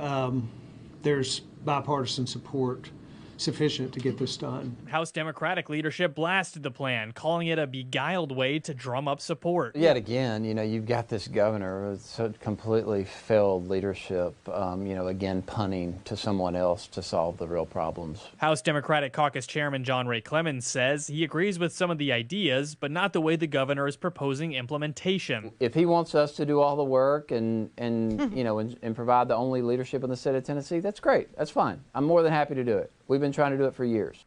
there's bipartisan support sufficient to get this done. House Democratic leadership blasted the plan, calling it a beguiled way to drum up support. Yet again, you've got this governor with such completely failed leadership, again punning to someone else to solve the real problems. House Democratic Caucus Chairman John Ray Clemens says he agrees with some of the ideas, but not the way the governor is proposing implementation. If he wants us to do all the work and provide the only leadership in the state of Tennessee, that's great. That's fine. I'm more than happy to do it. We've been trying to do it for years.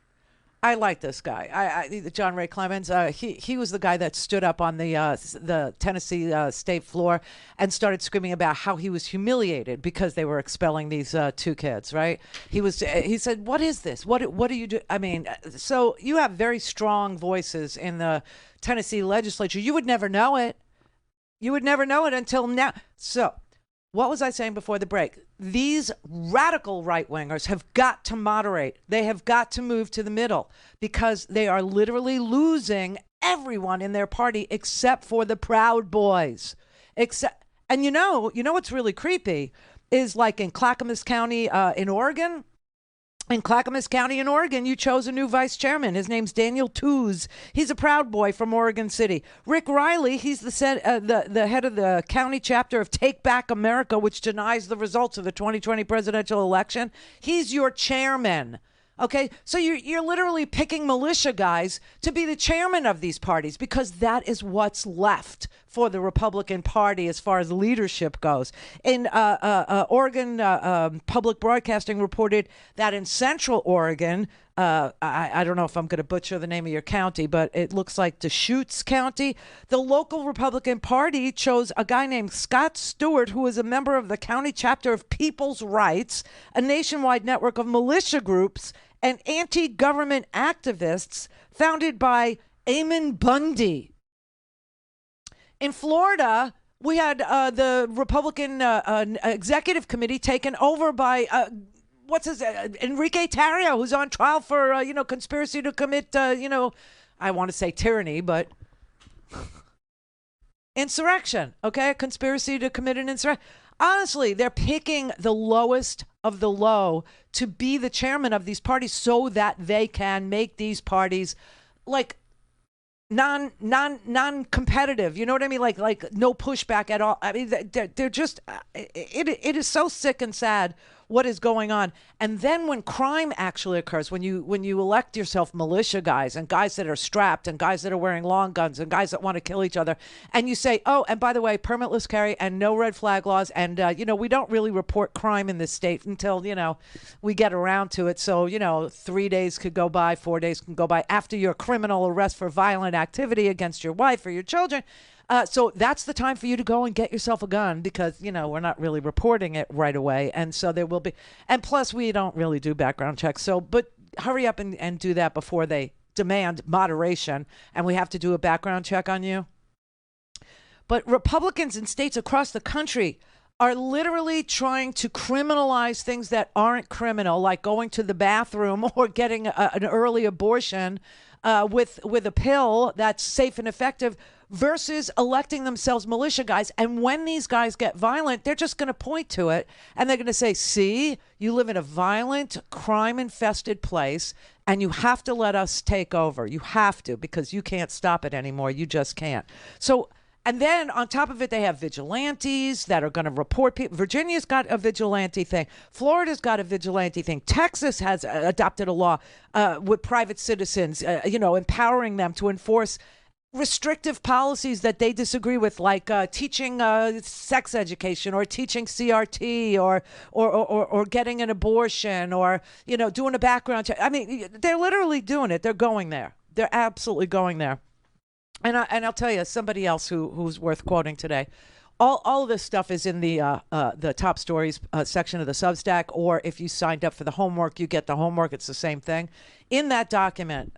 I like this guy. John Ray Clemens. He was the guy that stood up on the Tennessee state floor and started screaming about how he was humiliated because they were expelling these two kids. Right? He said, "What is this? What do you do?" I mean, so you have very strong voices in the Tennessee legislature. You would never know it. You would never know it until now. So, what was I saying before the break? These radical right-wingers have got to moderate. They have got to move to the middle because they are literally losing everyone in their party except for the Proud Boys. And you know what's really creepy is like in Clackamas County in Oregon. In Clackamas County in Oregon, you chose a new vice chairman. His name's Daniel Tooze. He's a Proud Boy from Oregon City. Rick Riley, he's the head of the county chapter of Take Back America, which denies the results of the 2020 presidential election. He's your chairman. Okay, so you're literally picking militia guys to be the chairman of these parties because that is what's left for the Republican Party as far as leadership goes. In Oregon, Public Broadcasting reported that in Central Oregon, I don't know if I'm going to butcher the name of your county, but it looks like Deschutes County. The local Republican Party chose a guy named Scott Stewart, who is a member of the county chapter of People's Rights, a nationwide network of militia groups and anti-government activists founded by Ammon Bundy. In Florida, we had the Republican Executive Committee taken over by Enrique Tarrio, who's on trial for conspiracy to commit I want to say tyranny, but insurrection. Okay, conspiracy to commit an insurrection. Honestly, they're picking the lowest of the low to be the chairman of these parties so that they can make these parties like non-competitive. You know what I mean? Like no pushback at all. I mean, they're just it is so sick and sad what is going on. And then when crime actually occurs, when you elect yourself militia guys and guys that are strapped and guys that are wearing long guns and guys that want to kill each other, and you say, oh, and by the way, permitless carry and no red flag laws, and we don't really report crime in this state until we get around to it. So 3 days could go by, 4 days can go by after your criminal arrest for violent activity against your wife or your children. So that's the time for you to go and get yourself a gun because, we're not really reporting it right away. And so there will be, and plus we don't really do background checks. So, but hurry up and do that before they demand moderation and we have to do a background check on you. But Republicans in states across the country are literally trying to criminalize things that aren't criminal, like going to the bathroom or getting an early abortion with a pill that's safe and effective versus electing themselves militia guys. And when these guys get violent, they're just going to point to it and they're going to say, see, you live in a violent, crime-infested place and you have to let us take over. You have to, because you can't stop it anymore. You just can't. So, and then on top of it, they have vigilantes that are going to report people. Virginia's got a vigilante thing. Florida's got a vigilante thing. Texas has adopted a law with private citizens, empowering them to enforce restrictive policies that they disagree with, like teaching sex education or teaching CRT or getting an abortion or, you know, doing a background check. I mean, they're literally doing it. They're going there. They're absolutely going there. And I'll tell you, somebody else who's worth quoting today. All of this stuff is in the top stories section of the Substack, or if you signed up for the homework, you get the homework. It's the same thing. In that document,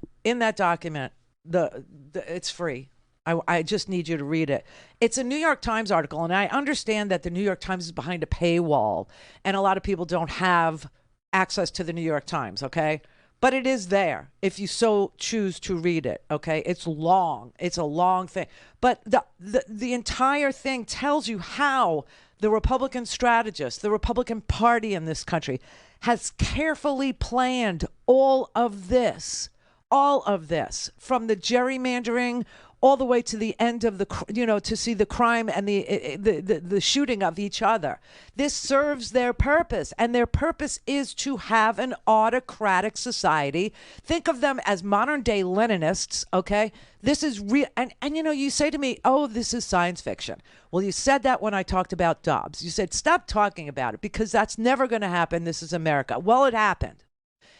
it's free. I just need you to read it. It's a New York Times article, and I understand that the New York Times is behind a paywall, and a lot of people don't have access to the New York Times, okay? But it is there if you so choose to read it, okay? It's long. It's a long thing. But the entire thing tells you how the Republican strategist, the Republican Party in this country, has carefully planned all of this, from the gerrymandering all the way to the end of to see the crime and the shooting of each other. This serves their purpose, and their purpose is to have an autocratic society. Think of them as modern day Leninists, okay? This is real. And you say to me, oh, this is science fiction. Well, you said that when I talked about Dobbs. You said, stop talking about it because that's never going to happen. This is America. Well, it happened.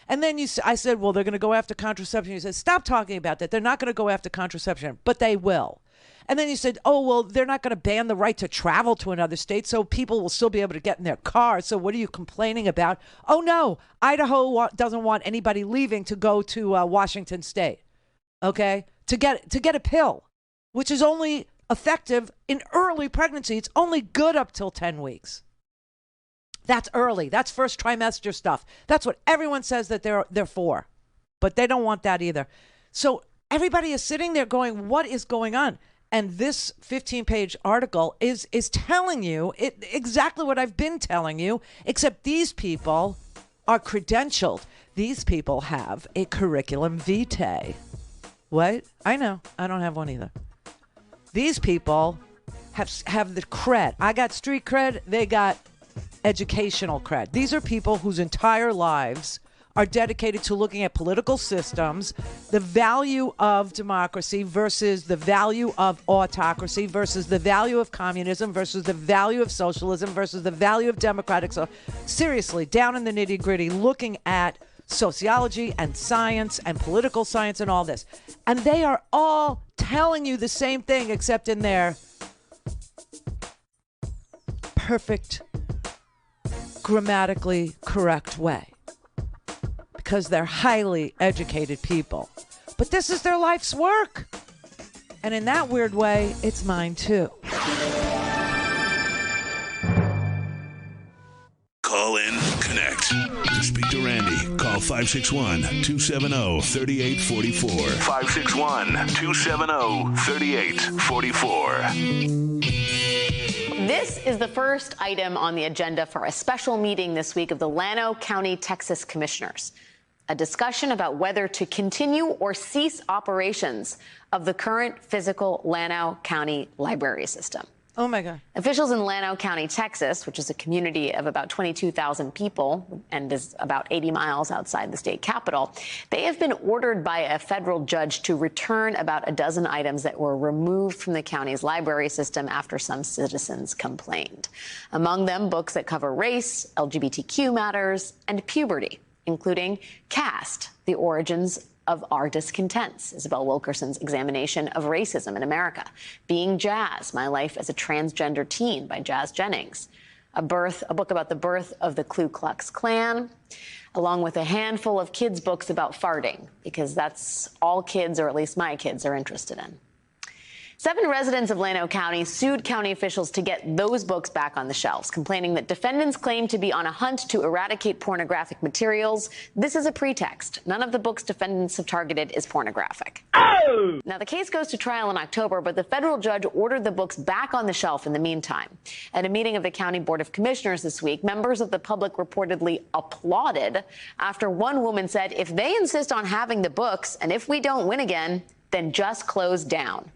And then I said, well, they're going to go after contraception. You said, stop talking about that. They're not going to go after contraception, but they will. And then you said, oh, well, they're not going to ban the right to travel to another state, so people will still be able to get in their cars. So what are you complaining about? Oh, no, Idaho doesn't want anybody leaving to go to Washington State, okay, to get a pill, which is only effective in early pregnancy. It's only good up till 10 weeks. That's early. That's first trimester stuff. That's what everyone says that they're for. But they don't want that either. So everybody is sitting there going, what is going on? And this 15-page article is telling you exactly what I've been telling you, except these people are credentialed. These people have a curriculum vitae. What? I know. I don't have one either. These people have the cred. I got street cred. They got educational cred. These are people whose entire lives are dedicated to looking at political systems, the value of democracy versus the value of autocracy versus the value of communism versus the value of socialism versus the value of democratic. So seriously, down in the nitty gritty, looking at sociology and science and political science and all this. And they are all telling you the same thing, except in their perfect, grammatically correct way, because they're highly educated people. But this is their life's work. And in that weird way, it's mine too. Call in, connect. To speak to Randi, call 561-270-3844. 561-270-3844. This is the first item on the agenda for a special meeting this week of the Llano County, Texas Commissioners. A discussion about whether to continue or cease operations of the current physical Llano County library system. Oh, my God. Officials in Llano County, Texas, which is a community of about 22,000 people and is about 80 miles outside the state capital, they have been ordered by a federal judge to return about a dozen items that were removed from the county's library system after some citizens complained. Among them, books that cover race, LGBTQ matters, and puberty, including Caste, the Origins of Our Discontents, Isabel Wilkerson's examination of racism in America, Being Jazz, My Life as a Transgender Teen by Jazz Jennings, a book about the birth of the Ku Klux Klan, along with a handful of kids' books about farting, because that's all kids, or at least my kids, are interested in. 7 residents of Llano County sued county officials to get those books back on the shelves, complaining that defendants claim to be on a hunt to eradicate pornographic materials. This is a pretext. None of the books defendants have targeted is pornographic. Oh! Now, the case goes to trial in October, but the federal judge ordered the books back on the shelf in the meantime. At a meeting of the County Board of Commissioners this week, members of the public reportedly applauded after one woman said, if they insist on having the books, and if we don't win again, then just close down.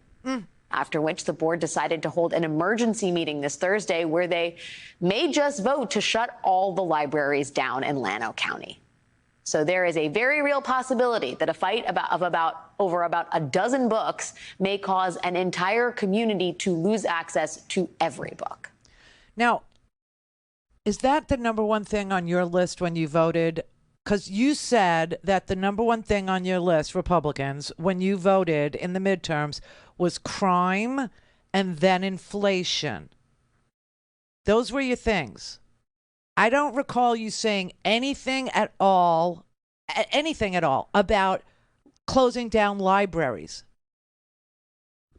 After which the board decided to hold an emergency meeting this Thursday where they may just vote to shut all the libraries down in Llano County. So there is a very real possibility that a fight over about a dozen books may cause an entire community to lose access to every book. Now, is that the number one thing on your list when you voted? Because you said that the number one thing on your list, Republicans, when you voted in the midterms, was crime and then inflation. Those were your things. I don't recall you saying anything at all about closing down libraries.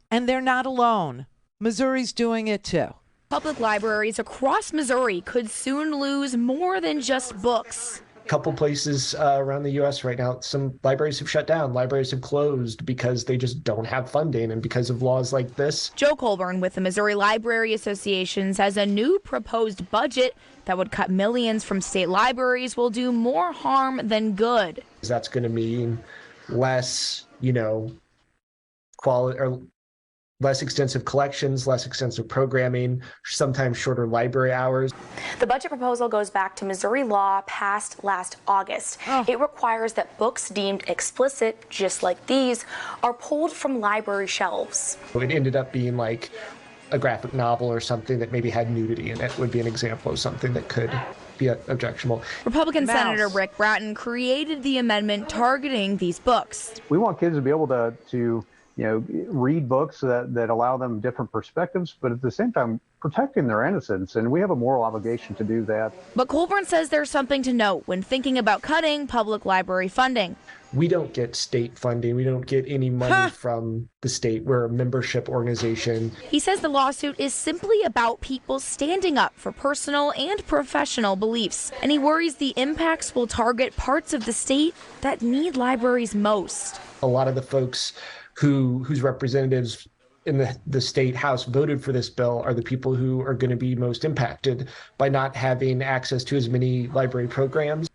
And they're not alone. Missouri's doing it too. Public libraries across Missouri could soon lose more than just books. Couple places around the U.S. right now, some libraries have shut down. Libraries have closed because they just don't have funding and because of laws like this. Joe Colburn with the Missouri Library Association says a new proposed budget that would cut millions from state libraries will do more harm than good. That's going to mean less, quality or less extensive collections, less extensive programming, sometimes shorter library hours. The budget proposal goes back to Missouri law passed last August. It requires that books deemed explicit, just like these, are pulled from library shelves. It ended up being like a graphic novel or something that maybe had nudity in it would be an example of something that could be objectionable. Republican Senator Rick Bratton created the amendment targeting these books. We want kids to be able to read books that allow them different perspectives, but at the same time, protecting their innocence. And we have a moral obligation to do that. But Colburn says there's something to note when thinking about cutting public library funding. We don't get state funding. We don't get any money from the state. We're a membership organization. He says the lawsuit is simply about people standing up for personal and professional beliefs. And he worries the impacts will target parts of the state that need libraries most. A lot of the folks whose representatives in the state house voted for this bill are the people who are going to be most impacted by not having access to as many library programs.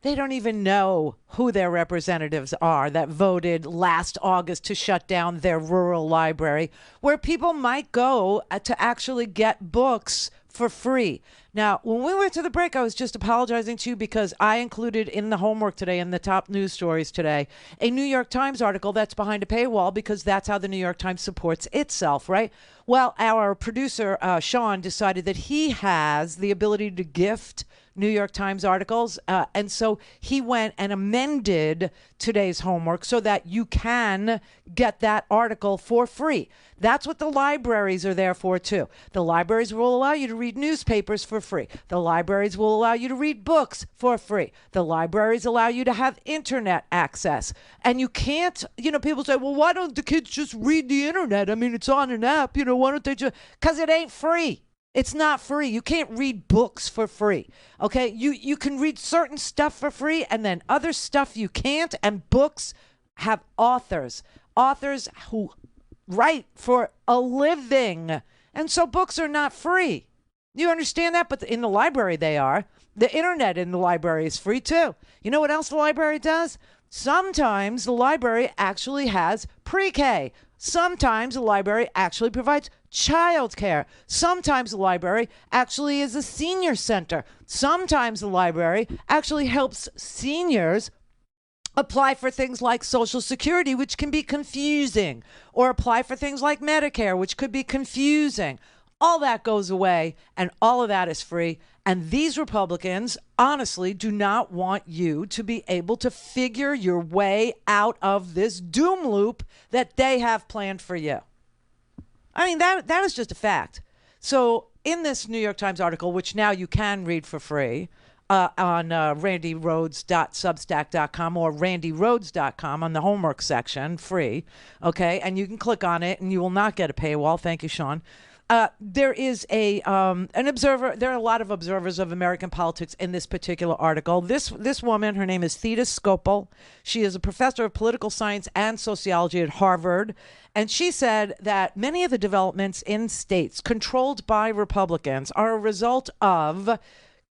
They don't even know who their representatives are that voted last August to shut down their rural library, where people might go to actually get books for free. Now, when we went to the break, I was just apologizing to you because I included in the homework today, in the top news stories today, a New York Times article that's behind a paywall because that's how the New York Times supports itself, right? Well, our producer, Sean, decided that he has the ability to gift New York Times articles. And so he went and amended today's homework so that you can get that article for free. That's what the libraries are there for, too. The libraries will allow you to read newspapers for free. The libraries will allow you to read books for free. The libraries allow you to have internet access. And you can't, people say, well, why don't the kids just read the internet? I mean, it's on an app, why don't they just, because it ain't free. It's not free. You can't read books for free. Okay? You can read certain stuff for free and then other stuff you can't. And books have authors who write for a living. And so books are not free. You understand that? But in the library they are. The internet in the library is free too. You know what else the library does? Sometimes the library actually has pre-K. Sometimes the library actually provides childcare. Sometimes the library actually is a senior center. Sometimes the library actually helps seniors apply for things like Social Security, which can be confusing, or apply for things like Medicare, which could be confusing. All that goes away, and all of that is free. And these Republicans, honestly, do not want you to be able to figure your way out of this doom loop that they have planned for you. I mean, that is just a fact. So in this New York Times article, which now you can read for free on randirhodes.substack.com or randirhodes.com on the homework section, free, okay? And you can click on it, and you will not get a paywall. Thank you, Sean. There is an observer. There are a lot of observers of American politics in this particular article. This woman, her name is Theda Skopel. She is a professor of political science and sociology at Harvard. And she said that many of the developments in states controlled by Republicans are a result of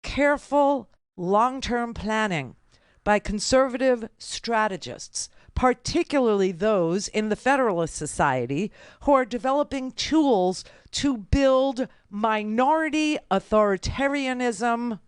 careful long-term planning by conservative strategists, particularly those in the Federalist Society who are developing tools to build minority authoritarianism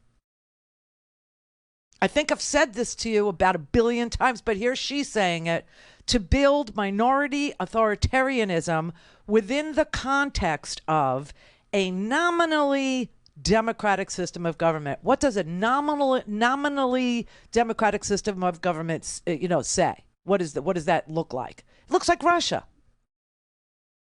I think I've said this to you about 1 billion times, but here she's saying it, to build minority authoritarianism within the context of a nominally democratic system of government. What does a nominally democratic system of government, say? What does that look like? It looks like Russia.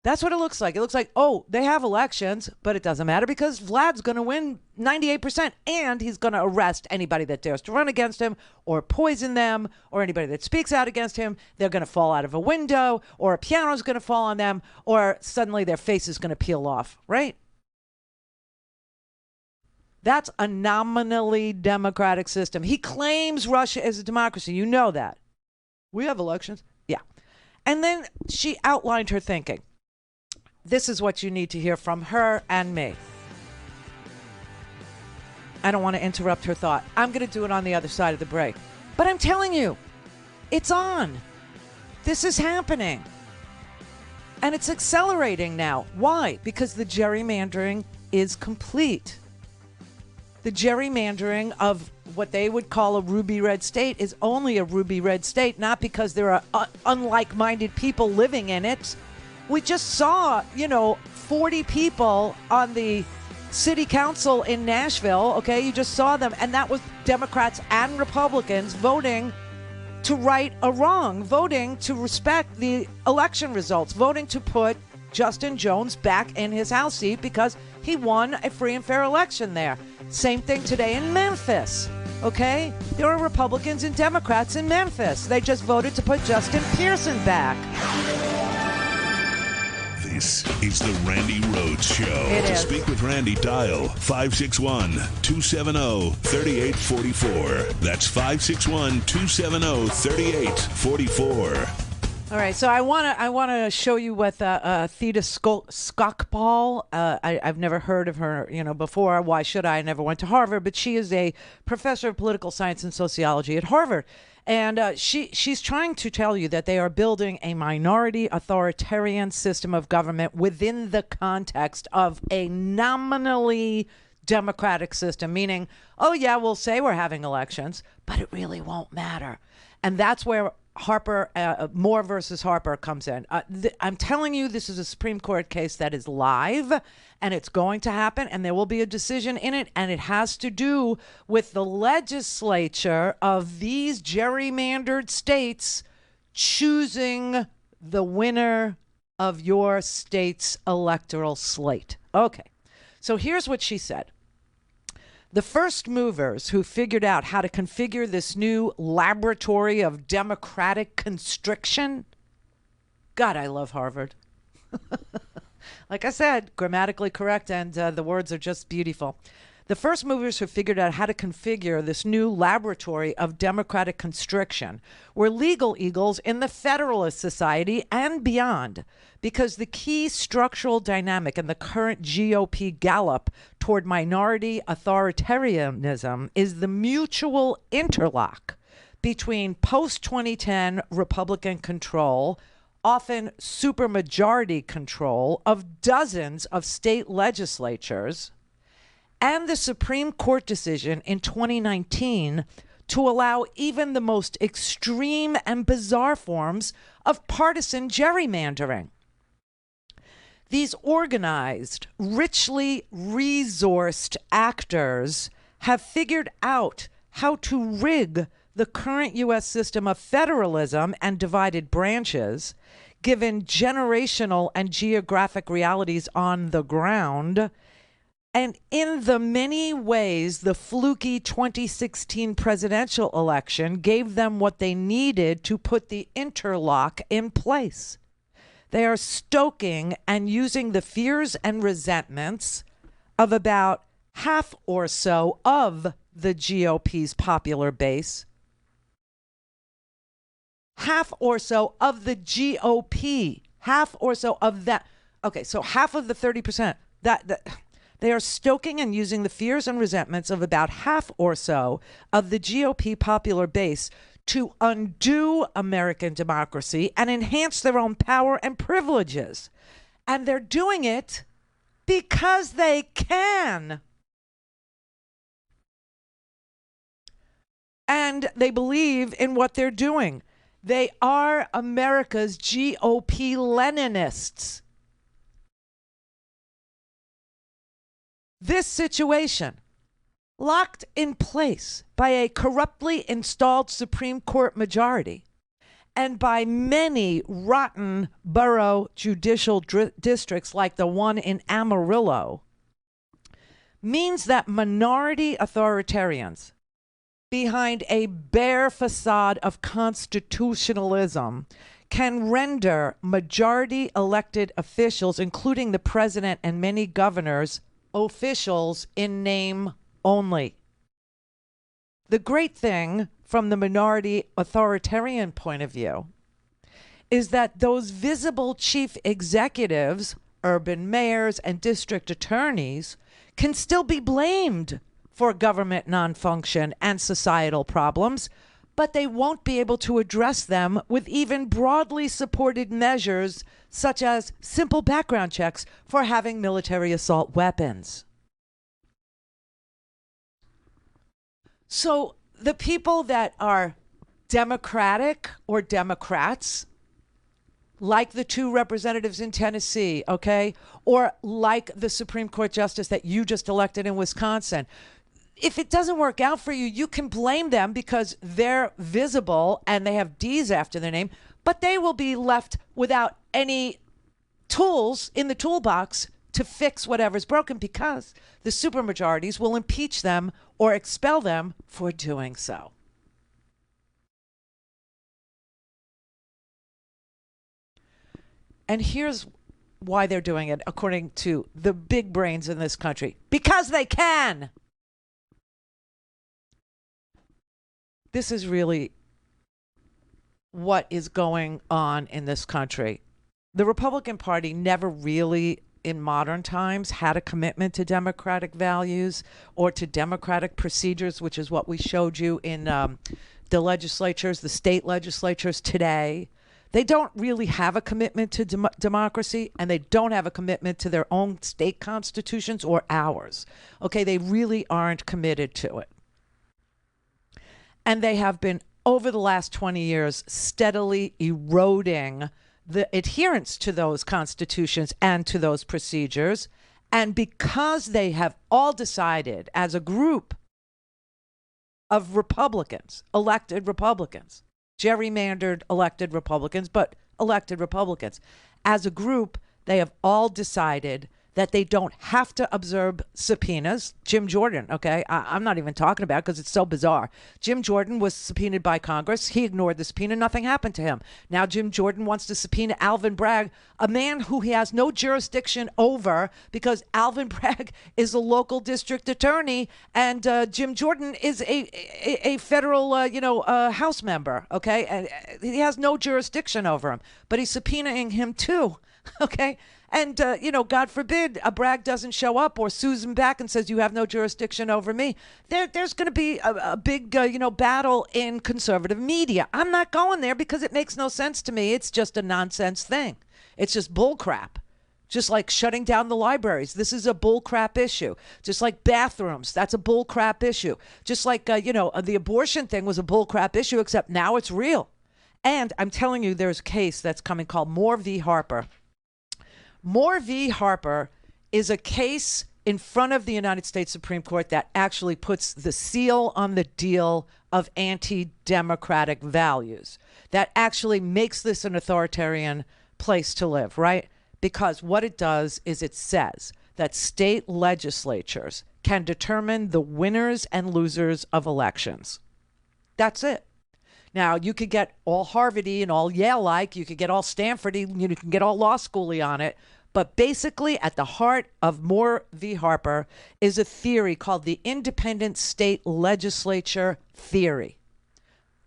That's what it looks like. It looks like, oh, they have elections, but it doesn't matter because Vlad's going to win 98%, and he's going to arrest anybody that dares to run against him or poison them, or anybody that speaks out against him. They're going to fall out of a window, or a piano's going to fall on them, or suddenly their face is going to peel off, right? That's a nominally democratic system. He claims Russia is a democracy. You know that. We have elections. Yeah. And then she outlined her thinking. This is what you need to hear from her and me. I don't want to interrupt her thought. I'm going to do it on the other side of the break. But I'm telling you, it's on. This is happening. And it's accelerating now. Why? Because the gerrymandering is complete. The gerrymandering of what they would call a ruby red state is only a ruby red state, not because there are unlike-minded people living in it. We just saw, 40 people on the city council in Nashville, okay? You just saw them, and that was Democrats and Republicans voting to right a wrong, voting to respect the election results, voting to put Justin Jones back in his House seat because he won a free and fair election there. Same thing today in Memphis, okay? There are Republicans and Democrats in Memphis. They just voted to put Justin Pearson back. This is the Randi Rhodes Show. To speak with Randi, dial 561-270-3844. That's 561-270-3844. All right, so I want to show you what Theda Skocpol. I've never heard of her, before. Why should I? I never went to Harvard, but she is a professor of political science and sociology at Harvard, and she's trying to tell you that they are building a minority authoritarian system of government within the context of a nominally democratic system, meaning, oh yeah, we'll say we're having elections, but it really won't matter, and that's where Harper, Moore versus Harper comes in. I'm telling you, this is a Supreme Court case that is live, and it's going to happen, and there will be a decision in it, and it has to do with the legislature of these gerrymandered states choosing the winner of your state's electoral slate. Okay, so here's what she said. The first movers who figured out how to configure this new laboratory of democratic constriction. God, I love Harvard. Like I said, grammatically correct, and the words are just beautiful. The first movers who figured out how to configure this new laboratory of democratic constriction were legal eagles in the Federalist Society and beyond, because the key structural dynamic in the current GOP gallop toward minority authoritarianism is the mutual interlock between post-2010 Republican control, often supermajority control, of dozens of state legislatures, and the Supreme Court decision in 2019 to allow even the most extreme and bizarre forms of partisan gerrymandering. These organized, richly resourced actors have figured out how to rig the current U.S. system of federalism and divided branches, given generational and geographic realities on the ground. And in the many ways, the fluky 2016 presidential election gave them what they needed to put the interlock in place. They are stoking and using the fears and resentments of about half or so of the GOP's popular base. Half or so of the GOP. Half or so of that. Okay, so half of the 30%. That they are stoking and using the fears and resentments of about half or so of the GOP popular base to undo American democracy and enhance their own power and privileges. And they're doing it because they can. and they believe in what they're doing. They are America's GOP Leninists. This situation, locked in place by a corruptly installed Supreme Court majority and by many rotten borough judicial districts like the one in Amarillo, means that minority authoritarians behind a bare facade of constitutionalism can render majority elected officials, including the president and many governors, officials in name only. The great thing from the minority authoritarian point of view is that those visible chief executives, urban mayors, and district attorneys can still be blamed for government non-function and societal problems, but they won't be able to address them with even broadly supported measures such as simple background checks for having military assault weapons. So the people that are Democratic or Democrats, like the two representatives in Tennessee, okay, or like the Supreme Court justice that you just elected in Wisconsin, if it doesn't work out for you, you can blame them because they're visible and they have D's after their name, but they will be left without any tools in the toolbox to fix whatever's broken because the supermajorities will impeach them or expel them for doing so. And here's why they're doing it, according to the big brains in this country. Because they can. This is really what is going on in this country. The Republican Party never really, in modern times, had a commitment to democratic values or to democratic procedures, which is what we showed you in the legislatures, the state legislatures today. They don't really have a commitment to democracy, and they don't have a commitment to their own state constitutions or ours. Okay, they really aren't committed to it. And they have been, over the last 20 years, steadily eroding the adherence to those constitutions and to those procedures. And because they have all decided as a group of Republicans, elected Republicans, gerrymandered elected Republicans, but elected Republicans, as a group, they have all decided that they don't have to observe subpoenas. Jim Jordan, okay, I'm not even talking about it because it's so bizarre. Jim Jordan was subpoenaed by Congress. He ignored the subpoena. Nothing happened to him. Now Jim Jordan wants to subpoena Alvin Bragg, a man who he has no jurisdiction over because Alvin Bragg is a local district attorney and Jim Jordan is a federal, House member, okay? And he has no jurisdiction over him, but he's subpoenaing him too, okay? And, God forbid a Bragg doesn't show up or sues him back and says, you have no jurisdiction over me. There's going to be a big, battle in conservative media. I'm not going there because it makes no sense to me. It's just a nonsense thing. It's just bullcrap. Just like shutting down the libraries. This is a bullcrap issue. Just like bathrooms. That's a bullcrap issue. Just like, the abortion thing was a bullcrap issue, except now it's real. And I'm telling you, there's a case that's coming called Moore v. Harper. Moore v. Harper is a case in front of the United States Supreme Court that actually puts the seal on the deal of anti-democratic values, that actually makes this an authoritarian place to live, right? Because what it does is it says that state legislatures can determine the winners and losers of elections. That's it. Now, you could get all Harvard-y and all Yale-like, you could get all Stanford-y, you can get all law school-y on it, but basically at the heart of Moore v. Harper is a theory called the independent state legislature theory,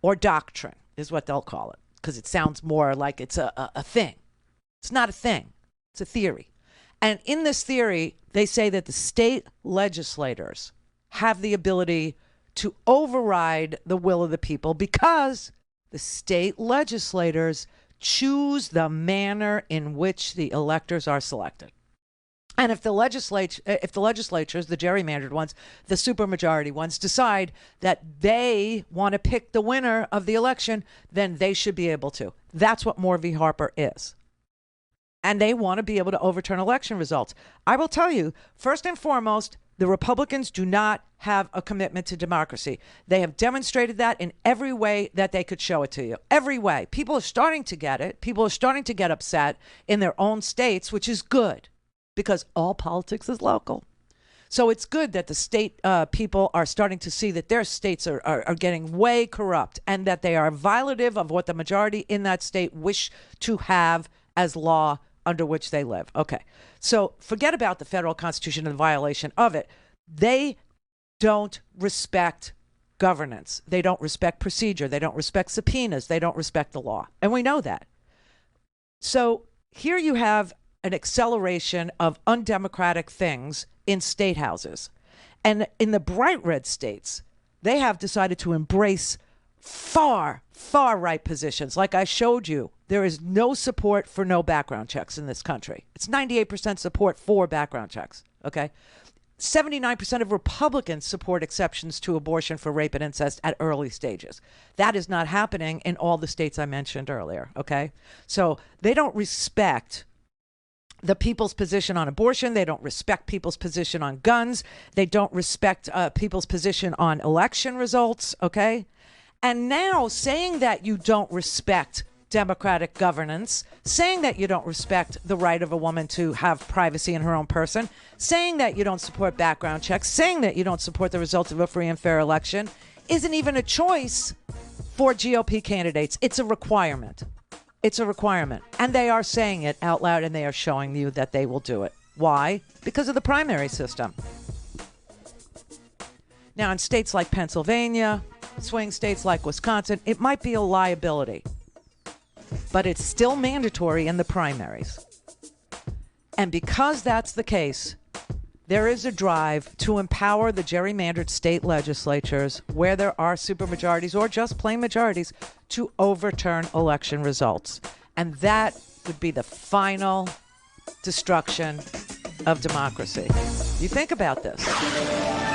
or doctrine is what they'll call it, because it sounds more like it's a thing. It's not a thing. It's a theory. And in this theory, they say that the state legislators have the ability to override the will of the people because the state legislators choose the manner in which the electors are selected. And if the legislatures, the gerrymandered ones, the supermajority ones, decide that they want to pick the winner of the election, then they should be able to. That's what Moore v. Harper is. And they want to be able to overturn election results. I will tell you, first and foremost, the Republicans do not have a commitment to democracy. They have demonstrated that in every way that they could show it to you. Every way. People are starting to get it. People are starting to get upset in their own states, which is good because all politics is local. So it's good that the state people are starting to see that their states are getting way corrupt and that they are violative of what the majority in that state wish to have as law under which they live. Okay. So forget about the federal constitution and the violation of it. They don't respect governance. They don't respect procedure. They don't respect subpoenas. They don't respect the law. And we know that. So here you have an acceleration of undemocratic things in state houses. And in the bright red states, they have decided to embrace far right positions. Like I showed you, there is no support for no background checks in this country. It's 98% support for background checks, okay? 79% of Republicans support exceptions to abortion for rape and incest at early stages. That is not happening in all the states I mentioned earlier, okay? So they don't respect the people's position on abortion. They don't respect people's position on guns. They don't respect people's position on election results, okay? And now saying that you don't respect democratic governance, saying that you don't respect the right of a woman to have privacy in her own person, saying that you don't support background checks, saying that you don't support the results of a free and fair election isn't even a choice for GOP candidates. It's a requirement. It's a requirement. And they are saying it out loud, and they are showing you that they will do it. Why? Because of the primary system. Now, in states like Pennsylvania, swing states like Wisconsin, it might be a liability, but it's still mandatory in the primaries. And because that's the case, there is a drive to empower the gerrymandered state legislatures where there are supermajorities or just plain majorities to overturn election results. And that would be the final destruction of democracy. You think about this.